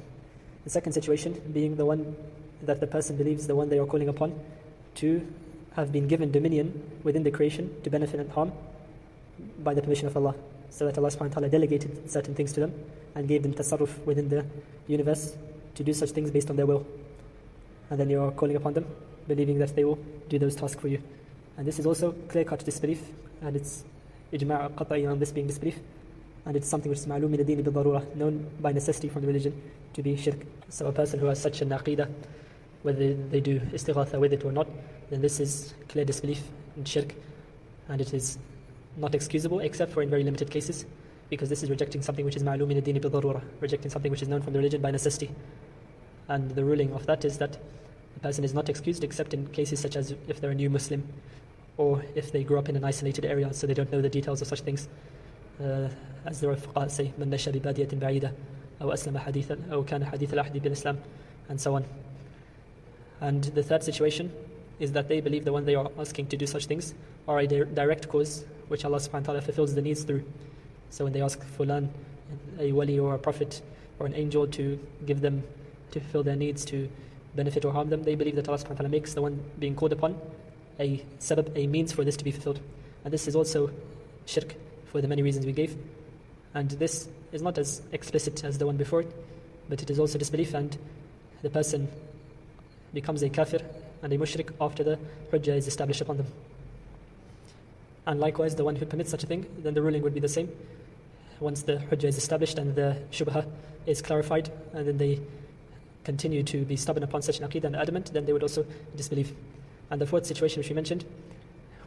The second situation being the one that the person believes the one they are calling upon to have been given dominion within the creation to benefit and harm by the permission of Allah, so that Allah subhanahu wa ta'ala delegated certain things to them and gave them tasarruf within the universe to do such things based on their will. And then you are calling upon them, believing that they will do those tasks for you. And this is also clear-cut disbelief, and it's ijma' qat'i on this being disbelief, and it's something which is ma'lum min ad-din bil-darura, known by necessity from the religion to be shirk. So a person who has such an aqidah, whether they do istighatha with it or not, then this is clear disbelief in shirk, and it is not excusable except for in very limited cases, because this is rejecting something which is ma'lum min ad-din bil-darura, rejecting something which is known from the religion by necessity. And the ruling of that is that the person is not excused except in cases such as if they're a new Muslim, or if they grew up in an isolated area so they don't know the details of such things, as the fuqaha say, man nasha bi badiyatin ba'ida aw aslama hadithan aw kana hadith al-ahdi bil-islam, and so on. And the third situation is that they believe the one they are asking to do such things are a direct cause which Allah subhanahu wa ta'ala fulfills the needs through. So when they ask fulan, a wali or a prophet or an angel, to give them, to fulfill their needs, to benefit or harm them, they believe that Allah subhanahu wa ta'ala makes the one being called upon a sabab, a means for this to be fulfilled. And this is also shirk for the many reasons we gave. And this is not as explicit as the one before it, but it is also disbelief, and the person becomes a kafir and a mushrik after the hujjah is established upon them. And likewise, the one who permits such a thing, then the ruling would be the same. Once the hujjah is established and the shubha is clarified, and then they continue to be stubborn upon such an aqidah and adamant, then they would also disbelieve. And the fourth situation which we mentioned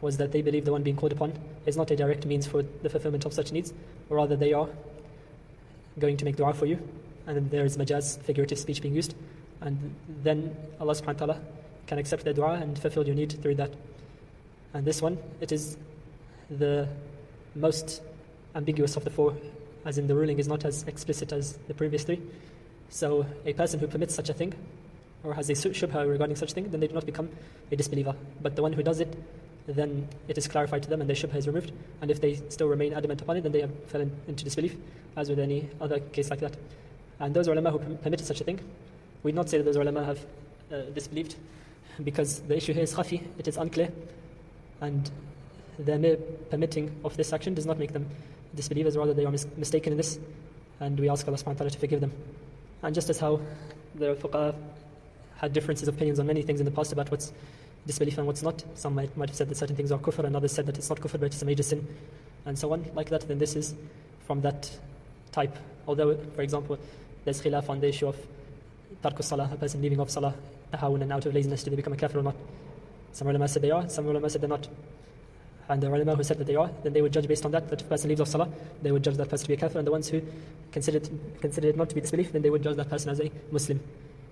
was that they believe the one being called upon is not a direct means for the fulfillment of such needs, or rather they are going to make dua for you, and then there is majaz, figurative speech being used, and then Allah subhanahu wa ta'ala can accept the dua and fulfill your need through that. And this one, it is the most ambiguous of the four, as in the ruling is not as explicit as the previous three. So a person who permits such a thing or has a shubha regarding such a thing, then they do not become a disbeliever. But the one who does it, then it is clarified to them and their shubha is removed. And if they still remain adamant upon it, then they have fallen into disbelief, as with any other case like that. And those ulama who permitted such a thing, we do not say that those ulama have disbelieved, because the issue here is khafi, it is unclear, and their mere permitting of this action does not make them disbelievers, rather they are mistaken in this, and we ask Allah subhanahu wa ta'ala to forgive them. And just as how the fuqaha had differences of opinions on many things in the past about what's disbelief and what's not, some might have said that certain things are kufr, and others said that it's not kufr but it's a major sin, and so on like that, then this is from that type. Although, for example, there's khilaf on the issue of tarku salah, a person leaving off salah tahawun and out of laziness, do they become a kafir or not? Some ulama said they are, some ulama said they're not. And the ulama who said that they are, then they would judge based on that if a person leaves off salah, they would judge that person to be a kafir, and the ones who considered it not to be disbelief, then they would judge that person as a Muslim.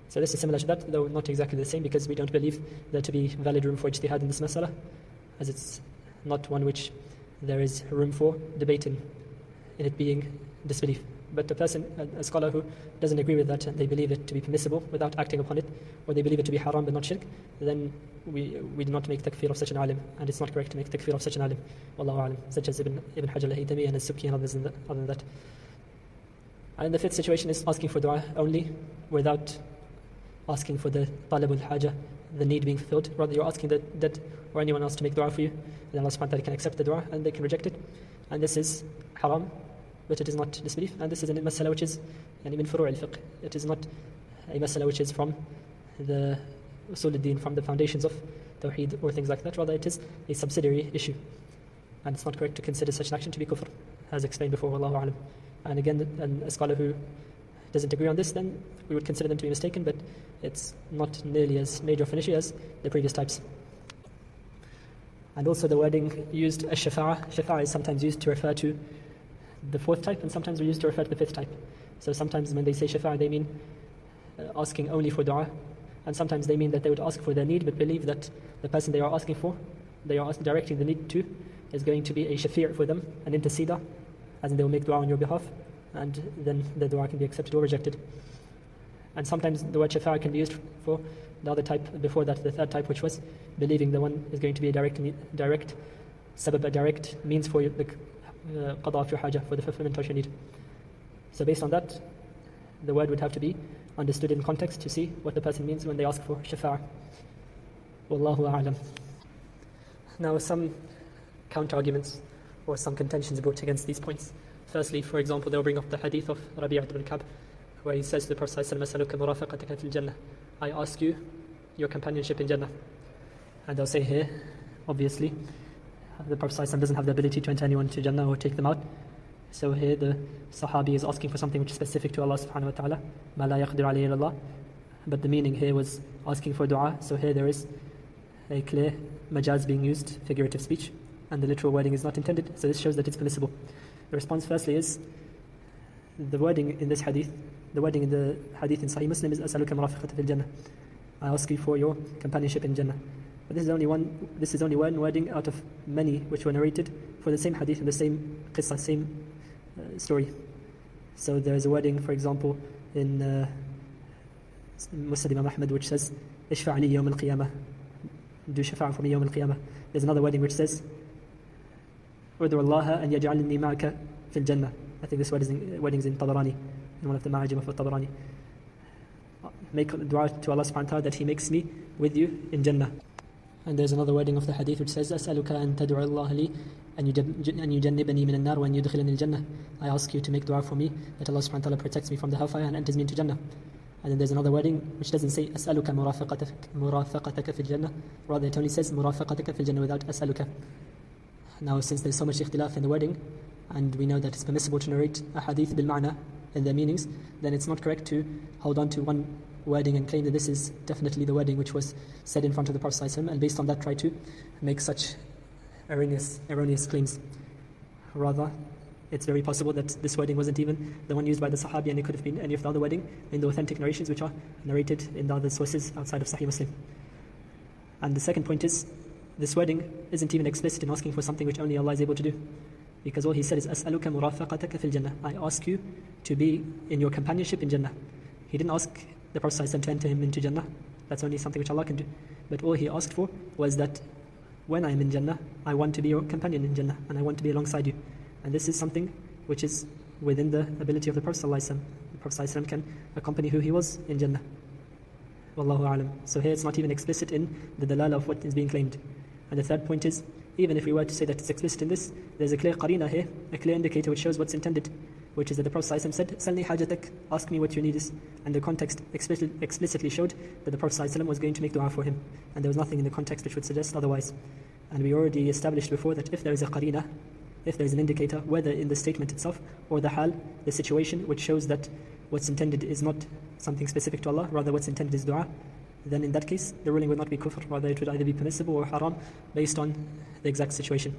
So this is similar to that, though not exactly the same, because we don't believe there to be valid room for ijtihad in this masala, as it's not one which there is room for debate in it being disbelief. But a person, a scholar who doesn't agree with that, and they believe it to be permissible without acting upon it, or they believe it to be haram but not shirk, then we do not make takfir of such an alim, and it's not correct to make takfir of such an alim, wallahu alim, such as Ibn Hajar al-Haytami and Subki and others other than that. And the fifth situation is asking for dua only, without asking for the talab al-haja, the need being fulfilled. Rather, you're asking the dead or anyone else to make dua for you, and Allah subhanahu wa ta'ala can accept the dua and they can reject it. And this is haram, but it is not disbelief, and this is a masala which is min furu' al-fiqh. It is not a masala which is from the usul al-din, from the foundations of tawheed or things like that. Rather, it is a subsidiary issue, and it's not correct to consider such an action to be kufr, as explained before, wallahu alam. And again, a scholar who doesn't agree on this, then we would consider them to be mistaken, but it's not nearly as major of an issue as the previous types. And also the wording used as shafa'a. Shafa'a is sometimes used to refer to the fourth type, and sometimes we used to refer to the fifth type. So sometimes when they say shafa'a, they mean asking only for dua, and sometimes they mean that they would ask for their need, but believe that the person they are asking for, they are directing the need to, is going to be a shafi' for them, an interceder, as in they will make dua on your behalf, and then the dua can be accepted or rejected. And sometimes the word shafa'a can be used for the other type before that, the third type, which was believing the one is going to be a direct sabab, a direct means for the qada of your haja, for the fulfillment of your need. So based on that, the word would have to be understood in context to see what the person means when they ask for shafa'a. Wallahu a'lam. Now some counter-arguments or some contentions brought against these points. Firstly, for example, they'll bring up the hadith of Rabi' ibn Ka'b, where he says to the Prophet ﷺ, I ask you your companionship in Jannah. And they'll say here, obviously, the Prophet ﷺ doesn't have the ability to enter anyone to Jannah or take them out. So here the Sahabi is asking for something which is specific to Allah subhanahu wa ta'ala. مَا لَا يَقْدِرُ عَلَيْهِ إِلَّا اللَّهِ. But the meaning here was asking for dua. So here there is a clear majaz being used, figurative speech, and the literal wording is not intended. So this shows that it's permissible. The response firstly is the wording in this hadith, the wording in the hadith in Sahih Muslim is أَسْأَلُكَ مُرَافِقَةَ فِي الْجَنَّةِ. I ask you for your companionship in Jannah. But this is only one wording out of many which were narrated for the same hadith and the same qissa, same story. So there is a wording, for example, in Musnad Imam Ahmad which says اشفع لي يوم القيامة, do shafa'a for me يوم القيامة. There's another wording which says ادعو الله أن يجعلني معك في الجنة. I think this wording is in Tabarani, in one of the Ma'ajim of Tabarani. Make dua to Allah subhanahu wa ta'ala that He makes me with you in Jannah. And there's another wording of the hadith which says أسألك أن تدعو الله لي أن يجنبني من النار وأن يدخلني الجنة. I ask you to make dua for me that Allah subhanahu wa ta'ala protects me from the hellfire and enters me into Jannah. And then there's another wording which doesn't say أسألك مرافقتك في الجنة, rather it only says مرافقتك في الجنة without أسألك. Now since there's so much ikhtilaf in the wording, and we know that it's permissible to narrate a hadith bil ma'na in their meanings, then it's not correct to hold on to one wording and claim that this is definitely the wording which was said in front of the Prophet ﷺ, and based on that try to make such erroneous claims. Rather, it's very possible that this wording wasn't even the one used by the Sahabi, and it could have been any of the other wording in the authentic narrations which are narrated in the other sources outside of Sahih Muslim. And the second point is, this wording isn't even explicit in asking for something which only Allah is able to do. Because all he said is أسألك مرافقتك في الجنة. I ask you to be in your companionship in Jannah. He didn't ask the Prophet ﷺ to enter him into Jannah. That's only something which Allah can do. But all he asked for was that when I am in Jannah, I want to be your companion in Jannah, and I want to be alongside you. And this is something which is within the ability of the Prophet ﷺ. The Prophet ﷺ can accompany who he was in Jannah. Wallahu a'lam. So here it's not even explicit in the dalala of what is being claimed. And the third point is, even if we were to say that it's explicit in this, there's a clear qarina here, a clear indicator which shows what's intended, which is that the Prophet ﷺ said, Salni hajatak, ask me what your need is. And the context explicitly showed that the Prophet ﷺ was going to make dua for him. And there was nothing in the context which would suggest otherwise. And we already established before that if there is a qarina, if there is an indicator, whether in the statement itself or the hal, the situation, which shows that what's intended is not something specific to Allah, rather what's intended is dua, then in that case, the ruling would not be kufr, rather it would either be permissible or haram based on the exact situation.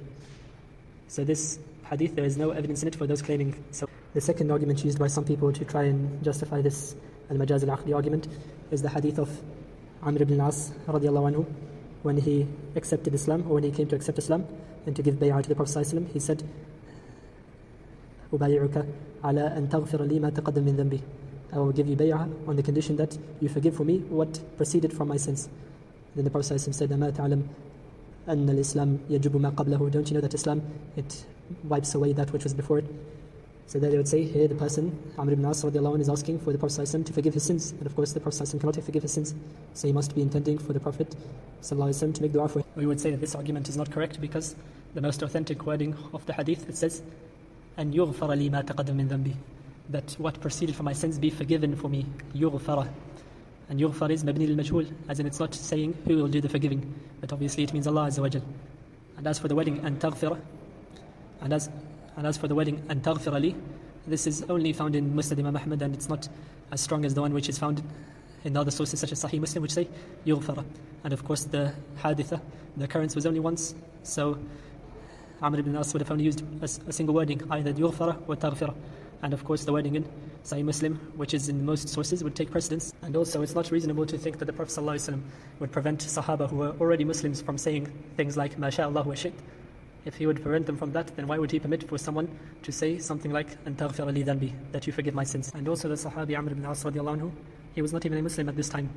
So this hadith, there is no evidence in it for those claiming. So the second argument used by some people to try and justify this al-Majaz al-aqli argument is the hadith of Amr ibn al-As radiallahu anhu, when he accepted Islam, or when he came to accept Islam and to give bay'ah to the Prophet ﷺ, he said, أُبَايِعُكَ عَلَىٰ أَن تَغْفِرَ لِي مَا تَقَدَّمَ مِن ذَنْبِي. I will give you bay'ah on the condition that you forgive for me what proceeded from my sins. Then the Prophet ﷺ said, أَمَا تَعْلَمْ أَنَّ الْإِسْلَامِ يَجُبُ مَا قَبْلَهُ. Don't you know that Islam, it wipes away that which was before it? So there they would say, here the person, Amr ibn As radiallahu anh, is asking for the Prophet ﷺ to forgive his sins. And of course the Prophet ﷺ cannot forgive his sins. So he must be intending for the Prophet ﷺ to make dua for him. We would say that this argument is not correct because the most authentic wording of the hadith, it says, أَن يُغْفَرَ لِي مَا تَقَدَّمَ مِن ذَنْبِي. That what proceeded from my sins be forgiven for me. يُغْفَرَ. And يُغْفَر is مبني للمجهول, as in it's not saying who will do the forgiving, but obviously it means Allah Azza wa Jal. And as for the wording أن تغفر, and as for the wording أن تغفر لي, this is only found in Musnad Imam Ahmad, and it's not as strong as the one which is found in other sources such as Sahih Muslim, which say يغفر. And of course the haditha, the occurrence was only once, so Amr ibn As would have only used a single wording, either يغفر or تغفر. And of course the wording in Sahih Muslim, which is in most sources, would take precedence. And also it's not reasonable to think that the Prophet ﷺ would prevent Sahaba who were already Muslims from saying things like مَا شَاءَ اللَّهُ وَشِئْتَ. If he would prevent them from that, then why would he permit for someone to say something like أَن تَغْفِرَ لِي ذَنْبِي, that you forgive my sins? And also the Sahabi Amr ibn As radiallahu anhu, he was not even a Muslim at this time.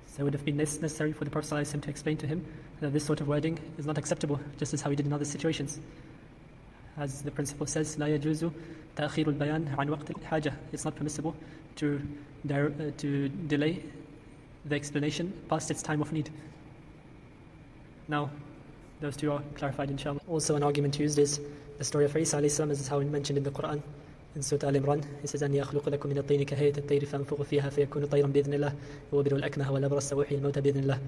So it would have been necessary for the Prophet ﷺ to explain to him that this sort of wording is not acceptable, just as how he did in other situations. As the principle says, لا يجوز تأخير البيان عن وقت الحاجة. It's not permissible to delay the explanation past its time of need. Now, those two are clarified, inshallah. Also, an argument used is the story of Isa alayhi salam, as is how mentioned in the Quran. In Surah Al-Imran, he says, أن يخلق لكم من الطين كهيئة الطير فأنفخ فيها فيكون طيرا بإذن الله وأبرئ الأكمه والأبرص وأحيي الموتى بإذن الله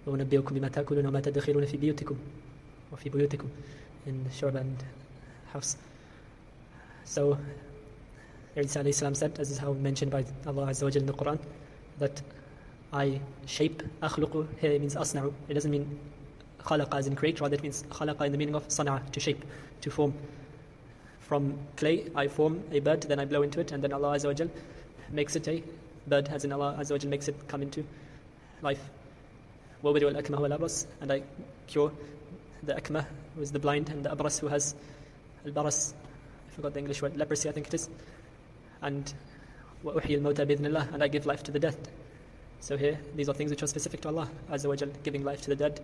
وأنبئكم بما تأكلون وما تدخرون في بيوتكم. وفي بيوتكم, in Shurba and house. So Isa alayhi salam said, as is how mentioned by Allah Azza wa Jal in the Quran, that I shape. أخلق here means أصنع. It doesn't mean خلق as in create, rather it means خلق in the meaning of صنع, to shape, to form. From clay I form a bird, then I blow into it, and then Allah Azza wa Jal makes it a bird, as in Allah Azza wa Jal makes it come into life. وَوَبِرُ الْأَكْمَهُ وَالْأَبْرَص, and I cure the akmah, who is the blind, and the abras, who has al-baras, I forgot the English word, leprosy I think it is. And وَأُحْيِي الْمَوْتَى بِإِذْنِ اللَّهِ, and I give life to the dead. So here, these are things which are specific to Allah Azza wa Jal, giving life to the dead,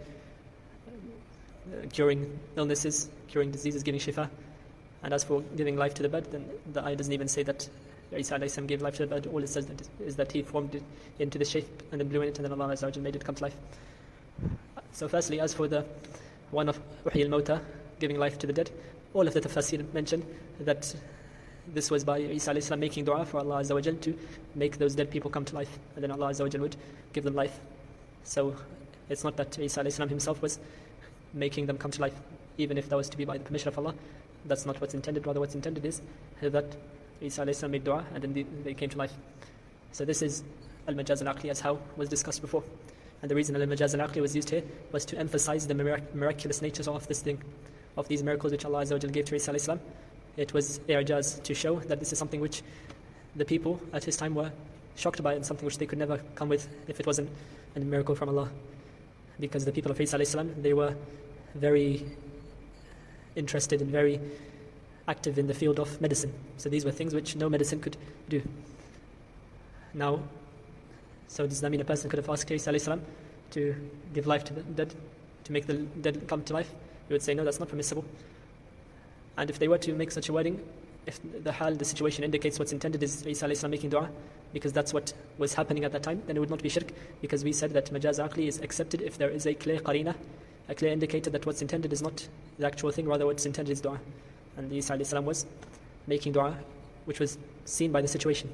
curing illnesses, curing diseases, giving shifa. And as for giving life to the bird, then the ayah doesn't even say that Isa alayhi salam gave life to the bird. All it says is that he formed it into the shape and then blew in it, and then Allah Azza wa Jal made it come to life. So firstly, as for the one of Uhi al-Mawta, giving life to the dead, all of the tafsir mentioned that this was by Isa alayhi salam making dua for Allah Azza wa Jal to make those dead people come to life, and then Allah Azza wa Jal would give them life. So it's not that Isa alayhi salam himself was making them come to life, even if that was to be by the permission of Allah. That's not what's intended. Rather, what's intended is that Isa alayhi salam made dua and then they came to life. So this is al-Majaz al-aqli, as how was discussed before. And the reason al-Majaz al-aqli was used here was to emphasize the miraculous nature of this thing, of these miracles which Allah Azza wa Jal gave to Isa alayhi salam. It was i'jaz, to show that this is something which the people at his time were shocked by, and something which they could never come with if it wasn't a miracle from Allah. Because the people of Isa alayhi salam, they were very interested and very active in the field of medicine. So these were things which no medicine could do. Now, so does that mean a person could have asked Isa alayhi salam to give life to the dead, to make the dead come to life? We would say no, that's not permissible. And if they were to make such a wording, if the situation indicates what's intended is Isa alayhi salam making dua, because that's what was happening at that time, then it would not be shirk, because we said that Majaz aqli is accepted if there is a clear qarina, a clear indicator that what's intended is not the actual thing, rather what's intended is dua. And Isa alayhi salam was making dua, which was seen by the situation.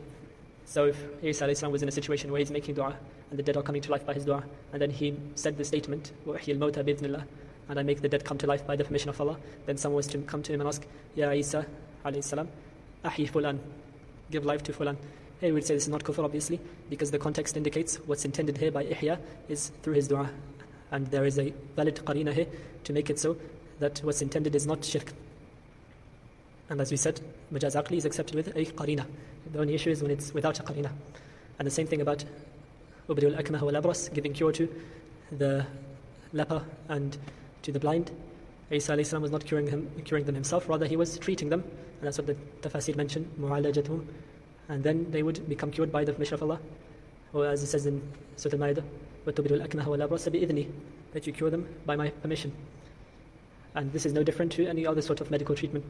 So if Isa alayhi salam was in a situation where he's making dua, and the dead are coming to life by his dua, and then he said the statement, وَأُحْيِي الْمَوْتَى بِإِذْنِ اللَّهِ, and I make the dead come to life by the permission of Allah, then someone was to come to him and ask, Ya Isa alayhi salam, ahyi fulan, give life to fulan. Here we would say this is not kufr, obviously, because the context indicates what's intended here by ihya is through his dua. And there is a valid qarina here to make it so that what's intended is not shirk. And as we said, Majaz aqli is accepted with a qarina. The only issue is when it's without a qarina. And the same thing about Ubri al-Akmah wal-Abras, giving cure to the leper and to the blind. Isa alayhi salam was not curing them himself, rather he was treating them. And that's what the tafasir mentioned, mu'alajatuhum. And then they would become cured by the permission of Allah. Or as it says in Surah Al-Ma'idah, وَتُبْرِئُ الْأَكْمَهَ وَالْأَبْرَصَ بِإِذْنِي, that you cure them by my permission. And this is no different to any other sort of medical treatment.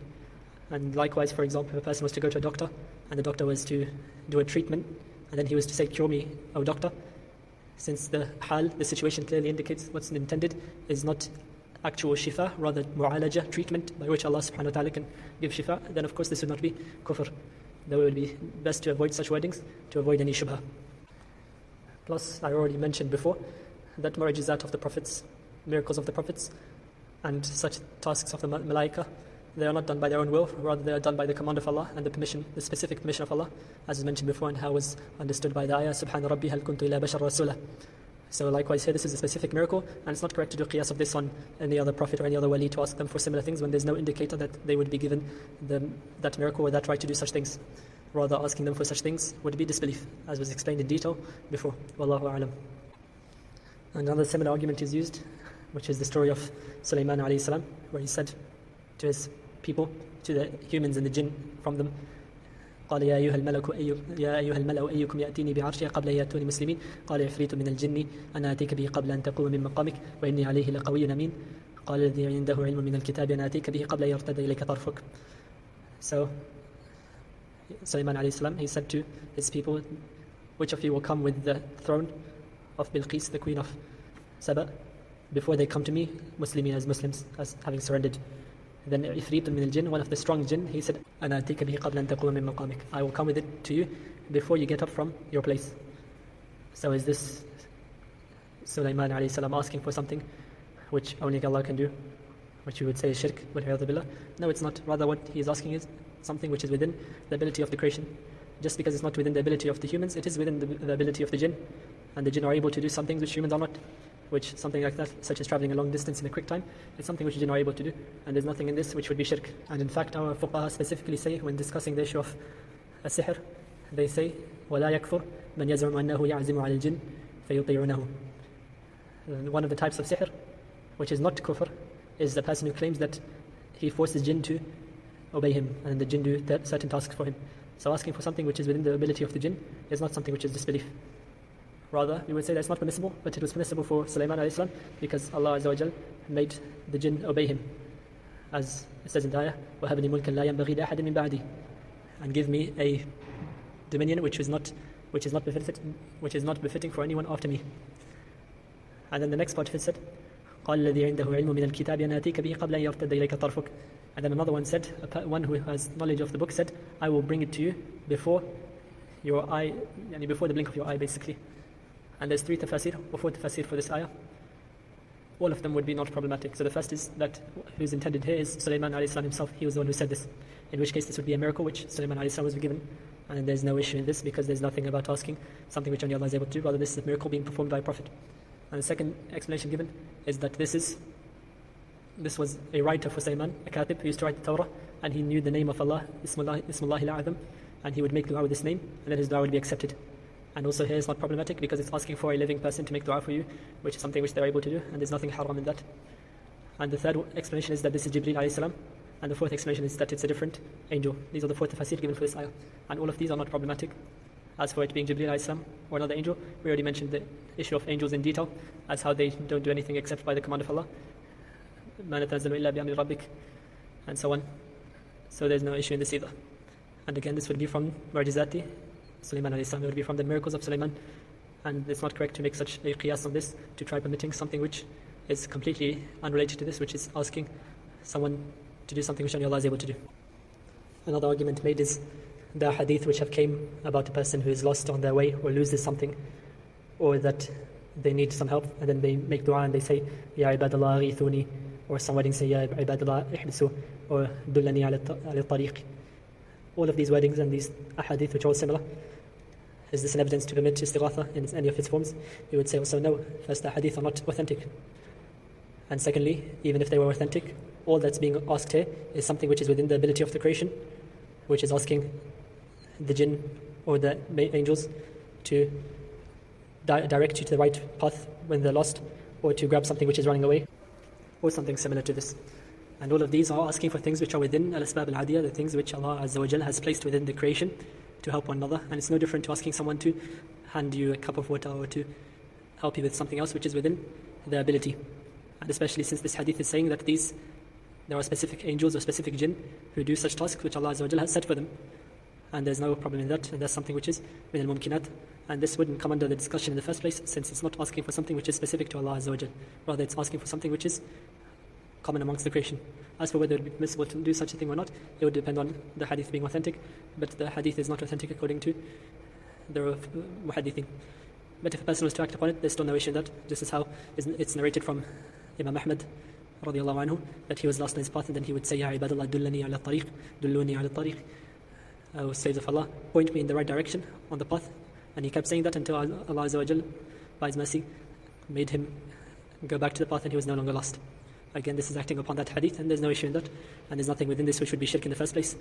And likewise, for example, if a person was to go to a doctor, and the doctor was to do a treatment, and then he was to say, cure me, O doctor, since the situation clearly indicates what's intended is not actual shifa, rather mu'alaja, treatment by which Allah subhanahu wa ta'ala can give shifa, then of course this would not be kufr. Though it would be best to avoid such wordings, to avoid any shubha. Plus, I already mentioned before that mu'jizat of the prophets, miracles of the prophets, and such tasks of the malaika, they are not done by their own will, rather they are done by the command of Allah and the specific permission of Allah, as was mentioned before and how was understood by the ayah, Subhana Rabbi hal kuntu ila bashar rasula. So likewise here, this is a specific miracle, and it's not correct to do qiyas of this on any other prophet or any other wali to ask them for similar things when there's no indicator that they would be given that miracle or that right to do such things. Rather, asking them for such things would be disbelief, as was explained in detail before. Wallahu a'lam. Another similar argument is used, which is the story of Sulaiman alayhi salam, where he said to his people, to the humans and the jinn from them, قال يا أيها الملأ أيكم يأتيني بعرشها قبل أن يأتوني مسلمين قال عفريت من الجن أنا آتيك به قبل أن تقوم من مقامك وإني عليه لقوي أمين قال الذي عنده علم من الكتاب أنا آتيك به قبل أن يرتد إليك طرفك. So Sulaiman alayhi salam, he said to his people, which of you will come with the throne of Bilqis, the queen of Saba, before they come to me, Muslimin, as Muslims, as having surrendered. Then Ifrit min al-Jinn, one of the strong jinn, he said, أَنَا أَتِيكَ بِهِ قَبْلَ أَن تَقُومَ مِن مَقَامِكَ, I will come with it to you before you get up from your place. So is this Sulaiman alayhi salam asking for something which only Allah can do? which we would say is shirk, wal-'iyadhu billah. No, it's not. Rather, what he is asking is something which is within the ability of the creation. Just because it's not within the ability of the humans, it is within the ability of the jinn. And the jinn are able to do some things which humans are not. Which, something like that, such as traveling a long distance in a quick time, it's something which the jinn are able to do. And there's nothing in this which would be shirk. And in fact, our fuqaha specifically say, when discussing the issue of sihr, they say, وَلَا يَكْفُرْ مَنْ يَزْعُمُ أَنَّهُ يَعْزِمُ عَلَى الْجِنِّ فَيُطِيعُونَهُ. One of the types of sihr, which is not kufr, is the person who claims that he forces jinn to obey him, and the jinn do certain tasks for him. So asking for something which is within the ability of the jinn is not something which is disbelief. Rather, we would say that's not permissible, but it was permissible for Sulaiman alayhi salam because Allah Azza wa Jal made the jinn obey him. As it says in the ayah, وَهَبْ لِي مُلْكًا لَا يَنْبَغِي لَأَحَدٍ مِّن بَعْدِي, and give me a dominion which is not befitting for anyone after me. And then the next part of it said, قال الذي عنده علم من الكتاب أن آتيك به قبل أن يرتد إليك طرفك. And then another one said, one who has knowledge of the book said, I will bring it to you before your eye, before the blink of your eye, basically. And there's 3 tafasir or 4 tafasir for this ayah. All of them would be not problematic. So the first is that who's intended here is Sulaiman alayhi salam himself. He was the one who said this. In which case this would be a miracle which Sulaiman alayhi salam was given. And there's no issue in this because there's nothing about asking something which only Allah is able to do. Rather, this is a miracle being performed by a prophet. And the second explanation given is that this was a writer for Sulaiman, a katib who used to write the Torah, and he knew the name of Allah, Ismullahi al-A'zam, and he would make dua with this name, and then his dua would be accepted. And also here it's not problematic because it's asking for a living person to make dua for you, which is something which they're able to do, and there's nothing haram in that. And the third explanation is that this is Jibreel alayhi salam, and the fourth explanation is that it's a different angel. These are the 4 tafasir given for this ayah, and all of these are not problematic. As for it being Jibreel alayhi salam or another angel, we already mentioned the issue of angels in detail, as how they don't do anything except by the command of Allah, مَا نَتَنَزَّلُ إِلَّا بِأَمْرِ رَبِّكَ, and so on. So there's no issue in this either. And again, this would be from Majazati, Sulaiman alayhi salam, it would be from the miracles of Sulaiman, and it's not correct to make such a qiyas on this, to try permitting something which is completely unrelated to this, which is asking someone to do something which only Allah is able to do. Another argument made is the hadith which have came about a person who is lost on their way or loses something, or that they need some help, and then they make dua and they say, Ya ibadallah aghithuni, or some weddings say, Ya ibadallah ihbisu, or dullani ala tariq. All of these wordings and these ahadith which are all similar. Is this an evidence to permit Istighatha in any of its forms? We would say also no. First, the hadith are not authentic. And secondly, even if they were authentic, all that's being asked here is something which is within the ability of the creation, which is asking the jinn or the angels to direct you to the right path when they're lost, or to grab something which is running away, or something similar to this. And all of these are asking for things which are within al-asbab al-adiyah, the things which Allah Azza wa Jal has placed within the creation to help one another. And it's no different to asking someone to hand you a cup of water or to help you with something else which is within their ability. And especially since this hadith is saying that there are specific angels or specific jinn who do such tasks which Allah Azza wa Jal has set for them. And there's no problem in that, and that's something which is min al-mumkinat. And this wouldn't come under the discussion in the first place, since it's not asking for something which is specific to Allah Azza wa Jal. Rather, it's asking for something which is common amongst the creation. As for whether it would be permissible to do such a thing or not, it would depend on the hadith being authentic, but the hadith is not authentic according to the muhaddithin. But if a person was to act upon it, there's still no issue in that. This is how it's narrated from Imam Ahmad radiallahu anhu, that he was lost on his path, and then he would say, Ya ibadallah dullani ala tariq, dulluni ala tariq. O slaves of Allah, point me in the right direction on the path. And he kept saying that until Allah Azza wa Jal, by His mercy, made him go back to the path and he was no longer lost. Again, this is acting upon that hadith, and there's no issue in that. And there's nothing within this which would be shirk in the first place.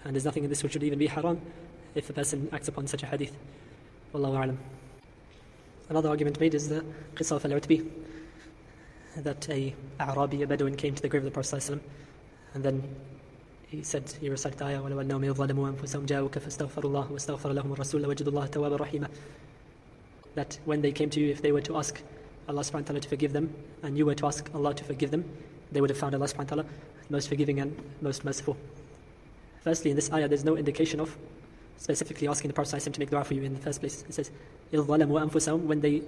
And there's nothing in this which would even be haram if a person acts upon such a hadith. Wallahu a'lam. Another argument made is the qissa of al-Utbi, that a Arabi, a Bedouin, came to the grave of the Prophet ﷺ, and then he recited the ayah, وَلَوْ أَنَّهُمْ يَظْلَمُوا أَنفُسَهُمْ جَاءُوكَ فَاسْتَغْفَرُوا اللَّهَ وَاسْتَغْفَرَ لَهُمُ الرَّسُولُ وَجَدُوا اللَّهَ تَوَّابًا رَحِيمًا. That when they came to you, if they were to ask Allah subhanahu wa ta'ala to forgive them, and you were to ask Allah to forgive them, they would have found Allah subhanahu wa ta'ala most forgiving and most merciful. Firstly, in this ayah, there's no indication of specifically asking the Prophet ﷺ to make dua for you in the first place. It says, إِذْ ظَلَمُوا أَنفُسَهُمْ, when they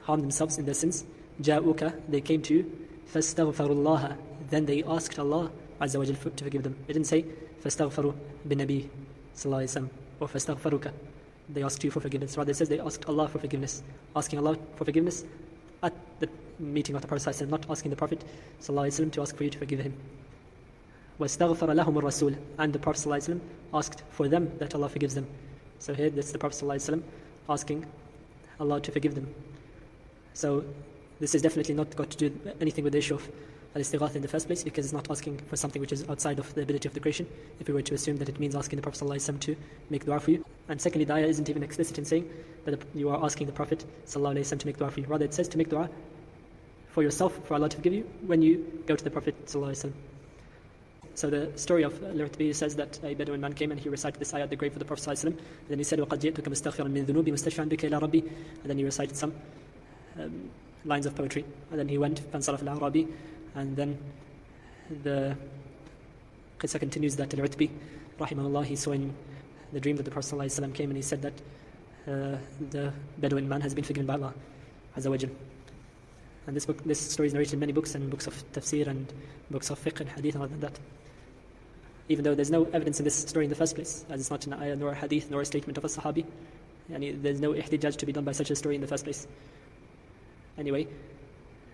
harmed themselves in their sins, جَاءُوكَ, they came to you, فَاسْتَغْفَرُوا اللَّهَ, then they asked Allah Azza wa Jal to forgive them. It didn't say, فَاسْتَغْفَرُوا بِالنَّبِي sallallahu alayhi wa sallam, or فَاسْتَغْفَرُوكَ, they asked you for forgiveness. Rather, it says they asked Allah for forgiveness. Asking Allah for forgiveness at the meeting of the Prophet ﷺ, not asking the Prophet ﷺ to ask for you to forgive him. وَاسْتَغْفَرَ لَهُمُ الرَّسُولُ, and the Prophet ﷺ asked for them that Allah forgives them. So here, that's the Prophet ﷺ asking Allah to forgive them. So this is definitely not got to do anything with the issue of Istighatha in the first place, because it's not asking for something which is outside of the ability of the creation, if we were to assume that it means asking the Prophet ﷺ to make dua for you. And secondly, the ayah isn't even explicit in saying that you are asking the Prophet ﷺ to make dua for you. Rather, it says to make dua for yourself, for Allah to forgive you, when you go to the Prophet ﷺ. So the story of Utbi says that a Bedouin man came and he recited this ayah at the grave of the Prophet ﷺ, and then he said, وَقَدْ جِئْتُكَ مُسْتَغْفِرًا مِنْ ذُنُوبِ مُسْتَشْفِعًا بِكَ إِلَىٰ رَبِّي, and then he recited some lines of poetry, and then he went فَانْصَرَفَ الْأَعْرَابِي, and then the qissa continues that Utbi, rahimahullah, he saw in the dream that the Prophet ﷺ came and he said that the Bedouin man has been forgiven by Allah Azza wa Jal. And this story is narrated in many books and books of tafsir and books of fiqh and hadith and all that. Even though there's no evidence in this story in the first place, as it's not an ayah nor a hadith nor a statement of a sahabi, and there's no ihtijaj to be done by such a story in the first place. Anyway,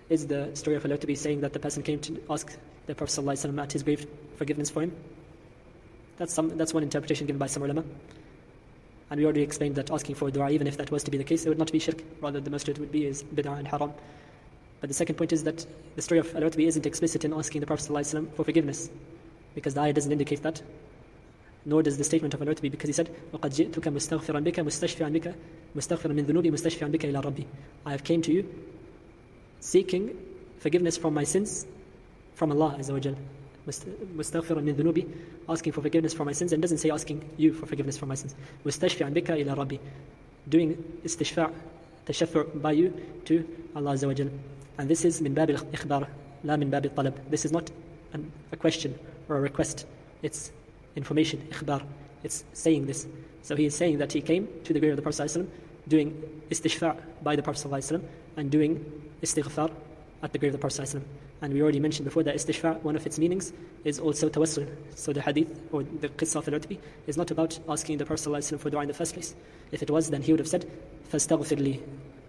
is the story of Utbi saying that the person came to ask the Prophet ﷺ at his grave forgiveness for him? That's one interpretation given by some ulama. And we already explained that asking for dua, even if that was to be the case, it would not be shirk. Rather, the most it would be is bid'ah and haram. But the second point is that the story of Utbi isn't explicit in asking the Prophet ﷺ for forgiveness, because the ayah doesn't indicate that, nor does the statement of Utbi, because he said, وَقَدْ جِئْتُكَ مُسْتَغْفِرًا بِكَ مُسْتَشْفِعًا بِكَ مُسْتَغْفِرًا مِنْ ذُنُوبِ مُسْتَشْفِعًا بِكَ إِلَىٰ رَبِّي. I have came to you seeking forgiveness from my sins from Allah Azza wa Jal. مُسْتَغْفِرًا مِنْ ذُنُوبِ, asking for forgiveness for my sins, and doesn't say asking you for forgiveness for my sins. مُسْتَشْفِعًا بِكَ إِلَىٰ رَبِّي, doing istishfa', tashaffu' by you to Allah Azza wa Jal. And this is min bab al-ikhbar, la min bab al-talab. This is not a question or a request. It's information, ikhbar. It's saying this. So he is saying that he came to the grave of the Prophet ﷺ, doing istishfa' by the Prophet ﷺ, and doing istighfar at the grave of the Prophet ﷺ. And we already mentioned before that istishfa', one of its meanings is also tawassul. So the hadith or the qissa of Utbi is not about asking the Prophet ﷺ for dua in the first place. If it was, then he would have said, فَاسْتَغْفِرْ لِي,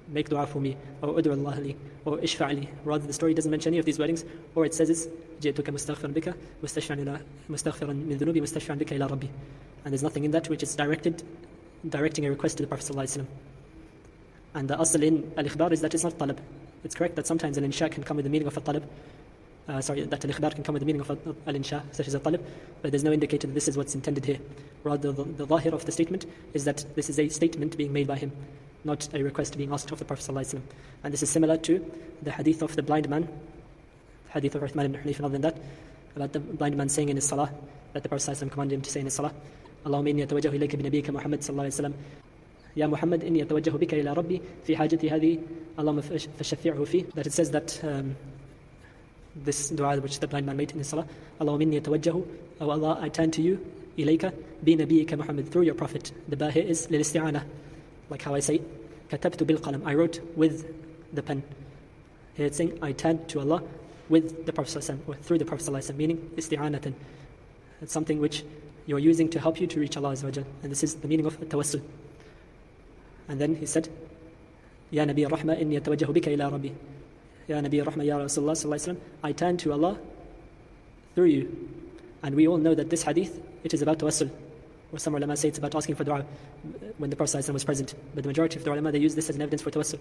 make dua for me, or ud'u Allah li, or ishfa' li. Rather, the story doesn't mention any of these wordings, or it says, جِئْتُكَ مُسْتَغْفِرًا بِكَ مُسْتَغْفِرًا مِنْ ذُنُوبِ مُسْتَشْفِعًا بِكَ إِلَىٰ رَبِّي. And there's nothing in that which is directing a request to the Prophet ﷺ. And the asl in al-ikhbar is that it's not talab. It's correct that sometimes al-insha can come with the meaning of a talab. That al-ikhbar can come with the meaning of al-insha, such as a talab, but there's no indicator that this is what's intended here. Rather, the zahir of the statement is that this is a statement being made by him, not a request being asked of the Prophet ﷺ. And this is similar to the hadith of the blind man, hadith of Uthman ibn Hunayf and other than that, about the blind man saying in his salah, that the Prophet ﷺ commanded him to say in his salah, Allahumma inni atawajjahu ilayka bi nabiyyika Muhammad sallallahu alayhi wa sallam, Ya Muhammad, inni atawajjahu bika ila rabbi fi hajati hadhi, Allahumma fashaffi'hu fi. That it says that this dua which the blind man made in his salah, Allahumma inni atawajjahu, O Allah, I turn to you, ilayka bi nabiyyika Muhammad, through your prophet. The ba here is lil isti'ana, like how I say, katabtu bil qalam, I wrote with the pen. Here it's saying, I turned to Allah with the Prophet ﷺ, or through the Prophet ﷺ, meaning isti'anatan. It's something which you're using to help you to reach Allah Azza wa Jal. And this is the meaning of tawassul. And then he said, Ya Nabi Rahma, inni atawajjahu bika ila Rabbi. Ya Nabi Rahma, Ya Rasulullah sallallahu alayhi wa sallam, I turn to Allah through you. And we all know that this hadith, it is about tawassul. Or some ulama say it's about asking for dua when the Prophet ﷺ was present. But the majority of the ulama, they use this as an evidence for tawassul.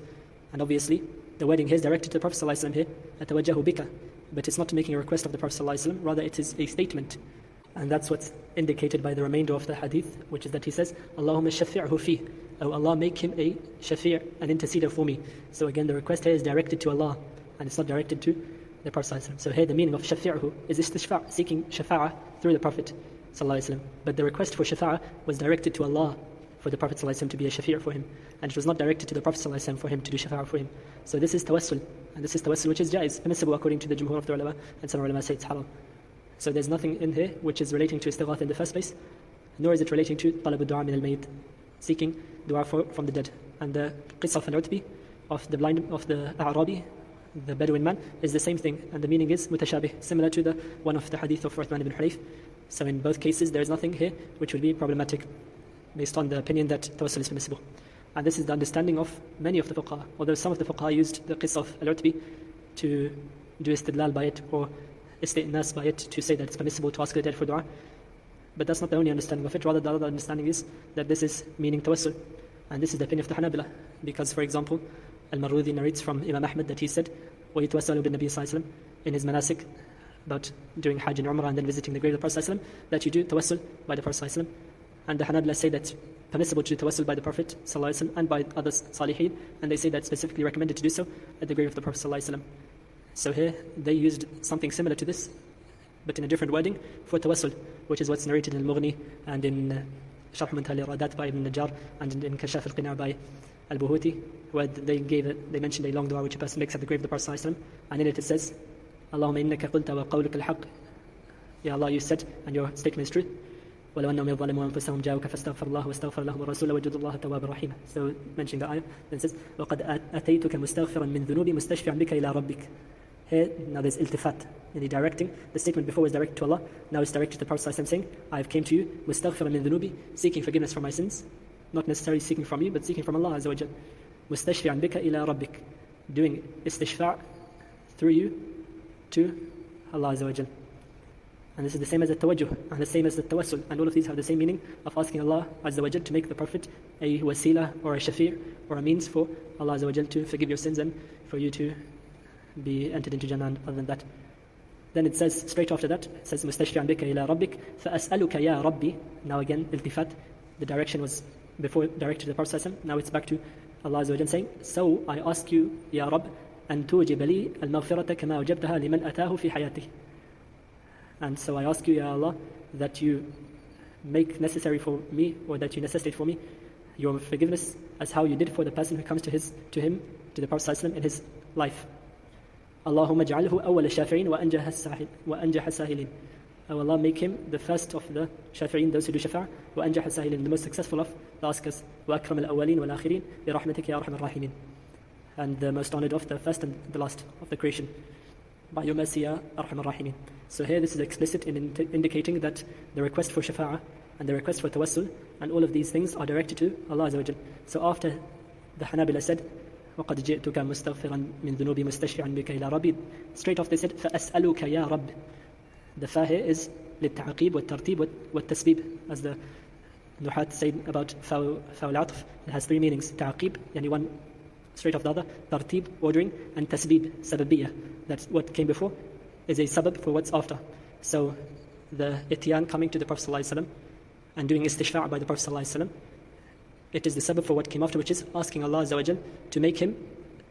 And obviously, the wording here is directed to the Prophet ﷺ here, atawajjahu bika. But it's not making a request of the Prophet ﷺ, rather it is a statement. And that's what's indicated by the remainder of the hadith, which is that he says, Allahumma shafi'hu fi. Oh Allah, make him a shafi', an interceder for me. So again, the request here is directed to Allah, and it's not directed to the Prophet ﷺ. So here the meaning of shafi'hu is istishfa', seeking shafa'ah through the Prophet ﷺ. But the request for shafa'ah was directed to Allah, for the Prophet ﷺ to be a shafi' for him. And it was not directed to the Prophet ﷺ for him to do shafa'ah for him. So this is tawassul. And this is tawassul which is jaiz, permissible according to the jumhur of the ulama, and some ulama say it's haram. So there's nothing in here which is relating to istighatha in the first place, nor is it relating to talab al-du'a min al-mayyit, seeking dua from the dead. And the qissa of Utbi, of the A'rabi, the Bedouin man, is the same thing, and the meaning is mutashabih, similar to the one of the hadith of Uthman ibn Hunayf. So in both cases, there is nothing here which would be problematic, based on the opinion that tawassul is permissible. And this is the understanding of many of the fuqaha, although some of the fuqaha used the qissa of al-Utbi to do istidlal by it, or isti'nas by it, to say that it's permissible to ask the dead for dua. But that's not the only understanding of it. Rather, the other understanding is that this is meaning tawassul. And this is the opinion of the Hanabila. Because, for example, Al-Marudhi narrates from Imam Ahmad that he said, وَيَتْوَسَّلُ بِالنَّبِيِّ صَلَّى in his manasik, about doing Hajj and Umrah and then visiting the grave of the Prophet that you do tawassul by the Prophet. And the Hanabila say that permissible to do tawassul by the Prophet and by other Salihin, and they say that specifically recommended to do so at the grave of the Prophet. So here they used something similar to this, but in a different wording for tawassul, which is what's narrated in Al-Mughni and in Sharh Muntaha al-Iradat by Ibn Najjar and in Kashaf al-Qina' by Al-Buhuti, where they mentioned a long dua which a person makes at the grave of the Prophet, and in it says, Allahumma innaka qulta wa qawluka al-haq. Ya Allah, you said, and your statement is true. وَلَوْ أَنَّهُمْ يَظْلَمُوا أَنفُسَهُم جَاءُوكَ فَاسْتَغْفَرُوا اللَّهَ وَاسْتَغْفَرَ لَهُمُ الرَّسُولُ وَوَجَدُوا اللَّهَ تَوَّابًا رَحِيمًا. So mentioning the ayah, then it says, وَقَدْ أَتَيْتُكَ مُسْتَغْفِرًا مِنْ ذُنُوبِ مُسْتَشْفِعًا بِكَ إِلَىٰ رَبِّكَ. Here, now there's iltifat, in directing. The statement before was directed to Allah, now it's directed to the Prophet saying, I have came to you, مُسْتَغْفِرًا مِنْ ذُنُوبِ, seeking forgiveness for my sins, not necessarily seeking from you, but seeking from Allah Azza wa Jal. مُسْتَشْفِعًا بِكَ إِلَىٰ رَبِّكَ, doing istishfa' through you to Allah Azza wa Jal. And this is the same as the tawajjuh, and the same as the tawassul, and all of these have the same meaning of asking Allah Azza wa Jal to make the Prophet a wasila or a shafi' or a means for Allah Azza wa Jal to forgive your sins and for you to be entered into Jannah. And other than that, then it says straight after that, it says مُسْتَشْفِعًا بِكَ إِلَىٰ رَبِّكَ فَأَسْأَلُكَ يَا رَبِّي. Now again, iltifat, the direction was before directed to the Prophet, now it's back to Allah Azza wa Jal saying, so I ask you, Ya Rabb, أن توجب لي المغفرة كما وجبتها لمن أتاه في حياته. And so I ask you, Ya Allah, that you make necessary for me, or that you necessitate for me, your forgiveness as how you did for the person who comes to the Prophet in his life. Allahumma ja'alhu awwal shafi'in wa anjah sahilin. O Allah, make him the first of the shafi'in, those who do shafa', wa anjah sahilin, the most successful of the askers, wa akram al-awwalin wal akhirin, bi rahmatika ya arhamar rahimin. And the most honored of the first and the last of the creation, by your mercy ya arhamar rahimin. So here this is explicit in indicating that the request for shafa'ah and the request for tawassul and all of these things are directed to Allah Azza wa Jal. So after the Hanabila said, وَقَدْ جِئْتُكَ مُسْتَغْفِرًا مِنْ ذُنُوبِ مُسْتَشْفِعًا بِكَ إِلَىٰ رَبِّي, straight off they said, فَأَسْأَلُكَ يَا رَبِّ. The fa here is للتعقيب والترتيب والتسبيب, as the Nuhat said about fa al-atf. It has three meanings: ta'qib, yani one straight off the other; tartib, ordering; and tasbib, sababiyya, that's what came before is a sabab for what's after. So the ityan, coming to the Prophet ﷺ and doing istishfa' by the Prophet ﷺ, it is the sabab for what came after, which is asking Allah Azza wa Jal to make him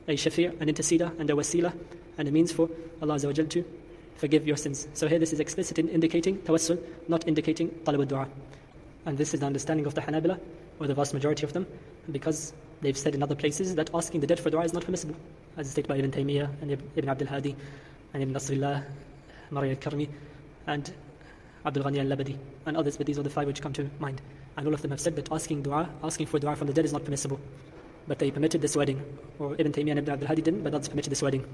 a shafi', an interceder, and a wasila, and a means for Allah Azza wa Jal to forgive your sins. So here this is explicit in indicating tawassul, not indicating talab al-du'a. And this is the understanding of the Hanabila, or the vast majority of them, because they've said in other places that asking the dead for dua is not permissible, as stated by Ibn Taymiyyah and Ibn Abdul Hadi and Ibn Nasrillah, Mari al-Karmi, and Abdul Ghani al-Labadi, and others, but these are the five which come to mind. And all of them have said that asking for dua from the dead is not permissible. But they permitted this wording, or Ibn Taymiyyah and Ibn Abdul Hadi didn't, but others permitted this wording.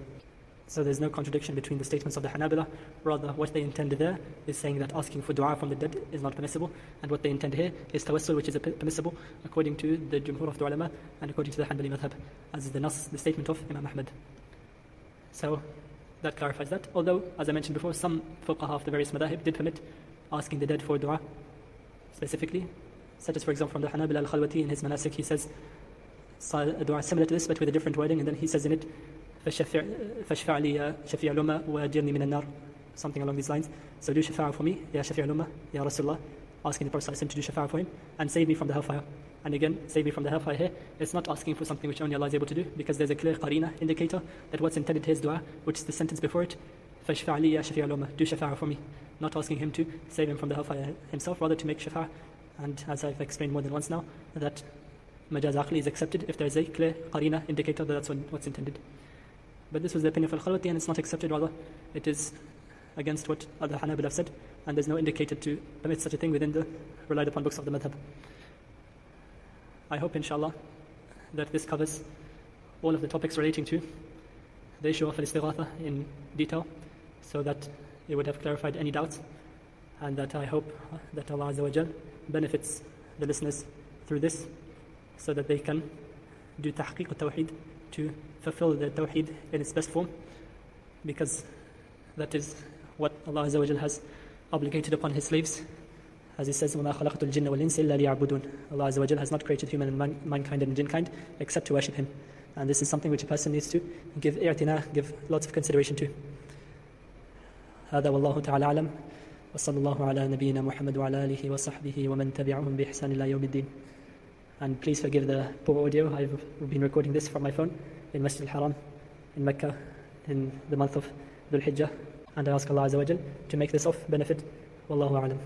So there's no contradiction between the statements of the Hanabila. Rather, what they intend there is saying that asking for dua from the dead is not permissible, and what they intend here is tawassul, which is permissible according to the Jumhur of the ulama and according to the Hanbali madhab, as is the statement of Imam Ahmad. So that clarifies that. Although, as I mentioned before, some fuqaha of the various madhahib did permit asking the dead for dua specifically, such as, for example, from the Hanabila al-Khalwati in his manasik, he says a dua similar to this but with a different wording, and then he says in it, فَاشْفَعْ لِي يَا شَفِيعَ الْأُمَّةِ وَأَجِرْنِي مِنَ النَّارِ, something along these lines. So do shafa'a for me, Ya Shafi' al-Ummah, Ya Rasulullah, asking the Prophet to do shafa'a for him, and save me from the hellfire. And again, save me from the hellfire here, it's not asking for something which only Allah is able to do, because there's a clear qarina indicator that what's intended here is dua, which is the sentence before it, فَاشْفَعْ لِي يَا شَفِيعَ الْأُمَّةِ, do shafa'a for me, not asking him to save him from the hellfire himself, rather to make shafa'a. And as I've explained more than once now, that Majaz aqli is accepted if there's a clear qarina indicator that that's what's intended. But this was the opinion of Al-Khalwati, and it's not accepted, rather it is against what other Hanabila have said, and there's no indicator to permit such a thing within the relied upon books of the madhab. I hope, inshallah, that this covers all of the topics relating to the issue of Istighatha in detail, so that it would have clarified any doubts, and that I hope that Allah Azza wa Jal benefits the listeners through this, so that they can do tahqiq al-tawheed, to fulfill the tawheed in its best form, because that is what Allah Azza wa Jal has obligated upon His slaves. As He says, وَمَا خَلَقْتُ الْجِنَّ وَالْإِنسَ إِلَّا لِيَعْبُدُونَ. Allah Azza wa Jal has not created human and mankind and jinkind except to worship Him. And this is something which a person needs to give i'tina, give lots of consideration to. هذا والله تعالى أعلم وصلى الله على نبينا محمد وعلى آله وصحبه ومن تبعهم بإحسان إلى يوم الدين. And please forgive the poor audio. I've been recording this from my phone in Masjid al-Haram in Mecca in the month of Dhul Hijjah, and I ask Allah Azza wa Jal to make this of benefit. Wallahu a'lam.